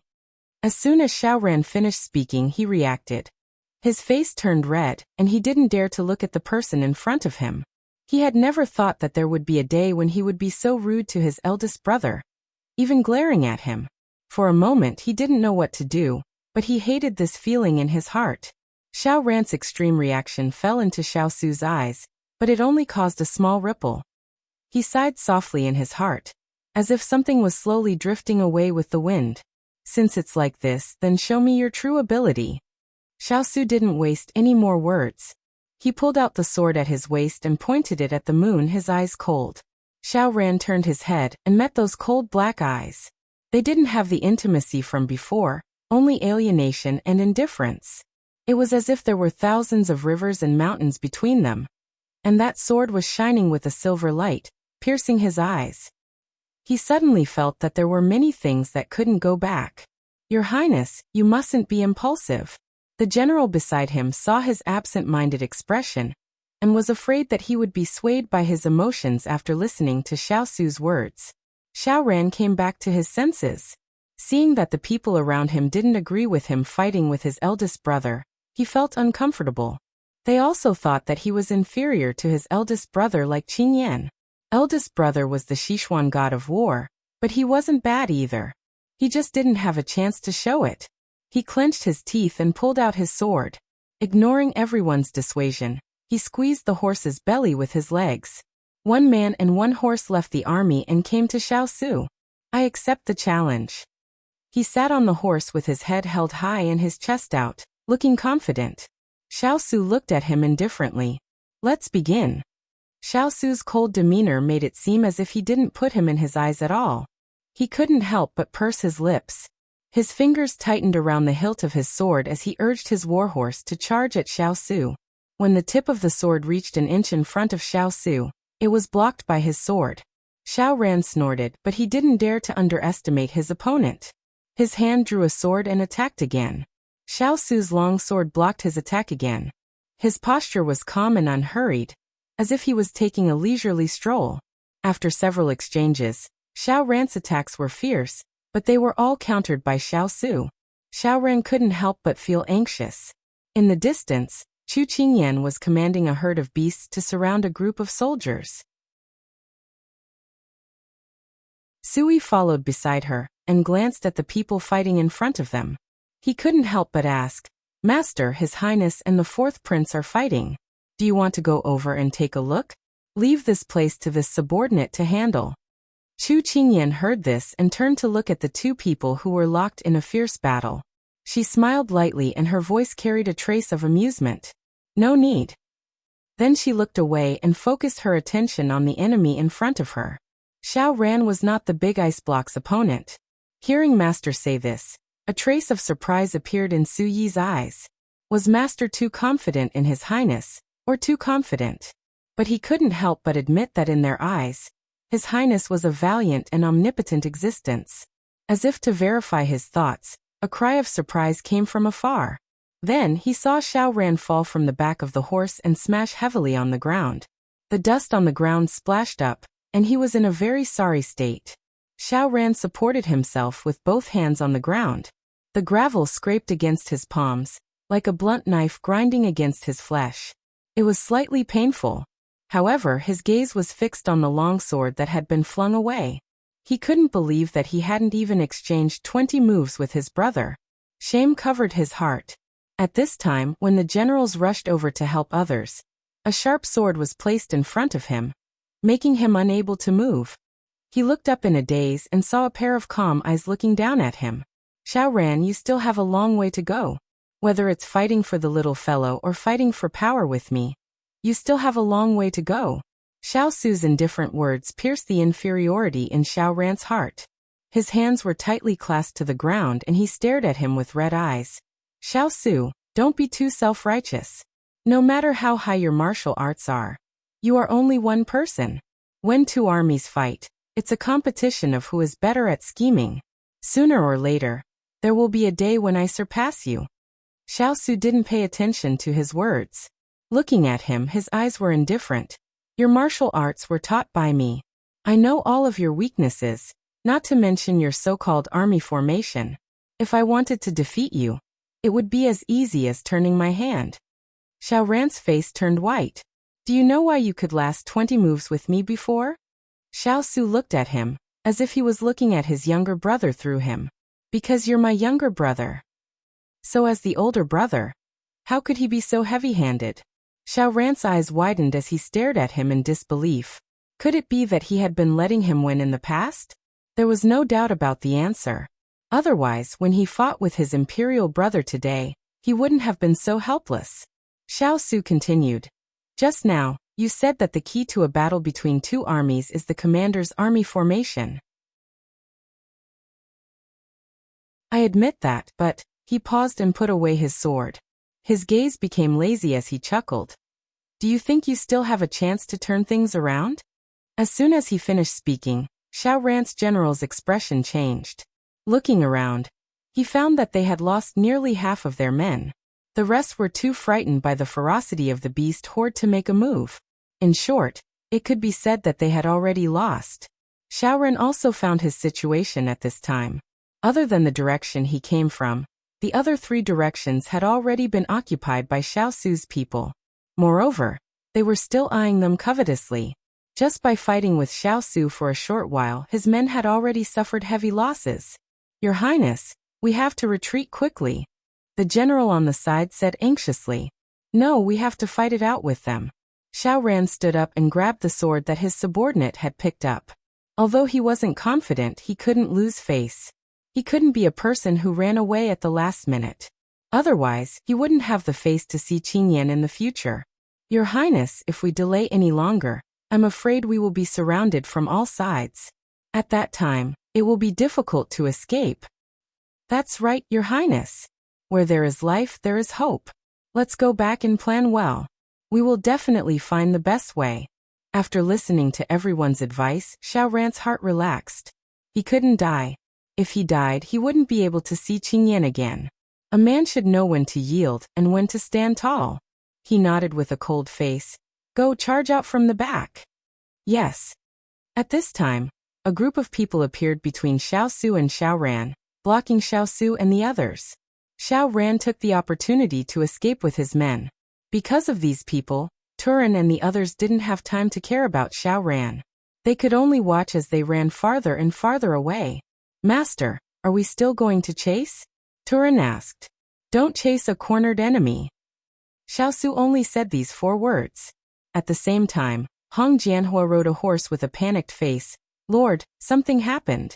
As soon as Xiao Ran finished speaking, he reacted. His face turned red, and he didn't dare to look at the person in front of him. He had never thought that there would be a day when he would be so rude to his eldest brother, even glaring at him. For a moment he didn't know what to do, but he hated this feeling in his heart. Xiao Ran's extreme reaction fell into Xiao Su's eyes, but it only caused a small ripple. He sighed softly in his heart, as if something was slowly drifting away with the wind. Since it's like this, then show me your true ability. Xiao Su didn't waste any more words. He pulled out the sword at his waist and pointed it at the moon, his eyes cold. Xiao Ran turned his head and met those cold black eyes. They didn't have the intimacy from before, only alienation and indifference. It was as if there were thousands of rivers and mountains between them. And that sword was shining with a silver light, piercing his eyes. He suddenly felt that there were many things that couldn't go back. Your Highness, you mustn't be impulsive. The general beside him saw his absent-minded expression, and was afraid that he would be swayed by his emotions after listening to Xiao Su's words. Xiao Ran came back to his senses. Seeing that the people around him didn't agree with him fighting with his eldest brother, he felt uncomfortable. They also thought that he was inferior to his eldest brother like Qingyan. Eldest brother was the Sichuan god of war, but he wasn't bad either. He just didn't have a chance to show it. He clenched his teeth and pulled out his sword. Ignoring everyone's dissuasion, he squeezed the horse's belly with his legs. 1 man and 1 horse left the army and came to Xiao Su. I accept the challenge. He sat on the horse with his head held high and his chest out, looking confident. Xiao Su looked at him indifferently. Let's begin. Xiao Su's cold demeanor made it seem as if he didn't put him in his eyes at all. He couldn't help but purse his lips. His fingers tightened around the hilt of his sword as he urged his warhorse to charge at Xiao Su. When the tip of the sword reached an inch in front of Xiao Su, it was blocked by his sword. Xiao Ran snorted, but he didn't dare to underestimate his opponent. His hand drew a sword and attacked again. Xiao Su's long sword blocked his attack again. His posture was calm and unhurried, as if he was taking a leisurely stroll. After several exchanges, Xiao Ran's attacks were fierce, but they were all countered by Xiao Su. Xiao Ran couldn't help but feel anxious. In the distance, Chu Qingyan was commanding a herd of beasts to surround a group of soldiers. Sui followed beside her, and glanced at the people fighting in front of them. He couldn't help but ask, Master, His Highness and the 4th Prince are fighting. Do you want to go over and take a look? Leave this place to this subordinate to handle. Chu Qingyan heard this and turned to look at the 2 people who were locked in a fierce battle. She smiled lightly and her voice carried a trace of amusement. No need. Then she looked away and focused her attention on the enemy in front of her. Xiao Ran was not the big ice block's opponent. Hearing Master say this, a trace of surprise appeared in Su Yi's eyes. Was Master too confident in His Highness, or too confident? But he couldn't help but admit that in their eyes, His Highness was a valiant and omnipotent existence. As if to verify his thoughts, a cry of surprise came from afar. Then he saw Xiao Ran fall from the back of the horse and smash heavily on the ground. The dust on the ground splashed up, and he was in a very sorry state. Xiao Ran supported himself with both hands on the ground. The gravel scraped against his palms, like a blunt knife grinding against his flesh. It was slightly painful. However, his gaze was fixed on the long sword that had been flung away. He couldn't believe that he hadn't even exchanged 20 moves with his brother. Shame covered his heart. At this time, when the generals rushed over to help others, a sharp sword was placed in front of him, making him unable to move. He looked up in a daze and saw a pair of calm eyes looking down at him. Xiao Ran, you still have a long way to go. Whether it's fighting for the little fellow or fighting for power with me, you still have a long way to go. Xiao Su's indifferent words pierced the inferiority in Xiao Ran's heart. His hands were tightly clasped to the ground and he stared at him with red eyes. Xiao Su, don't be too self-righteous. No matter how high your martial arts are, you are only one person. When 2 armies fight, it's a competition of who is better at scheming. Sooner or later, there will be a day when I surpass you. Xiao Su didn't pay attention to his words. Looking at him, his eyes were indifferent. Your martial arts were taught by me. I know all of your weaknesses, not to mention your so-called army formation. If I wanted to defeat you, it would be as easy as turning my hand. Xiao Ran's face turned white. Do you know why you could last 20 moves with me before? Xiao Su looked at him, as if he was looking at his younger brother through him. Because you're my younger brother. So as the older brother, how could he be so heavy-handed? Xiao Ran's eyes widened as he stared at him in disbelief. Could it be that he had been letting him win in the past? There was no doubt about the answer. Otherwise, when he fought with his imperial brother today, he wouldn't have been so helpless. Xiao Su continued. Just now, you said that the key to a battle between 2 armies is the commander's army formation. I admit that, but... He paused and put away his sword. His gaze became lazy as he chuckled. Do you think you still have a chance to turn things around? As soon as he finished speaking, Xiao Ran's general's expression changed. Looking around, he found that they had lost nearly half of their men. The rest were too frightened by the ferocity of the beast horde to make a move. In short, it could be said that they had already lost. Xiao Ran also found his situation at this time. Other than the direction he came from, the other 3 directions had already been occupied by Xiao Su's people. Moreover, they were still eyeing them covetously. Just by fighting with Xiao Su for a short while, his men had already suffered heavy losses. Your Highness, we have to retreat quickly. The general on the side said anxiously. No, we have to fight it out with them. Xiao Ran stood up and grabbed the sword that his subordinate had picked up. Although he wasn't confident, he couldn't lose face. He couldn't be a person who ran away at the last minute. Otherwise, he wouldn't have the face to see Qingyan in the future. Your Highness, if we delay any longer, I'm afraid we will be surrounded from all sides. At that time, it will be difficult to escape. That's right, Your Highness. Where there is life, there is hope. Let's go back and plan well. We will definitely find the best way. After listening to everyone's advice, Xiao Ran's heart relaxed. He couldn't die. If he died, he wouldn't be able to see Qingyan again. A man should know when to yield and when to stand tall. He nodded with a cold face. Go charge out from the back. Yes. At this time, a group of people appeared between Xiao Su and Xiao Ran, blocking Xiao Su and the others. Xiao Ran took the opportunity to escape with his men. Because of these people, Turin and the others didn't have time to care about Xiao Ran. They could only watch as they ran farther and farther away. Master, are we still going to chase? Turin asked. Don't chase a cornered enemy. Xiao Su only said these 4 words. At the same time, Hong Jianhua rode a horse with a panicked face. Lord, something happened.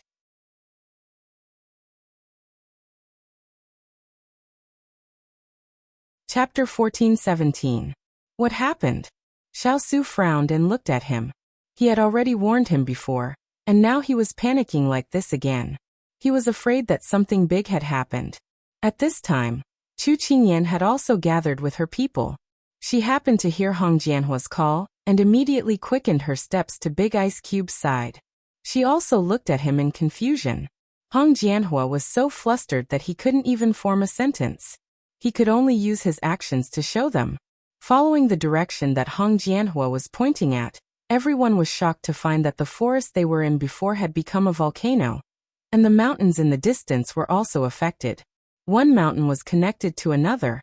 Chapter 14-17. What happened? Xiao Su frowned and looked at him. He had already warned him before, and now he was panicking like this again. He was afraid that something big had happened. At this time, Chu Qingyan had also gathered with her people. She happened to hear Hong Jianhua's call, and immediately quickened her steps to Big Ice Cube's side. She also looked at him in confusion. Hong Jianhua was so flustered that he couldn't even form a sentence. He could only use his actions to show them. Following the direction that Hong Jianhua was pointing at, everyone was shocked to find that the forest they were in before had become a volcano, and the mountains in the distance were also affected. One mountain was connected to another,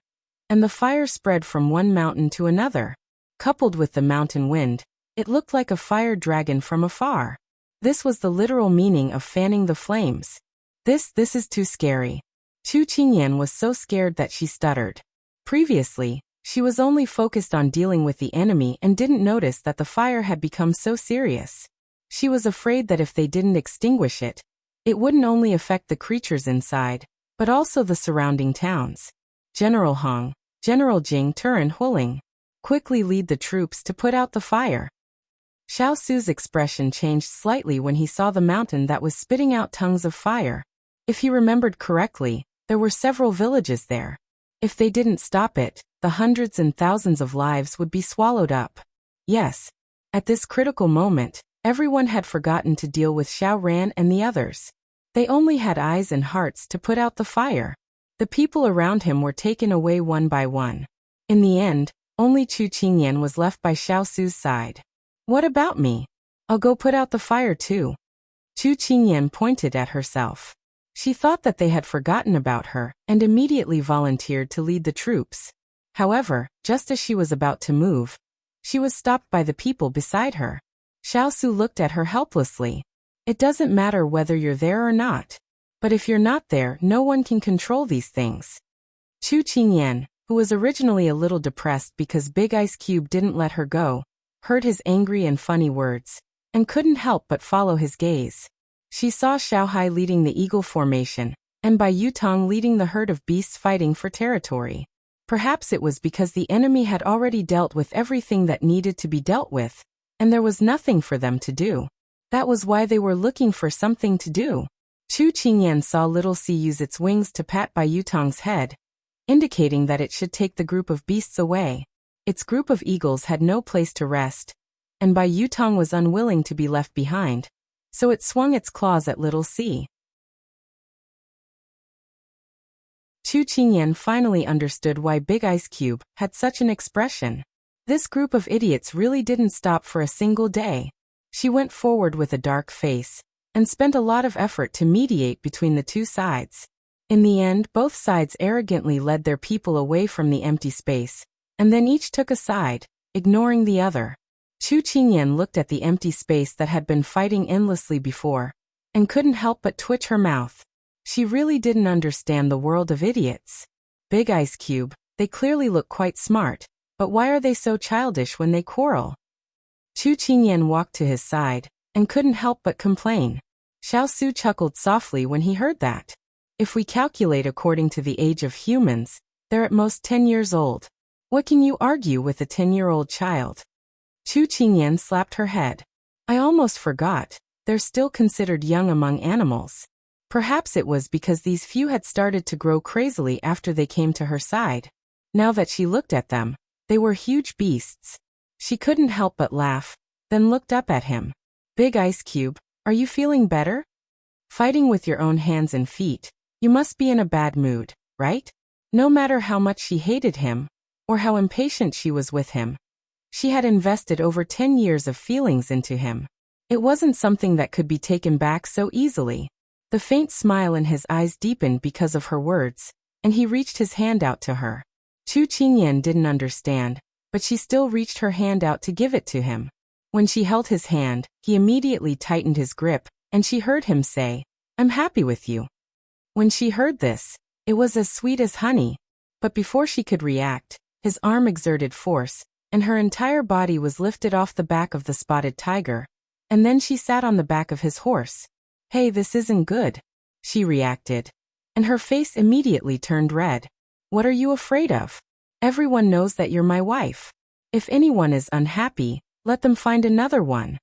and the fire spread from one mountain to another. Coupled with the mountain wind, it looked like a fire dragon from afar. This was the literal meaning of fanning the flames. This is too scary. Chu Qingyan was so scared that she stuttered. Previously, she was only focused on dealing with the enemy and didn't notice that the fire had become so serious. She was afraid that if they didn't extinguish it, it wouldn't only affect the creatures inside, but also the surrounding towns. General Hong, General Jing Turin Huling, quickly lead the troops to put out the fire. Xiao Su's expression changed slightly when he saw the mountain that was spitting out tongues of fire. If he remembered correctly, there were several villages there. If they didn't stop it, the hundreds and thousands of lives would be swallowed up. Yes. At this critical moment, everyone had forgotten to deal with Xiao Ran and the others. They only had eyes and hearts to put out the fire. The people around him were taken away one by one. In the end, only Chu Qingyan was left by Xiao Su's side. What about me? I'll go put out the fire too. Chu Qingyan pointed at herself. She thought that they had forgotten about her, and immediately volunteered to lead the troops. However, just as she was about to move, she was stopped by the people beside her. Xiao Su looked at her helplessly. It doesn't matter whether you're there or not. But if you're not there, no one can control these things. Chu Qingyan, who was originally a little depressed because Big Ice Cube didn't let her go, heard his angry and funny words, and couldn't help but follow his gaze. She saw Xiaohai leading the eagle formation, and Bai Yutong leading the herd of beasts fighting for territory. Perhaps it was because the enemy had already dealt with everything that needed to be dealt with, and there was nothing for them to do. That was why they were looking for something to do. Chu Qingyan saw Little C use its wings to pat Bai Yutong's head, indicating that it should take the group of beasts away. Its group of eagles had no place to rest, and Bai Yutong was unwilling to be left behind, so it swung its claws at Little C. Chu Qingyan finally understood why Big Ice Cube had such an expression. This group of idiots really didn't stop for a single day. She went forward with a dark face, and spent a lot of effort to mediate between the two sides. In the end, both sides arrogantly led their people away from the empty space, and then each took a side, ignoring the other. Chu Qingyan looked at the empty space that had been fighting endlessly before, and couldn't help but twitch her mouth. She really didn't understand the world of idiots. Big Ice Cube, they clearly look quite smart, But why are they so childish when they quarrel? Chu Qingyan walked to his side, and couldn't help but complain. Xiao Su chuckled softly when he heard that. If we calculate according to the age of humans, they're at most 10 years old. What can you argue with a 10-year-old child? Chu Qingyan slapped her head. I almost forgot, they're still considered young among animals. Perhaps it was because these few had started to grow crazily after they came to her side. Now that she looked at them, they were huge beasts. She couldn't help but laugh, then looked up at him. Big Ice Cube, are you feeling better? Fighting with your own hands and feet, you must be in a bad mood, right? No matter how much she hated him, or how impatient she was with him, she had invested over 10 years of feelings into him. It wasn't something that could be taken back so easily. The faint smile in his eyes deepened because of her words, and he reached his hand out to her. Chu Qingyan didn't understand, but she still reached her hand out to give it to him. When she held his hand, he immediately tightened his grip, and she heard him say, I'm happy with you. When she heard this, it was as sweet as honey. But before she could react, his arm exerted force, and her entire body was lifted off the back of the spotted tiger, and then she sat on the back of his horse. Hey, this isn't good, she reacted, and her face immediately turned red. What are you afraid of? Everyone knows that you're my wife. If anyone is unhappy, let them find another one.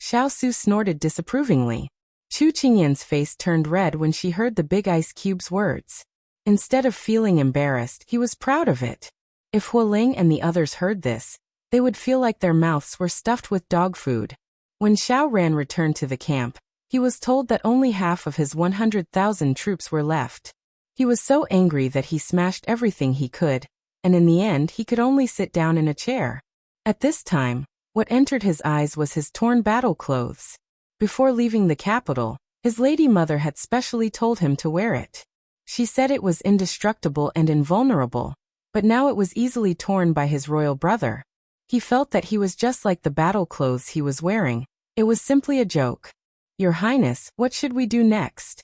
Xiao Su snorted disapprovingly. Chu Qingyan's face turned red when she heard the Big Ice Cube's words. Instead of feeling embarrassed, he was proud of it. If Hualing and the others heard this, they would feel like their mouths were stuffed with dog food. When Xiao Ran returned to the camp, he was told that only half of his 100,000 troops were left. He was so angry that he smashed everything he could, and in the end he could only sit down in a chair. At this time, what entered his eyes was his torn battle clothes. Before leaving the capital, his lady mother had specially told him to wear it. She said it was indestructible and invulnerable, but now it was easily torn by his royal brother. He felt that he was just like the battle clothes he was wearing. It was simply a joke. Your Highness, what should we do next?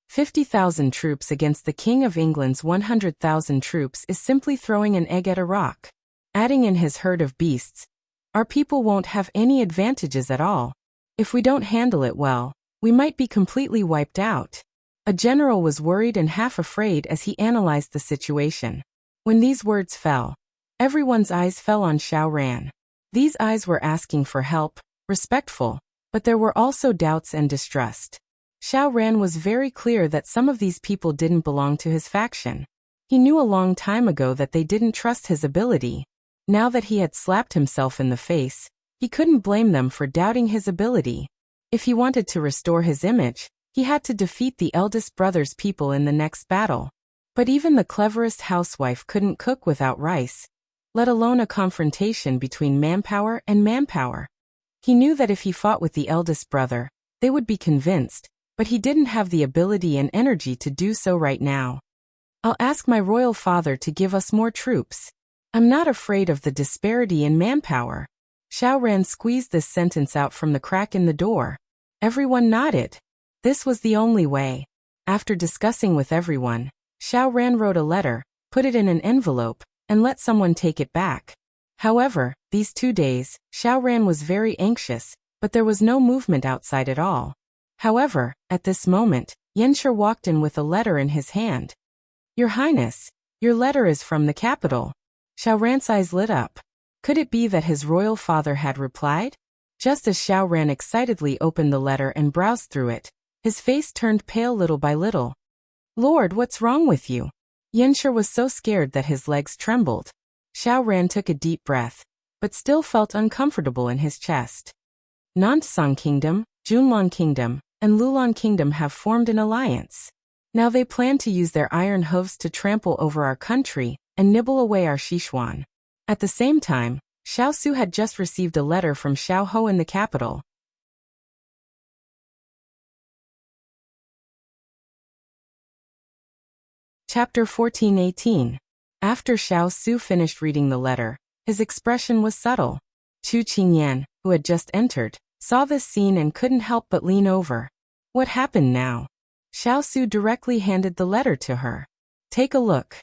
50,000 troops against the King of England's 100,000 troops is simply throwing an egg at a rock. Adding in his herd of beasts, our people won't have any advantages at all. If we don't handle it well, we might be completely wiped out. A general was worried and half afraid as he analyzed the situation. When these words fell, everyone's eyes fell on Xiao Ran. These eyes were asking for help, respectful, but there were also doubts and distrust. Xiao Ran was very clear that some of these people didn't belong to his faction. He knew a long time ago that they didn't trust his ability. Now that he had slapped himself in the face, he couldn't blame them for doubting his ability. If he wanted to restore his image, he had to defeat the eldest brother's people in the next battle. But even the cleverest housewife couldn't cook without rice, let alone a confrontation between manpower and manpower. He knew that if he fought with the eldest brother, they would be convinced, but he didn't have the ability and energy to do so right now. I'll ask my royal father to give us more troops. I'm not afraid of the disparity in manpower. Xiao Ran squeezed this sentence out from the crack in the door. Everyone nodded. This was the only way. After discussing with everyone, Xiao Ran wrote a letter, put it in an envelope, and let someone take it back. However, these 2 days, Xiao Ran was very anxious, but there was no movement outside at all. However, at this moment, Yanshi walked in with a letter in his hand. Your Highness, your letter is from the capital. Xiao Ran's eyes lit up. Could it be that his royal father had replied? Just as Xiao Ran excitedly opened the letter and browsed through it, his face turned pale little by little. Lord, what's wrong with you? Yanshi was so scared that his legs trembled. Xiao Ran took a deep breath, but still felt uncomfortable in his chest. Nantsang Kingdom, Junlong Kingdom, and Lulong Kingdom have formed an alliance. Now they plan to use their iron hooves to trample over our country and nibble away our Sichuan. At the same time, Xiao Su had just received a letter from Xiao Ho in the capital. Chapter 14:18. After Xiao Su finished reading the letter, his expression was subtle. Chu Qingyan, who had just entered, saw this scene and couldn't help but lean over. What happened now? Xiao Su directly handed the letter to her. Take a look.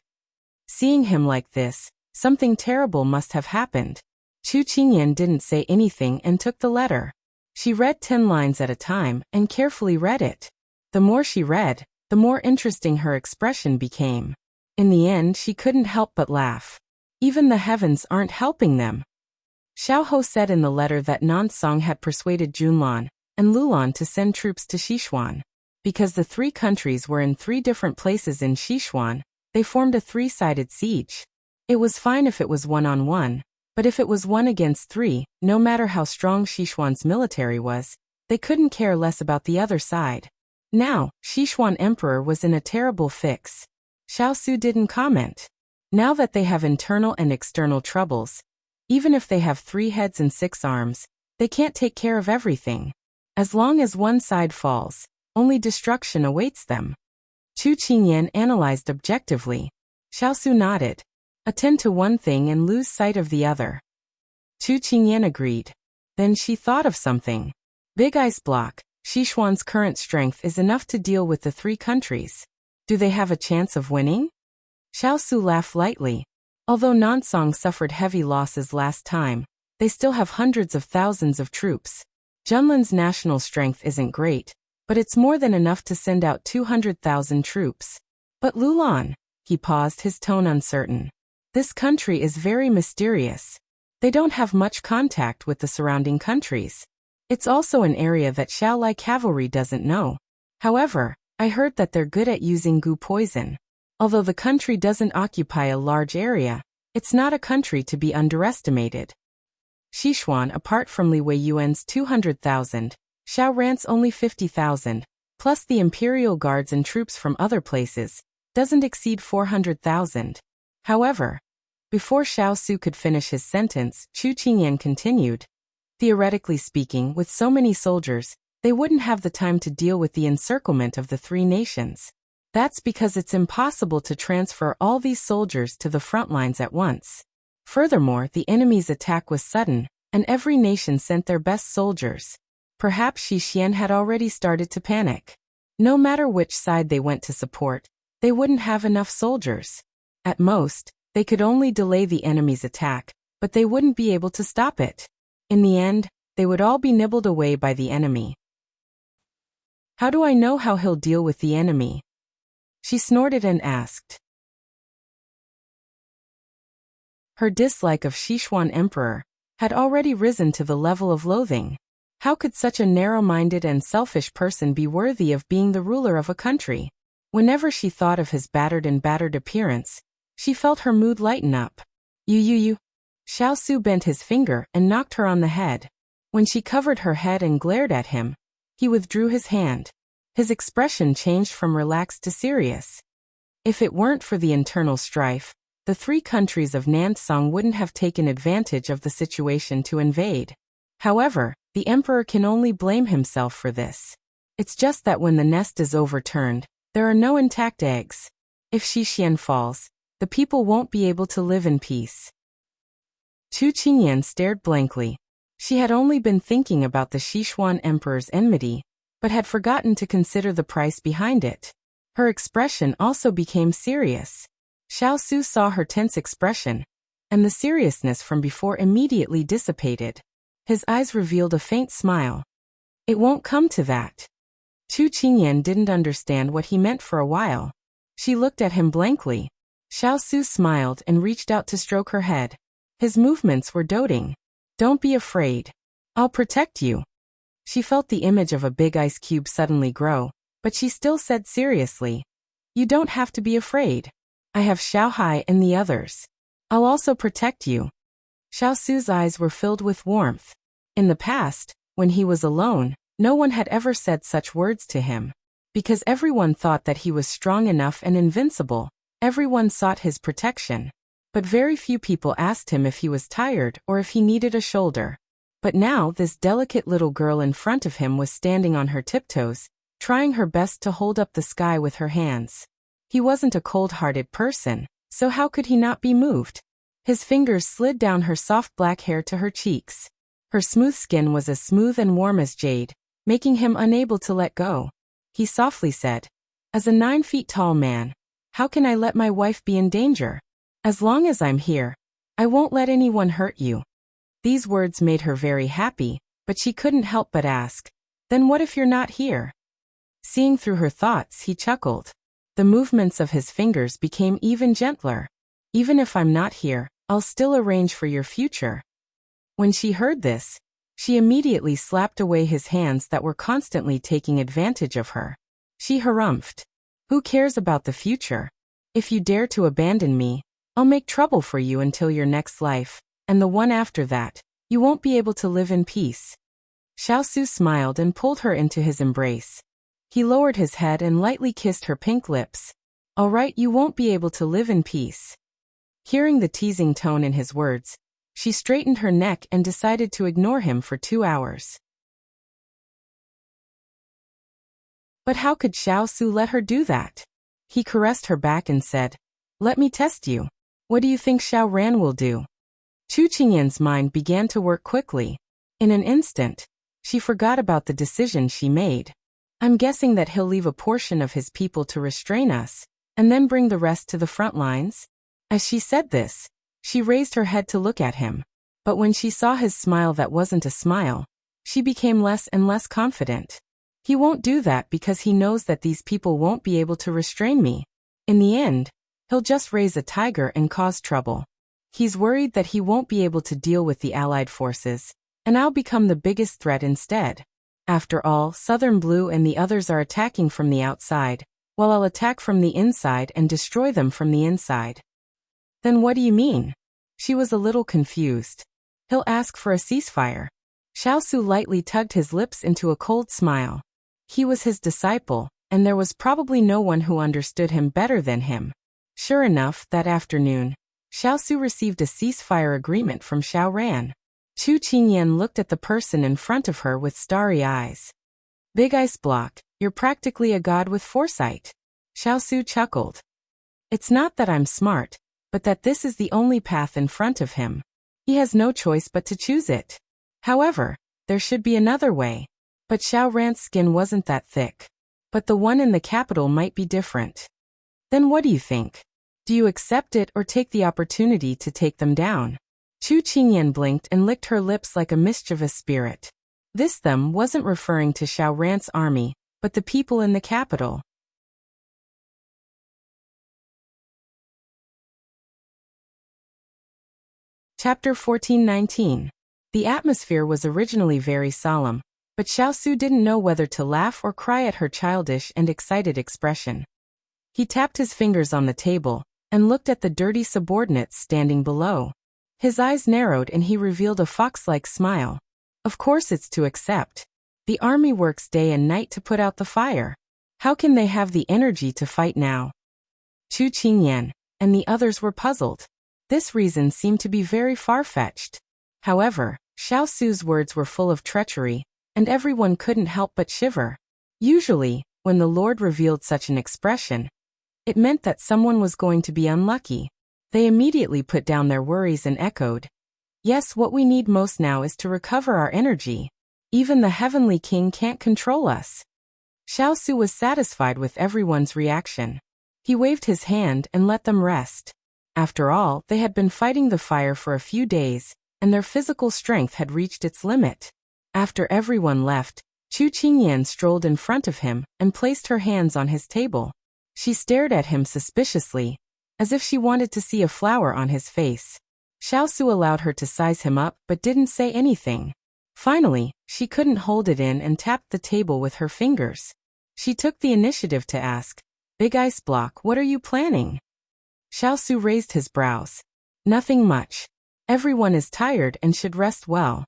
Seeing him like this, something terrible must have happened. Chu Qingyan didn't say anything and took the letter. She read 10 lines at a time and carefully read it. The more she read, the more interesting her expression became. In the end, she couldn't help but laugh. Even the heavens aren't helping them. Xiao Ho said in the letter that Nansong had persuaded Junlan and Lulan to send troops to Sichuan. Because the 3 countries were in 3 different places in Sichuan, they formed a 3-sided siege. It was fine if it was 1-on-1, but if it was 1 against 3, no matter how strong Sichuan's military was, they couldn't care less about the other side. Now, Sichuan Emperor was in a terrible fix. Xiao Su didn't comment. Now that they have internal and external troubles, even if they have 3 heads and 6 arms, they can't take care of everything. As long as one side falls, only destruction awaits them. Chu Qingyan analyzed objectively. Xiao Su nodded. Attend to one thing and lose sight of the other. Chu Qingyan agreed. Then she thought of something. Big ice block. Sichuan's current strength is enough to deal with the 3 countries. Do they have a chance of winning? Xiao Su laughed lightly. Although Nansong suffered heavy losses last time, they still have hundreds of thousands of troops. Junlan's national strength isn't great, but it's more than enough to send out 200,000 troops. But Lulan, he paused, his tone uncertain. This country is very mysterious. They don't have much contact with the surrounding countries. It's also an area that Xiaolai cavalry doesn't know. However, I heard that they're good at using goo poison. Although the country doesn't occupy a large area, it's not a country to be underestimated. Sichuan, apart from Li Weiyuan's 200,000, Xiao Ran's only 50,000, plus the imperial guards and troops from other places, doesn't exceed 400,000. However, before Xiao Su could finish his sentence, Chu Qingyan continued. Theoretically speaking, with so many soldiers, they wouldn't have the time to deal with the encirclement of the 3 nations. That's because it's impossible to transfer all these soldiers to the front lines at once. Furthermore, the enemy's attack was sudden, and every nation sent their best soldiers. Perhaps Xixian had already started to panic. No matter which side they went to support, they wouldn't have enough soldiers. At most, they could only delay the enemy's attack, but they wouldn't be able to stop it. In the end, they would all be nibbled away by the enemy. How do I know how he'll deal with the enemy? She snorted and asked. Her dislike of Sichuan Emperor had already risen to the level of loathing. How could such a narrow-minded and selfish person be worthy of being the ruler of a country? Whenever she thought of his battered appearance, she felt her mood lighten up. You. Xiao Su bent his finger and knocked her on the head. When she covered her head and glared at him, he withdrew his hand. His expression changed from relaxed to serious. If it weren't for the internal strife, the 3 countries of Nansong wouldn't have taken advantage of the situation to invade. However, the emperor can only blame himself for this. It's just that when the nest is overturned, there are no intact eggs. If Xixian falls, the people won't be able to live in peace. Chu Qingyan stared blankly. She had only been thinking about the Sichuan emperor's enmity, but had forgotten to consider the price behind it. Her expression also became serious. Xiao Su saw her tense expression, and the seriousness from before immediately dissipated. His eyes revealed a faint smile. It won't come to that. Chu Qingyan didn't understand what he meant for a while. She looked at him blankly. Xiao Su smiled and reached out to stroke her head. His movements were doting. Don't be afraid. I'll protect you. She felt the image of a big ice cube suddenly grow, but she still said seriously, you don't have to be afraid. I have Xiao Hai and the others. I'll also protect you. Xiao Su's eyes were filled with warmth. In the past, when he was alone, no one had ever said such words to him. Because everyone thought that he was strong enough and invincible, everyone sought his protection. But very few people asked him if he was tired or if he needed a shoulder. But now this delicate little girl in front of him was standing on her tiptoes, trying her best to hold up the sky with her hands. He wasn't a cold-hearted person, so how could he not be moved? His fingers slid down her soft black hair to her cheeks. Her smooth skin was as smooth and warm as jade, making him unable to let go. He softly said, as a 9 feet tall man, how can I let my wife be in danger? As long as I'm here, I won't let anyone hurt you. These words made her very happy, but she couldn't help but ask, then what if you're not here? Seeing through her thoughts, he chuckled. The movements of his fingers became even gentler. Even if I'm not here, I'll still arrange for your future. When she heard this, she immediately slapped away his hands that were constantly taking advantage of her. She harumphed. Who cares about the future? If you dare to abandon me, I'll make trouble for you until your next life, and the one after that, you won't be able to live in peace. Xiao smiled and pulled her into his embrace. He lowered his head and lightly kissed her pink lips. All right, you won't be able to live in peace. Hearing the teasing tone in his words, she straightened her neck and decided to ignore him for 2 hours. But how could Xiao let her do that? He caressed her back and said, let me test you. What do you think Xiao Ran will do? Chu Qingyan's mind began to work quickly. In an instant, she forgot about the decision she made. I'm guessing that he'll leave a portion of his people to restrain us, and then bring the rest to the front lines. As she said this, she raised her head to look at him. But when she saw his smile that wasn't a smile, she became less and less confident. He won't do that because he knows that these people won't be able to restrain me. In the end, he'll just raise a tiger and cause trouble. He's worried that he won't be able to deal with the Allied forces, and I'll become the biggest threat instead. After all, Southern Blue and the others are attacking from the outside, while I'll attack from the inside and destroy them from the inside. Then what do you mean? She was a little confused. He'll ask for a ceasefire. Xiao lightly tugged his lips into a cold smile. He was his disciple, and there was probably no one who understood him better than him. Sure enough, that afternoon, Xiao received a ceasefire agreement from Xiao Ran. Chu Qingyan looked at the person in front of her with starry eyes. Big ice block, you're practically a god with foresight. Xiao chuckled. It's not that I'm smart, but that this is the only path in front of him. He has no choice but to choose it. However, there should be another way. But Xiao Ran's skin wasn't that thick. But the one in the capital might be different. Then what do you think? Do you accept it or take the opportunity to take them down? Chu Qingyan blinked and licked her lips like a mischievous spirit. This them wasn't referring to Xiao Ran's army, but the people in the capital. Chapter 1419. The atmosphere was originally very solemn, but Xiao didn't know whether to laugh or cry at her childish and excited expression. He tapped his fingers on the table and looked at the dirty subordinates standing below. His eyes narrowed and he revealed a fox-like smile. Of course it's to accept. The army works day and night to put out the fire. How can they have the energy to fight now? Chu Qingyan and the others were puzzled. This reason seemed to be very far-fetched. However, Xiao words were full of treachery, and everyone couldn't help but shiver. Usually, when the Lord revealed such an expression, it meant that someone was going to be unlucky. They immediately put down their worries and echoed, yes, what we need most now is to recover our energy. Even the Heavenly King can't control us. Xiao was satisfied with everyone's reaction. He waved his hand and let them rest. After all, they had been fighting the fire for a few days, and their physical strength had reached its limit. After everyone left, Chu Qingyan strolled in front of him and placed her hands on his table. She stared at him suspiciously, as if she wanted to see a flower on his face. Xiao allowed her to size him up but didn't say anything. Finally, she couldn't hold it in and tapped the table with her fingers. She took the initiative to ask, Big Ice Block, what are you planning? Xiao raised his brows. Nothing much. Everyone is tired and should rest well.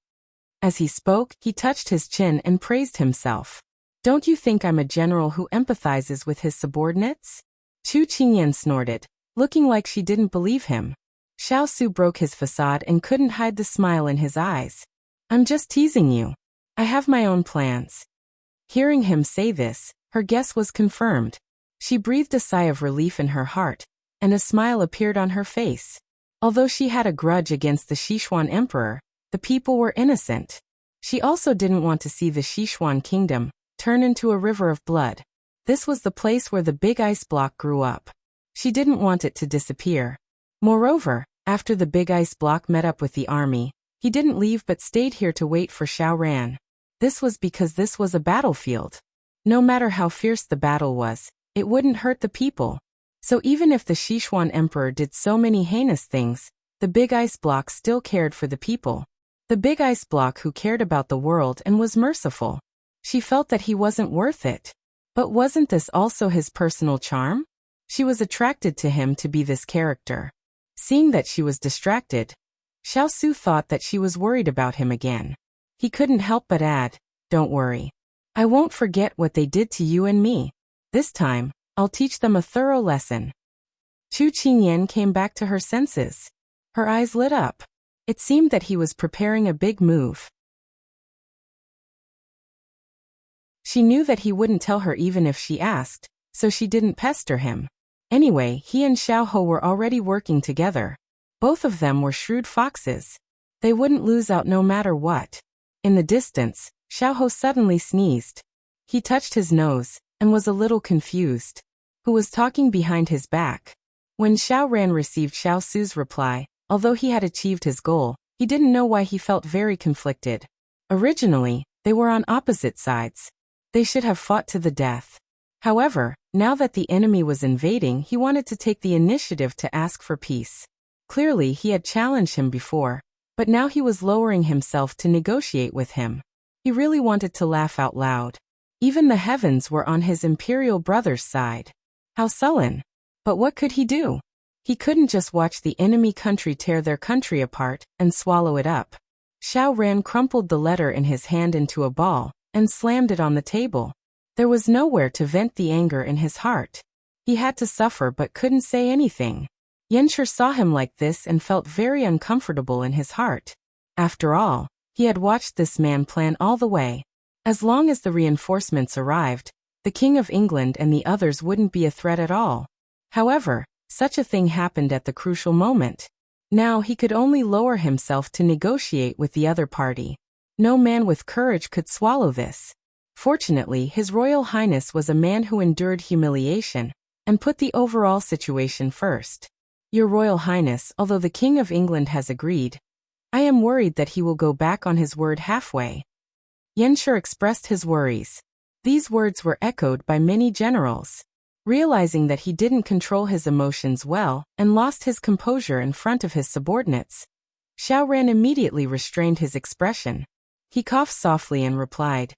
As he spoke, he touched his chin and praised himself. Don't you think I'm a general who empathizes with his subordinates? Chu Qingyan snorted, looking like she didn't believe him. Xiao broke his facade and couldn't hide the smile in his eyes. I'm just teasing you. I have my own plans. Hearing him say this, her guess was confirmed. She breathed a sigh of relief in her heart, and a smile appeared on her face. Although she had a grudge against the Sichuan emperor, the people were innocent. She also didn't want to see the Sichuan kingdom turn into a river of blood. This was the place where the Big Ice Block grew up. She didn't want it to disappear. Moreover, after the big ice block met up with the army, he didn't leave but stayed here to wait for Xiao Ran. This was because this was a battlefield. No matter how fierce the battle was, it wouldn't hurt the people. So even if the Sichuan emperor did so many heinous things, the big ice block still cared for the people. The big ice block who cared about the world and was merciful. She felt that he wasn't worth it. But wasn't this also his personal charm? She was attracted to him to be this character. Seeing that she was distracted, Xiao Su thought that she was worried about him again. He couldn't help but add, "Don't worry. I won't forget what they did to you and me. This time, I'll teach them a thorough lesson." Chu Qingyan came back to her senses. Her eyes lit up. It seemed that he was preparing a big move. She knew that he wouldn't tell her even if she asked, so she didn't pester him. Anyway, he and Xiao Ho were already working together. Both of them were shrewd foxes. They wouldn't lose out no matter what. In the distance, Xiao Ho suddenly sneezed. He touched his nose, and was a little confused. Who was talking behind his back? When Xiao Ran received Xiao Su's reply, although he had achieved his goal, he didn't know why he felt very conflicted. Originally, they were on opposite sides. They should have fought to the death. However, now that the enemy was invading, he wanted to take the initiative to ask for peace. Clearly, he had challenged him before, but now he was lowering himself to negotiate with him. He really wanted to laugh out loud. Even the heavens were on his imperial brother's side. How sullen. But what could he do? He couldn't just watch the enemy country tear their country apart and swallow it up. Xiao Ran crumpled the letter in his hand into a ball and slammed it on the table. There was nowhere to vent the anger in his heart. He had to suffer but couldn't say anything. Yanshi saw him like this and felt very uncomfortable in his heart. After all, he had watched this man plan all the way. As long as the reinforcements arrived, the King of England and the others wouldn't be a threat at all. However, such a thing happened at the crucial moment. Now he could only lower himself to negotiate with the other party. No man with courage could swallow this. Fortunately, His Royal Highness was a man who endured humiliation and put the overall situation first. Your Royal Highness, although the King of England has agreed, I am worried that he will go back on his word halfway. Yanshi expressed his worries. These words were echoed by many generals. Realizing that he didn't control his emotions well and lost his composure in front of his subordinates, Xiao Ran immediately restrained his expression. He coughed softly and replied,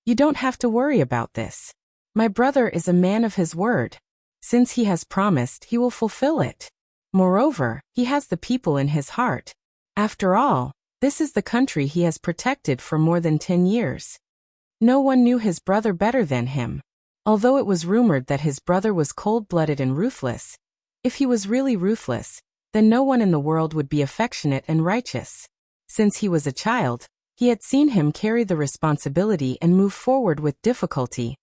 "You don't have to worry about this. My brother is a man of his word. Since he has promised, he will fulfill it. Moreover, he has the people in his heart. After all, this is the country he has protected for more than 10 years. No one knew his brother better than him. Although it was rumored that his brother was cold-blooded and ruthless, if he was really ruthless, then no one in the world would be affectionate and righteous. Since he was a child, he had seen him carry the responsibility and move forward with difficulty,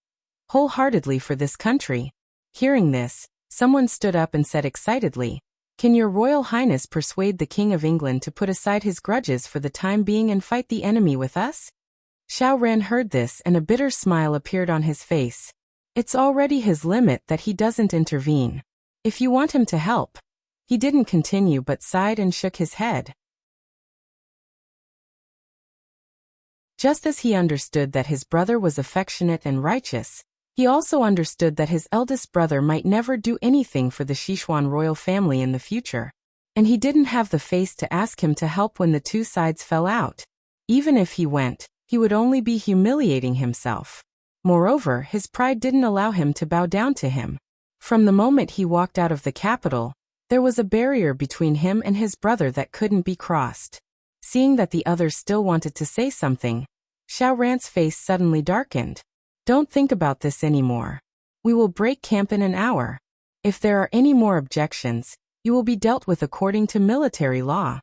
wholeheartedly for this country." Hearing this, someone stood up and said excitedly, "Can your Royal Highness persuade the King of England to put aside his grudges for the time being and fight the enemy with us?" Xiao Ran heard this and a bitter smile appeared on his face. It's already his limit that he doesn't intervene. If you want him to help. He didn't continue but sighed and shook his head. Just as he understood that his brother was affectionate and righteous, he also understood that his eldest brother might never do anything for the Sichuan royal family in the future. And he didn't have the face to ask him to help when the two sides fell out. Even if he went, he would only be humiliating himself. Moreover, his pride didn't allow him to bow down to him. From the moment he walked out of the capital, there was a barrier between him and his brother that couldn't be crossed. Seeing that the others still wanted to say something, Xiao Ran's face suddenly darkened. "Don't think about this anymore. We will break camp in an hour. If there are any more objections, you will be dealt with according to military law."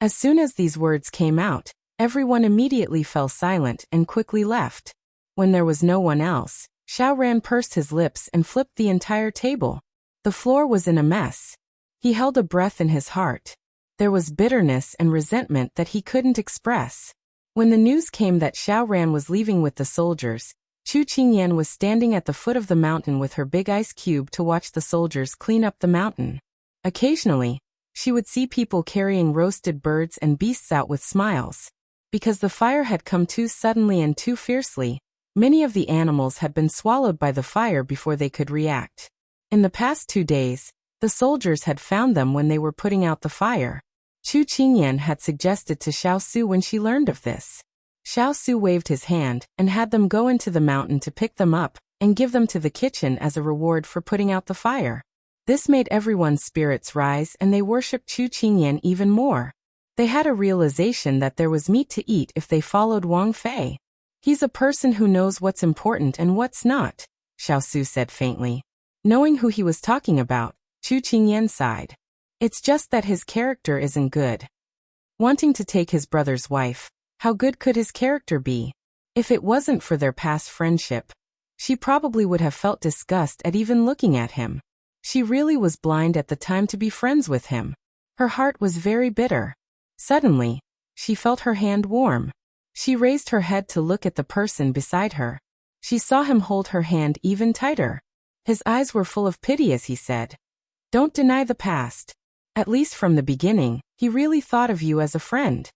As soon as these words came out, everyone immediately fell silent and quickly left. When there was no one else, Xiao Ran pursed his lips and flipped the entire table. The floor was in a mess. He held a breath in his heart. There was bitterness and resentment that he couldn't express. When the news came that Xiao Ran was leaving with the soldiers, Chu Qingyan was standing at the foot of the mountain with her big ice cube to watch the soldiers clean up the mountain. Occasionally, She would see people carrying roasted birds and beasts out with smiles. Because the fire had come too suddenly and too fiercely, many of the animals had been swallowed by the fire before they could react. In the past 2 days, the soldiers had found them when they were putting out the fire. Chu Qingyan had suggested to Xiao Su when she learned of this. Xiao Su waved his hand and had them go into the mountain to pick them up and give them to the kitchen as a reward for putting out the fire. This made everyone's spirits rise and they worshipped Chu Qingyan even more. They had a realization that there was meat to eat if they followed Wang Fei. He's a person who knows what's important and what's not, Xiao Su said faintly. Knowing who he was talking about, Chu Qingyan sighed. It's just that his character isn't good. Wanting to take his brother's wife, how good could his character be? If it wasn't for their past friendship, she probably would have felt disgust at even looking at him. She really was blind at the time to be friends with him. Her heart was very bitter. Suddenly, she felt her hand warm. She raised her head to look at the person beside her. She saw him hold her hand even tighter. His eyes were full of pity as he said, "Don't deny the past. At least from the beginning, he really thought of you as a friend."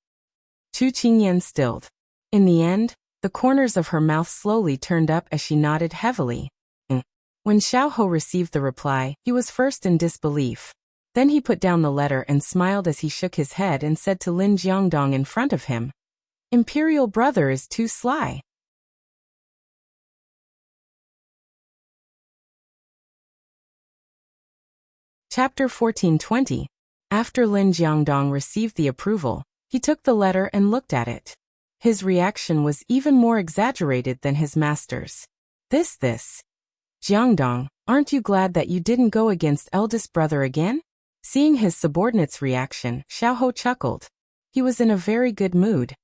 Chu Qingyan stilled. In the end, the corners of her mouth slowly turned up as she nodded heavily. When Xiao Ho received the reply, he was first in disbelief. Then he put down the letter and smiled as he shook his head and said to Lin Jiangdong in front of him, "Imperial brother is too sly." Chapter 1420. After Lin Jiangdong received the approval, he took the letter and looked at it. His reaction was even more exaggerated than his master's. This. Jiangdong, aren't you glad that you didn't go against eldest brother again? Seeing his subordinate's reaction, Xiao Ho chuckled. He was in a very good mood.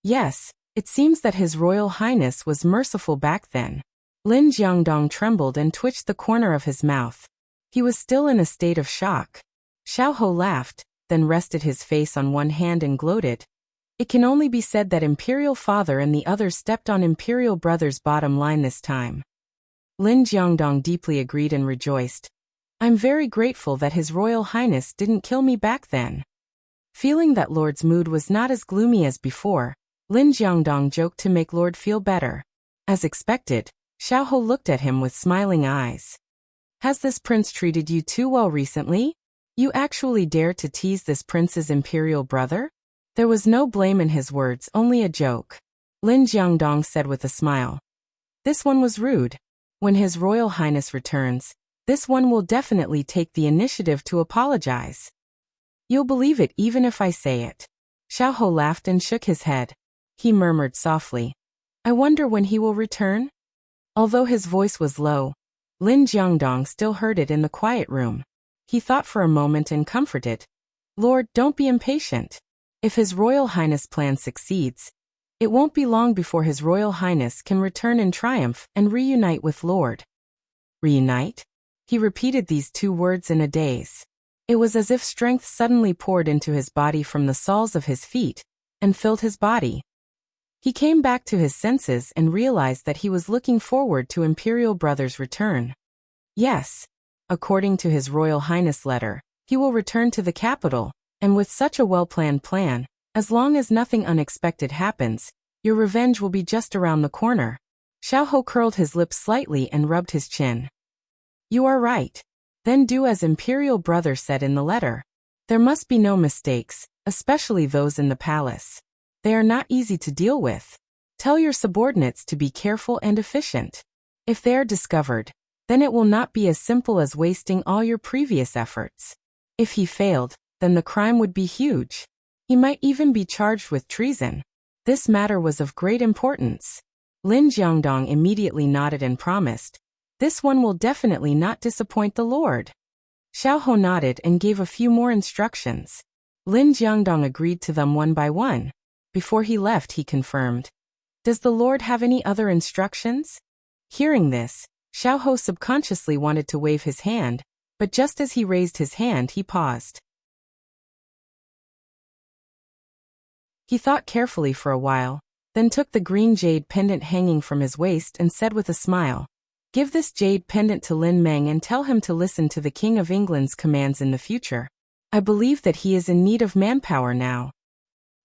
Yes, it seems that His Royal Highness was merciful back then. Lin Jiangdong trembled and twitched the corner of his mouth. He was still in a state of shock. Xiao Ho laughed, then rested his face on one hand and gloated. It can only be said that Imperial Father and the others stepped on Imperial Brother's bottom line this time. Lin Jiangdong deeply agreed and rejoiced. I'm very grateful that His Royal Highness didn't kill me back then. Feeling that Lord's mood was not as gloomy as before, Lin Jiangdong joked to make Lord feel better. As expected, Xiao Ho looked at him with smiling eyes. Has this prince treated you too well recently? You actually dare to tease this prince's imperial brother? There was no blame in his words, only a joke. Lin Jiangdong said with a smile. This one was rude. When His Royal Highness returns, this one will definitely take the initiative to apologize. You'll believe it even if I say it. Xiao Ho laughed and shook his head. He murmured softly, I wonder when he will return? Although his voice was low, Lin Jiangdong still heard it in the quiet room. He thought for a moment and comforted. Lord, don't be impatient. If His Royal Highness' plan succeeds, it won't be long before His Royal Highness can return in triumph and reunite with Lord. Reunite? He repeated these 2 words in a daze. It was as if strength suddenly poured into his body from the soles of his feet and filled his body. He came back to his senses and realized that he was looking forward to Imperial Brother's return. Yes, according to His Royal Highness' letter, he will return to the capital, and with such a well-planned plan, as long as nothing unexpected happens, your revenge will be just around the corner. Xiao Ho curled his lips slightly and rubbed his chin. You are right. Then do as Imperial Brother said in the letter. There must be no mistakes, especially those in the palace. They are not easy to deal with. Tell your subordinates to be careful and efficient. If they are discovered, then it will not be as simple as wasting all your previous efforts. If he failed, then the crime would be huge. He might even be charged with treason. This matter was of great importance. Lin Jiangdong immediately nodded and promised. This one will definitely not disappoint the Lord. Xiao Ho nodded and gave a few more instructions. Lin Jiangdong agreed to them one by one. Before he left, he confirmed. Does the Lord have any other instructions? Hearing this, Xiao Ho subconsciously wanted to wave his hand, but just as he raised his hand, he paused. He thought carefully for a while, then took the green jade pendant hanging from his waist and said with a smile, Give this jade pendant to Lin Meng and tell him to listen to the King of England's commands in the future. I believe that he is in need of manpower now.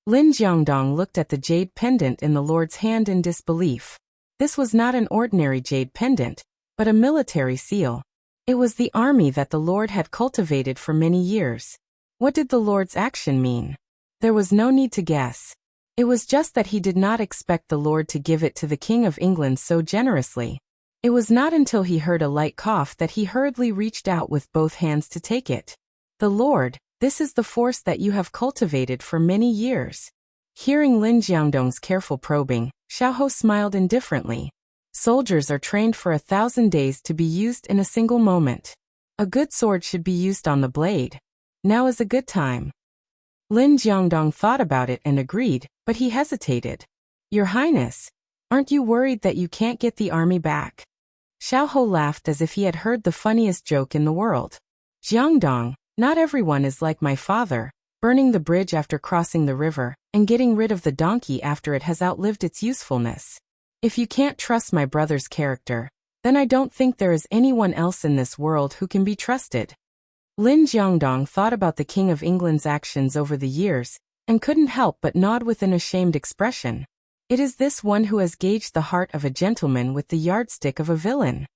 Lin Jiangdong looked at the jade pendant in the Lord's hand in disbelief. This was not an ordinary jade pendant, but a military seal. It was the army that the Lord had cultivated for many years. What did the Lord's action mean? There was no need to guess. It was just that he did not expect the Lord to give it to the King of England so generously. It was not until he heard a light cough that he hurriedly reached out with both hands to take it. The Lord, this is the force that you have cultivated for many years. Hearing Lin Jiangdong's careful probing, Xiao smiled indifferently. Soldiers are trained for 1,000 days to be used in a single moment. A good sword should be used on the blade. Now is a good time. Lin Jiangdong thought about it and agreed, but he hesitated. Your Highness, aren't you worried that you can't get the army back? Xiao laughed as if he had heard the funniest joke in the world. Jiangdong, not everyone is like my father, burning the bridge after crossing the river, and getting rid of the donkey after it has outlived its usefulness. If you can't trust my brother's character, then I don't think there is anyone else in this world who can be trusted. Lin Jiangdong thought about the King of England's actions over the years, and couldn't help but nod with an ashamed expression. It is this one who has gauged the heart of a gentleman with the yardstick of a villain.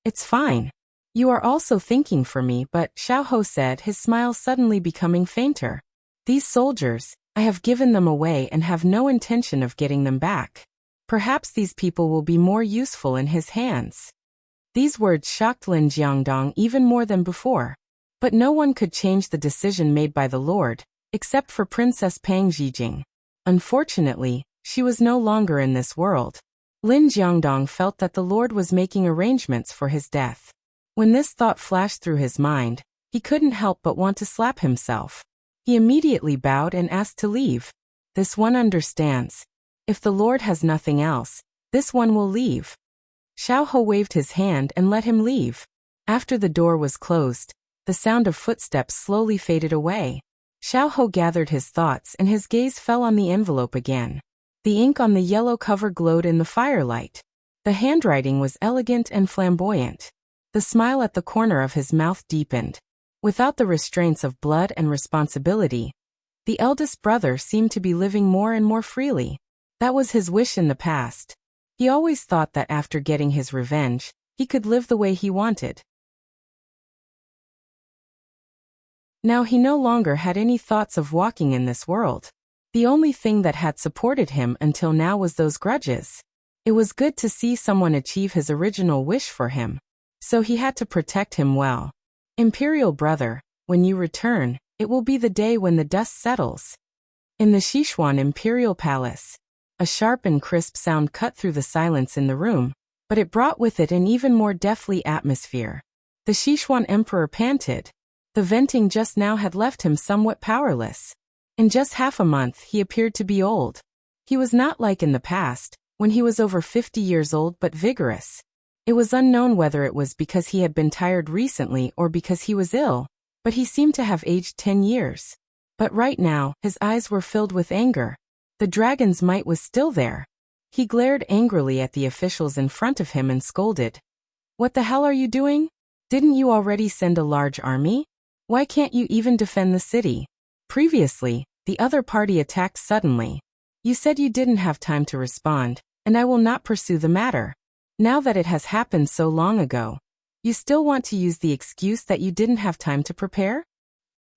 It's fine. You are also thinking for me, but Xiao said, his smile suddenly becoming fainter. These soldiers, I have given them away and have no intention of getting them back. Perhaps these people will be more useful in his hands. These words shocked Lin Jiangdong even more than before. But no one could change the decision made by the Lord, except for Princess Pang Zhijing. Unfortunately, she was no longer in this world. Lin Jiangdong felt that the Lord was making arrangements for his death. When this thought flashed through his mind, he couldn't help but want to slap himself. He immediately bowed and asked to leave. This one understands. If the Lord has nothing else, this one will leave. Xiao waved his hand and let him leave. After the door was closed, the sound of footsteps slowly faded away. Xiao gathered his thoughts and his gaze fell on the envelope again. The ink on the yellow cover glowed in the firelight. The handwriting was elegant and flamboyant. The smile at the corner of his mouth deepened. Without the restraints of blood and responsibility, the eldest brother seemed to be living more and more freely. That was his wish in the past. He always thought that after getting his revenge, he could live the way he wanted. Now he no longer had any thoughts of walking in this world. The only thing that had supported him until now was those grudges. It was good to see someone achieve his original wish for him. So he had to protect him well. Imperial brother, when you return, it will be the day when the dust settles. In the Sichuan Imperial Palace, a sharp and crisp sound cut through the silence in the room, but it brought with it an even more deathly atmosphere. The Sichuan Emperor panted. The venting just now had left him somewhat powerless. In just half a month he appeared to be old. He was not like in the past, when he was over 50 years old but vigorous. It was unknown whether it was because he had been tired recently or because he was ill, but he seemed to have aged 10 years. But right now, his eyes were filled with anger. The dragon's might was still there. He glared angrily at the officials in front of him and scolded. What the hell are you doing? Didn't you already send a large army? Why can't you even defend the city? Previously, the other party attacked suddenly. You said you didn't have time to respond, and I will not pursue the matter. Now that it has happened so long ago, you still want to use the excuse that you didn't have time to prepare?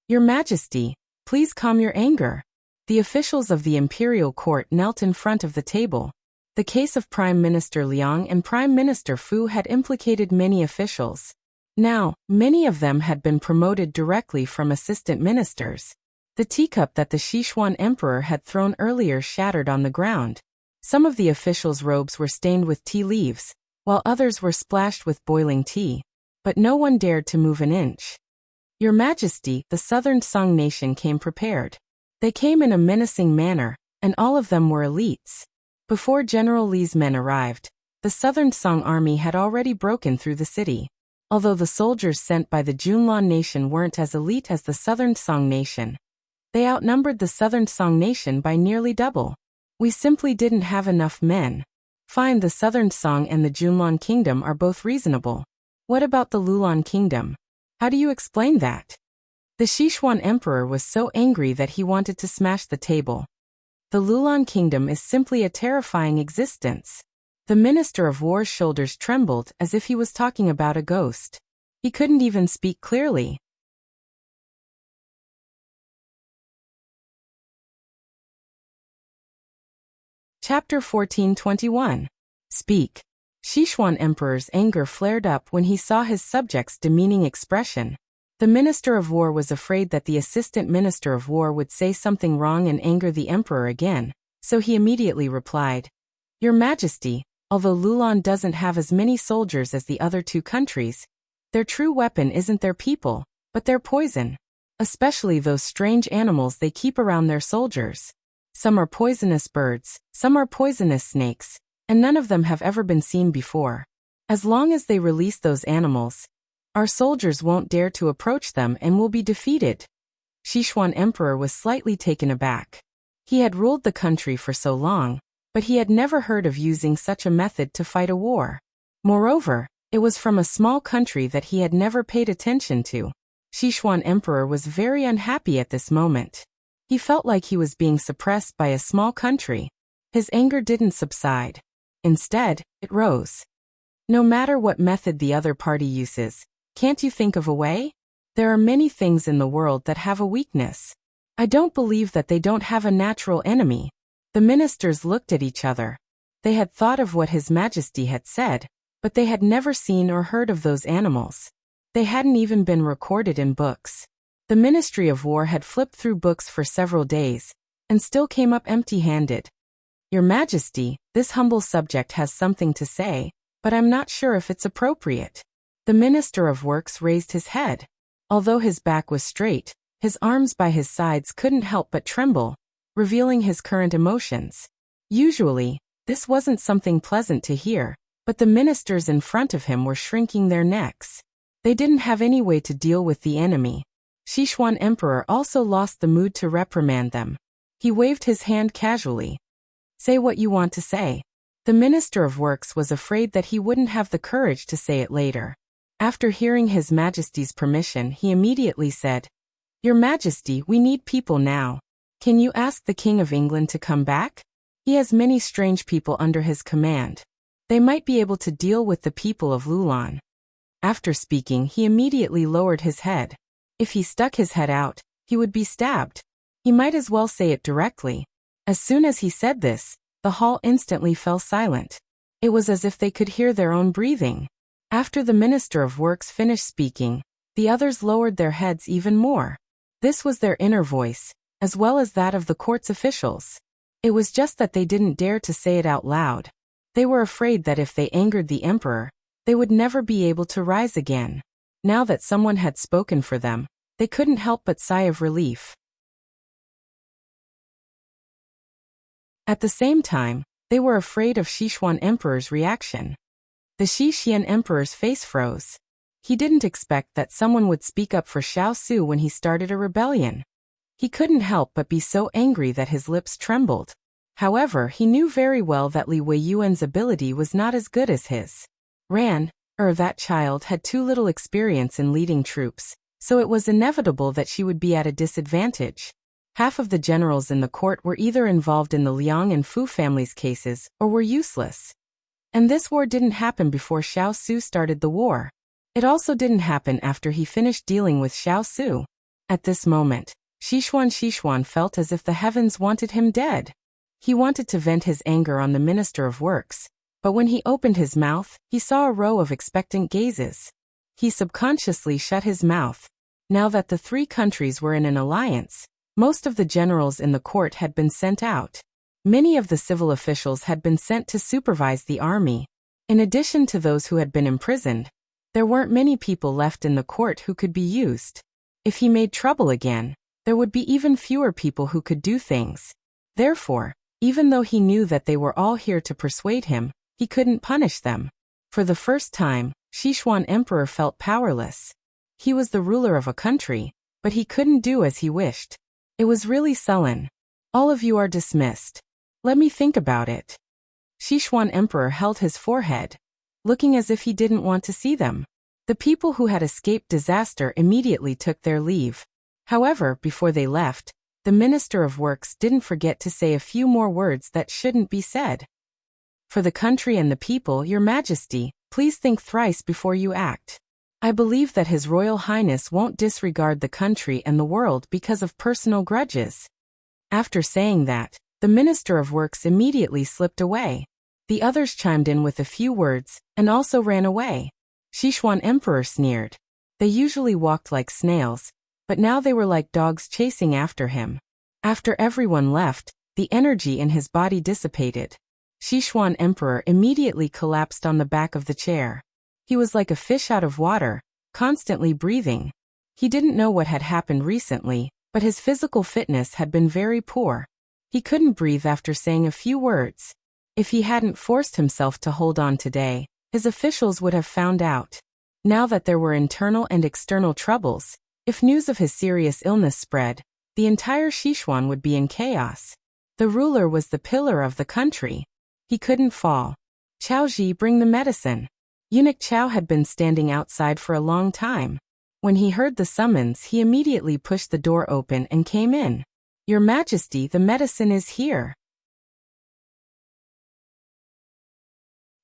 Your Majesty, please calm your anger. The officials of the imperial court knelt in front of the table. The case of Prime Minister Liang and Prime Minister Fu had implicated many officials. Now, many of them had been promoted directly from assistant ministers. The teacup that the Sichuan emperor had thrown earlier shattered on the ground. Some of the officials' robes were stained with tea leaves, while others were splashed with boiling tea. But no one dared to move an inch. Your Majesty, the southern Song nation came prepared. They came in a menacing manner, and all of them were elites. Before General Li's men arrived, the southern Song army had already broken through the city. Although the soldiers sent by the Junlan nation weren't as elite as the southern Song nation, they outnumbered the southern Song nation by nearly double. We simply didn't have enough men. Fine, the southern Song and the Junlan kingdom are both reasonable. What about the Lulan kingdom? How do you explain that? The Sichuan emperor was so angry that he wanted to smash the table. The Lulan kingdom is simply a terrifying existence. The Minister of War's shoulders trembled as if he was talking about a ghost. He couldn't even speak clearly. Chapter 14:21. Speak. Sichuan emperor's anger flared up when he saw his subjects' demeaning expression. The Minister of War was afraid that the Assistant Minister of War would say something wrong and anger the emperor again, so he immediately replied, "Your Majesty, although Lulan doesn't have as many soldiers as the other two countries, their true weapon isn't their people, but their poison, especially those strange animals they keep around their soldiers. Some are poisonous birds, some are poisonous snakes, and none of them have ever been seen before. As long as they release those animals, our soldiers won't dare to approach them and will be defeated." Sichuan emperor was slightly taken aback. He had ruled the country for so long, but he had never heard of using such a method to fight a war. Moreover, it was from a small country that he had never paid attention to. Sichuan emperor was very unhappy at this moment. He felt like he was being suppressed by a small country. His anger didn't subside. Instead, it rose. No matter what method the other party uses, can't you think of a way? There are many things in the world that have a weakness. I don't believe that they don't have a natural enemy. The ministers looked at each other. They had thought of what His Majesty had said, but they had never seen or heard of those animals. They hadn't even been recorded in books. The Ministry of War had flipped through books for several days, and still came up empty-handed. "Your Majesty, this humble subject has something to say, but I'm not sure if it's appropriate." The Minister of Works raised his head. Although his back was straight, his arms by his sides couldn't help but tremble, revealing his current emotions. Usually, this wasn't something pleasant to hear, but the ministers in front of him were shrinking their necks. They didn't have any way to deal with the enemy. Sichuan emperor also lost the mood to reprimand them. He waved his hand casually. "Say what you want to say." The Minister of Works was afraid that he wouldn't have the courage to say it later. After hearing His Majesty's permission, he immediately said, "Your Majesty, we need people now. Can you ask the King of England to come back? He has many strange people under his command. They might be able to deal with the people of Lulan." After speaking, he immediately lowered his head. If he stuck his head out, he would be stabbed. He might as well say it directly. As soon as he said this, the hall instantly fell silent. It was as if they could hear their own breathing. After the Minister of Works finished speaking, the others lowered their heads even more. This was their inner voice, as well as that of the court's officials. It was just that they didn't dare to say it out loud. They were afraid that if they angered the emperor, they would never be able to rise again. Now that someone had spoken for them, they couldn't help but sigh of relief. At the same time, they were afraid of Sichuan emperor's reaction. The Xian emperor's face froze. He didn't expect that someone would speak up for Xiao Su when he started a rebellion. He couldn't help but be so angry that his lips trembled. However, he knew very well that Li Weiyuan's ability was not as good as his. That child had too little experience in leading troops, so it was inevitable that she would be at a disadvantage. Half of the generals in the court were either involved in the Liang and Fu families' cases or were useless. And this war didn't happen before Xiao Su started the war. It also didn't happen after he finished dealing with Xiao Su. At this moment, Sichuan felt as if the heavens wanted him dead. He wanted to vent his anger on the Minister of Works, but when he opened his mouth, he saw a row of expectant gazes. He subconsciously shut his mouth. Now that the three countries were in an alliance, most of the generals in the court had been sent out. Many of the civil officials had been sent to supervise the army. In addition to those who had been imprisoned, there weren't many people left in the court who could be used. If he made trouble again, there would be even fewer people who could do things. Therefore, even though he knew that they were all here to persuade him, he couldn't punish them. For the first time, Sichuan emperor felt powerless. He was the ruler of a country, but he couldn't do as he wished. It was really sullen. "All of you are dismissed. Let me think about it." Sichuan emperor held his forehead, looking as if he didn't want to see them. The people who had escaped disaster immediately took their leave. However, before they left, the Minister of Works didn't forget to say a few more words that shouldn't be said. For the country and the people, Your Majesty, please think thrice before you act. I believe that His Royal Highness won't disregard the country and the world because of personal grudges. After saying that, the Minister of Works immediately slipped away. The others chimed in with a few words, and also ran away. Sichuan Emperor sneered. They usually walked like snails, but now they were like dogs chasing after him. After everyone left, the energy in his body dissipated. Sichuan Emperor immediately collapsed on the back of the chair. He was like a fish out of water, constantly breathing. He didn't know what had happened recently, but his physical fitness had been very poor. He couldn't breathe after saying a few words. If he hadn't forced himself to hold on today, his officials would have found out. Now that there were internal and external troubles, if news of his serious illness spread, the entire Sichuan would be in chaos. The ruler was the pillar of the country. He couldn't fall. Xiao, bring the medicine. Eunuch Xiao had been standing outside for a long time. When he heard the summons, he immediately pushed the door open and came in. Your Majesty, the medicine is here.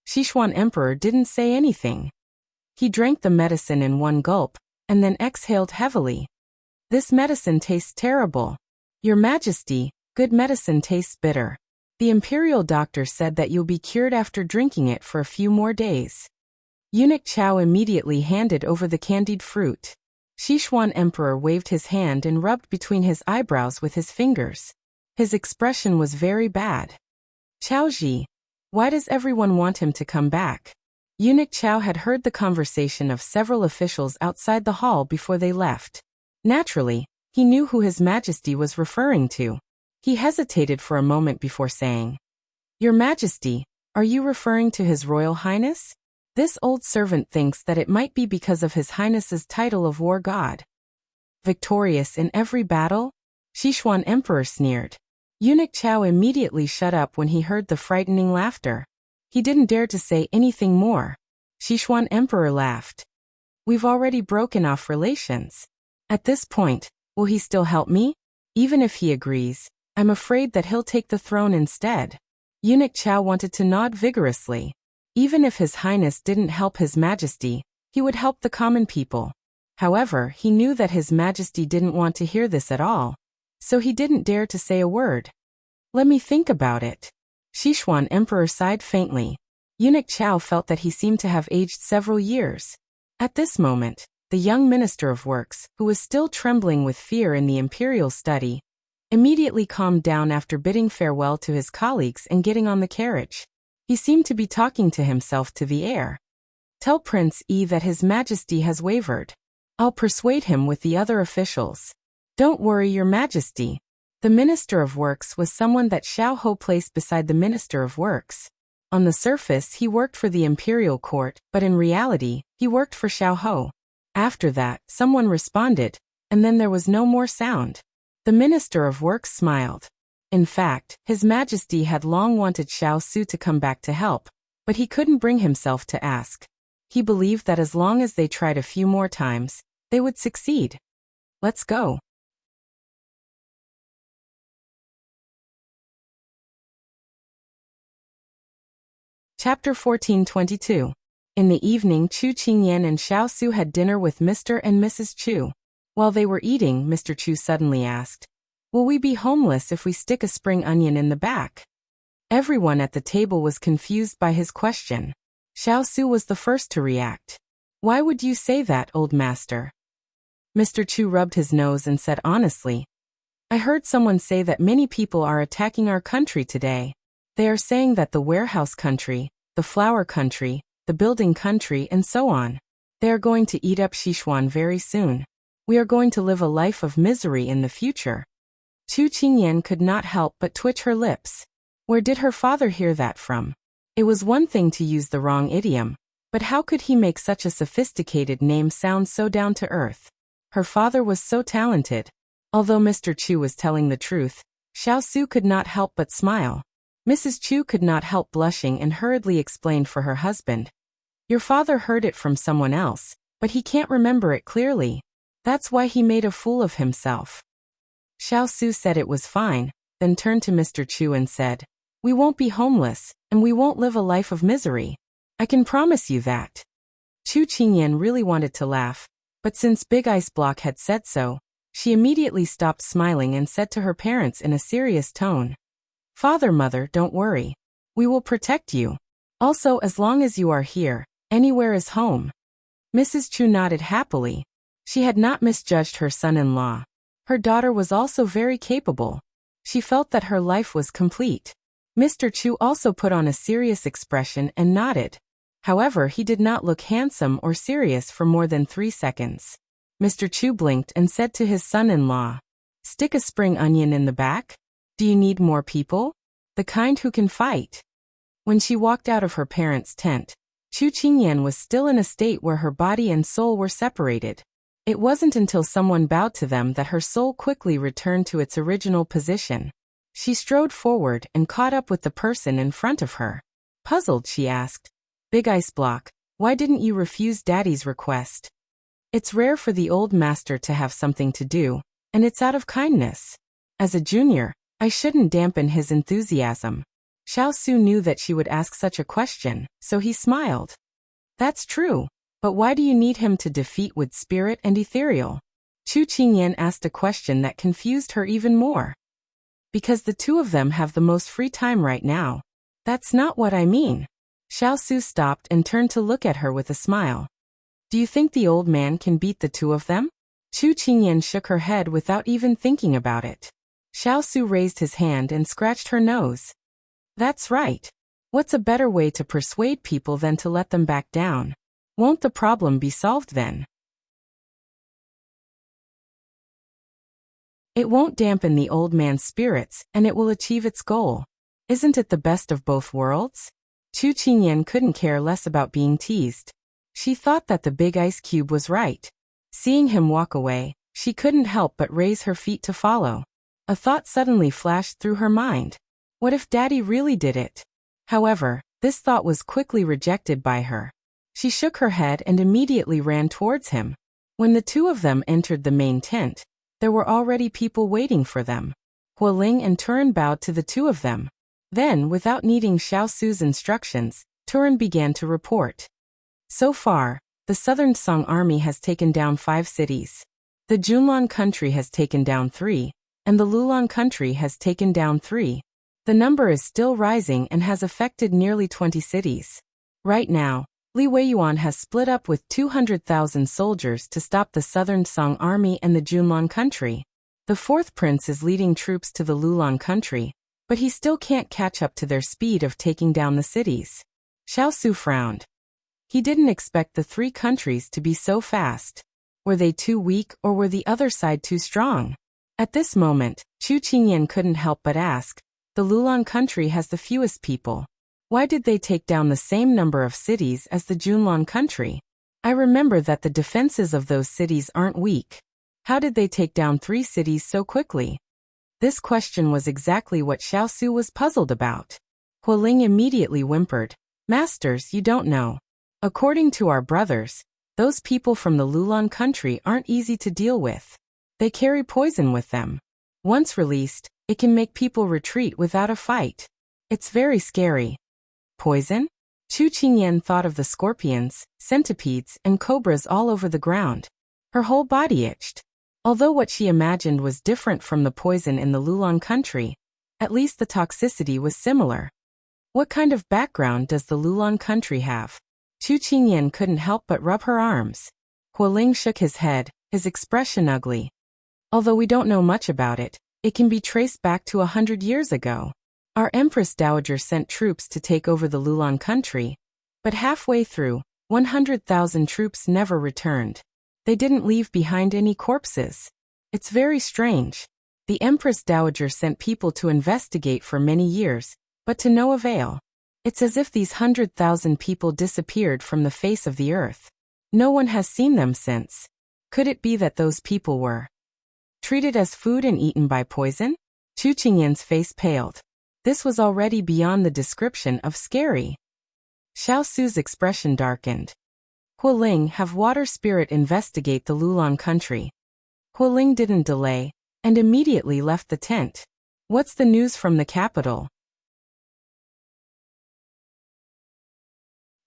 Sichuan Emperor didn't say anything. He drank the medicine in one gulp, and then exhaled heavily. This medicine tastes terrible. Your Majesty, good medicine tastes bitter. The imperial doctor said that you'll be cured after drinking it for a few more days. Eunuch Xiao immediately handed over the candied fruit. Sichuan Emperor waved his hand and rubbed between his eyebrows with his fingers. His expression was very bad. Xiao, why does everyone want him to come back? Eunuch Xiao had heard the conversation of several officials outside the hall before they left. Naturally, he knew who His Majesty was referring to. He hesitated for a moment before saying, Your Majesty, are you referring to His Royal Highness? This old servant thinks that it might be because of His Highness's title of war god. Victorious in every battle? Sichuan Emperor sneered. Eunuch Xiao immediately shut up when he heard the frightening laughter. He didn't dare to say anything more. Sichuan Emperor laughed. We've already broken off relations. At this point, will he still help me? Even if he agrees, I'm afraid that he'll take the throne instead. Eunuch Xiao wanted to nod vigorously. Even if His Highness didn't help His Majesty, he would help the common people. However, he knew that His Majesty didn't want to hear this at all, so he didn't dare to say a word. Let me think about it. Sichuan Emperor sighed faintly. Eunuch Xiao felt that he seemed to have aged several years. At this moment, the young Minister of Works, who was still trembling with fear in the imperial study, immediately calmed down after bidding farewell to his colleagues and getting on the carriage. He seemed to be talking to himself to the air. Tell Prince Yi that His Majesty has wavered. I'll persuade him with the other officials. Don't worry, Your Majesty. The Minister of Works was someone that Xiao Ho placed beside the Minister of Works. On the surface, he worked for the imperial court, but in reality, he worked for Xiao Ho. After that, someone responded, and then there was no more sound. The Minister of Works smiled. In fact, His Majesty had long wanted Xiao Su to come back to help, but he couldn't bring himself to ask. He believed that as long as they tried a few more times, they would succeed. Let's go. Chapter 1422. In the evening, Chu Qingyan and Xiao Su had dinner with Mr. and Mrs. Chu. While they were eating, Mr. Chu suddenly asked, Will we be homeless if we stick a spring onion in the back? Everyone at the table was confused by his question. Xiao Su was the first to react. Why would you say that, old master? Mr. Chu rubbed his nose and said honestly, I heard someone say that many people are attacking our country today. They are saying that the warehouse country, the flower country, the building country, and so on. They are going to eat up Sichuan very soon. We are going to live a life of misery in the future. Chu Qingyan could not help but twitch her lips. Where did her father hear that from? It was one thing to use the wrong idiom, but how could he make such a sophisticated name sound so down to earth? Her father was so talented. Although Mr. Chu was telling the truth, Xiao Su could not help but smile. Mrs. Chu could not help blushing and hurriedly explained for her husband. Your father heard it from someone else, but he can't remember it clearly. That's why he made a fool of himself. Xiao Su said it was fine, then turned to Mr. Chu and said, "We won't be homeless, and we won't live a life of misery. I can promise you that." Chu Qingyan really wanted to laugh, but since Big Ice Block had said so, she immediately stopped smiling and said to her parents in a serious tone, "Father, Mother, don't worry. We will protect you. Also, as long as you are here, anywhere is home." Mrs. Chu nodded happily. She had not misjudged her son-in-law. Her daughter was also very capable. She felt that her life was complete. Mr. Chu also put on a serious expression and nodded. However, he did not look handsome or serious for more than 3 seconds. Mr. Chu blinked and said to his son-in-law, "Stick a spring onion in the back? Do you need more people? The kind who can fight?" When she walked out of her parents' tent, Chu Qingyan was still in a state where her body and soul were separated. It wasn't until someone bowed to them that her soul quickly returned to its original position. She strode forward and caught up with the person in front of her. Puzzled, she asked, "Big Ice Block, why didn't you refuse Daddy's request?" It's rare for the old master to have something to do, and it's out of kindness. As a junior, I shouldn't dampen his enthusiasm. Xiao Su knew that she would ask such a question, so he smiled. "That's true. But why do you need him to defeat with spirit and ethereal?" Chu Qingyan asked a question that confused her even more. "Because the two of them have the most free time right now." "That's not what I mean." Xiao Su stopped and turned to look at her with a smile. "Do you think the old man can beat the two of them?" Chu Qingyan shook her head without even thinking about it. Xiao Su raised his hand and scratched her nose. "That's right. What's a better way to persuade people than to let them back down? Won't the problem be solved then? It won't dampen the old man's spirits, and it will achieve its goal. Isn't it the best of both worlds?" Chu Qingyan couldn't care less about being teased. She thought that the big ice cube was right. Seeing him walk away, she couldn't help but raise her feet to follow. A thought suddenly flashed through her mind. What if Daddy really did it? However, this thought was quickly rejected by her. She shook her head and immediately ran towards him. When the two of them entered the main tent, there were already people waiting for them. Hualing and Turan bowed to the two of them. Then, without needing Xiao Su's instructions, Turan began to report. "So far, the Southern Song army has taken down 5 cities. The Junlan country has taken down 3, and the Lulan country has taken down 3. The number is still rising and has affected nearly 20 cities. Right now, Li Weiyuan has split up with 200,000 soldiers to stop the Southern Song army and the Junlan country. The 4th prince is leading troops to the Lulan country, but he still can't catch up to their speed of taking down the cities." Xiao Su frowned. He didn't expect the 3 countries to be so fast. Were they too weak or were the other side too strong? At this moment, Chu Qingyan couldn't help but ask, "The Lulan country has the fewest people. Why did they take down the same number of cities as the Junlan country? I remember that the defenses of those cities aren't weak. How did they take down 3 cities so quickly?" This question was exactly what Xiao Su was puzzled about. Hualing immediately whimpered, "Masters, you don't know. According to our brothers, those people from the Lulan country aren't easy to deal with. They carry poison with them. Once released, it can make people retreat without a fight. It's very scary." "Poison?" Chu Qingyan thought of the scorpions, centipedes, and cobras all over the ground. Her whole body itched. Although what she imagined was different from the poison in the Lulan country, at least the toxicity was similar. What kind of background does the Lulan country have? Chu Qingyan couldn't help but rub her arms. Hualing shook his head, his expression ugly. "Although we don't know much about it, it can be traced back to 100 years ago. Our Empress Dowager sent troops to take over the Lulan country, but halfway through, 100,000 troops never returned. They didn't leave behind any corpses. It's very strange. The Empress Dowager sent people to investigate for many years, but to no avail. It's as if these 100,000 people disappeared from the face of the earth. No one has seen them since. Could it be that those people were treated as food and eaten by poison?" Chu Qingyan's face paled. This was already beyond the description of scary. Xiao Su's expression darkened. Hualing, have Water Spirit investigate the Lulan country. Hualing didn't delay, and immediately left the tent. What's the news from the capital?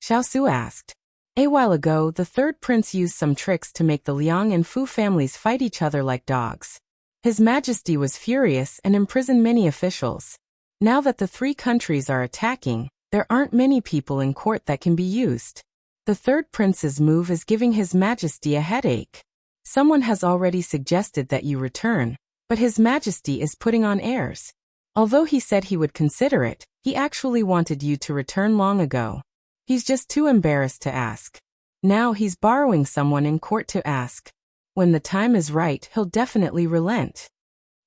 Xiao asked. A while ago, the third prince used some tricks to make the Liang and Fu families fight each other like dogs. His Majesty was furious and imprisoned many officials. Now that the three countries are attacking, there aren't many people in court that can be used. The third prince's move is giving His Majesty a headache. Someone has already suggested that you return, but His Majesty is putting on airs. Although he said he would consider it, he actually wanted you to return long ago. He's just too embarrassed to ask. Now he's borrowing someone in court to ask. When the time is right, he'll definitely relent.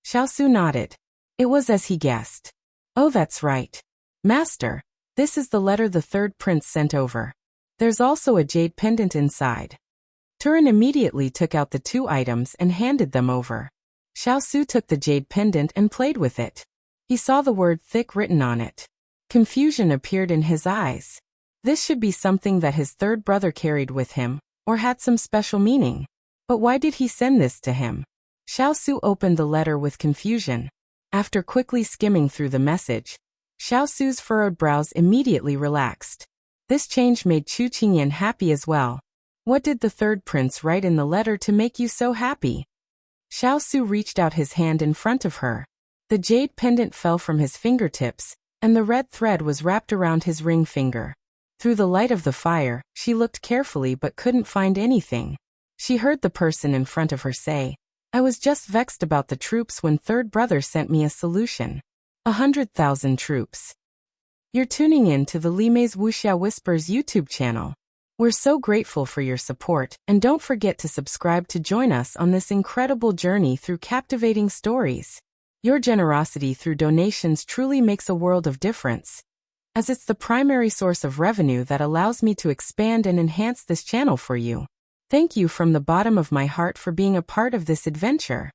Xiao nodded. It was as he guessed. Oh, that's right. Master, this is the letter the third prince sent over. There's also a jade pendant inside. Turin immediately took out the two items and handed them over. Xiao took the jade pendant and played with it. He saw the word thick written on it. Confusion appeared in his eyes. This should be something that his third brother carried with him, or had some special meaning. But why did he send this to him? Xiao opened the letter with confusion. After quickly skimming through the message, Xiao's furrowed brows immediately relaxed. This change made Chu Qingyan happy as well. What did the third prince write in the letter to make you so happy? Xiao reached out his hand in front of her. The jade pendant fell from his fingertips, and the red thread was wrapped around his ring finger. Through the light of the fire, she looked carefully but couldn't find anything. She heard the person in front of her say, I was just vexed about the troops when third brother sent me a solution. 100,000 troops. You're tuning in to the Lime's Wuxia Whispers YouTube channel. We're so grateful for your support, and don't forget to subscribe to join us on this incredible journey through captivating stories. Your generosity through donations truly makes a world of difference, as it's the primary source of revenue that allows me to expand and enhance this channel for you. Thank you from the bottom of my heart for being a part of this adventure.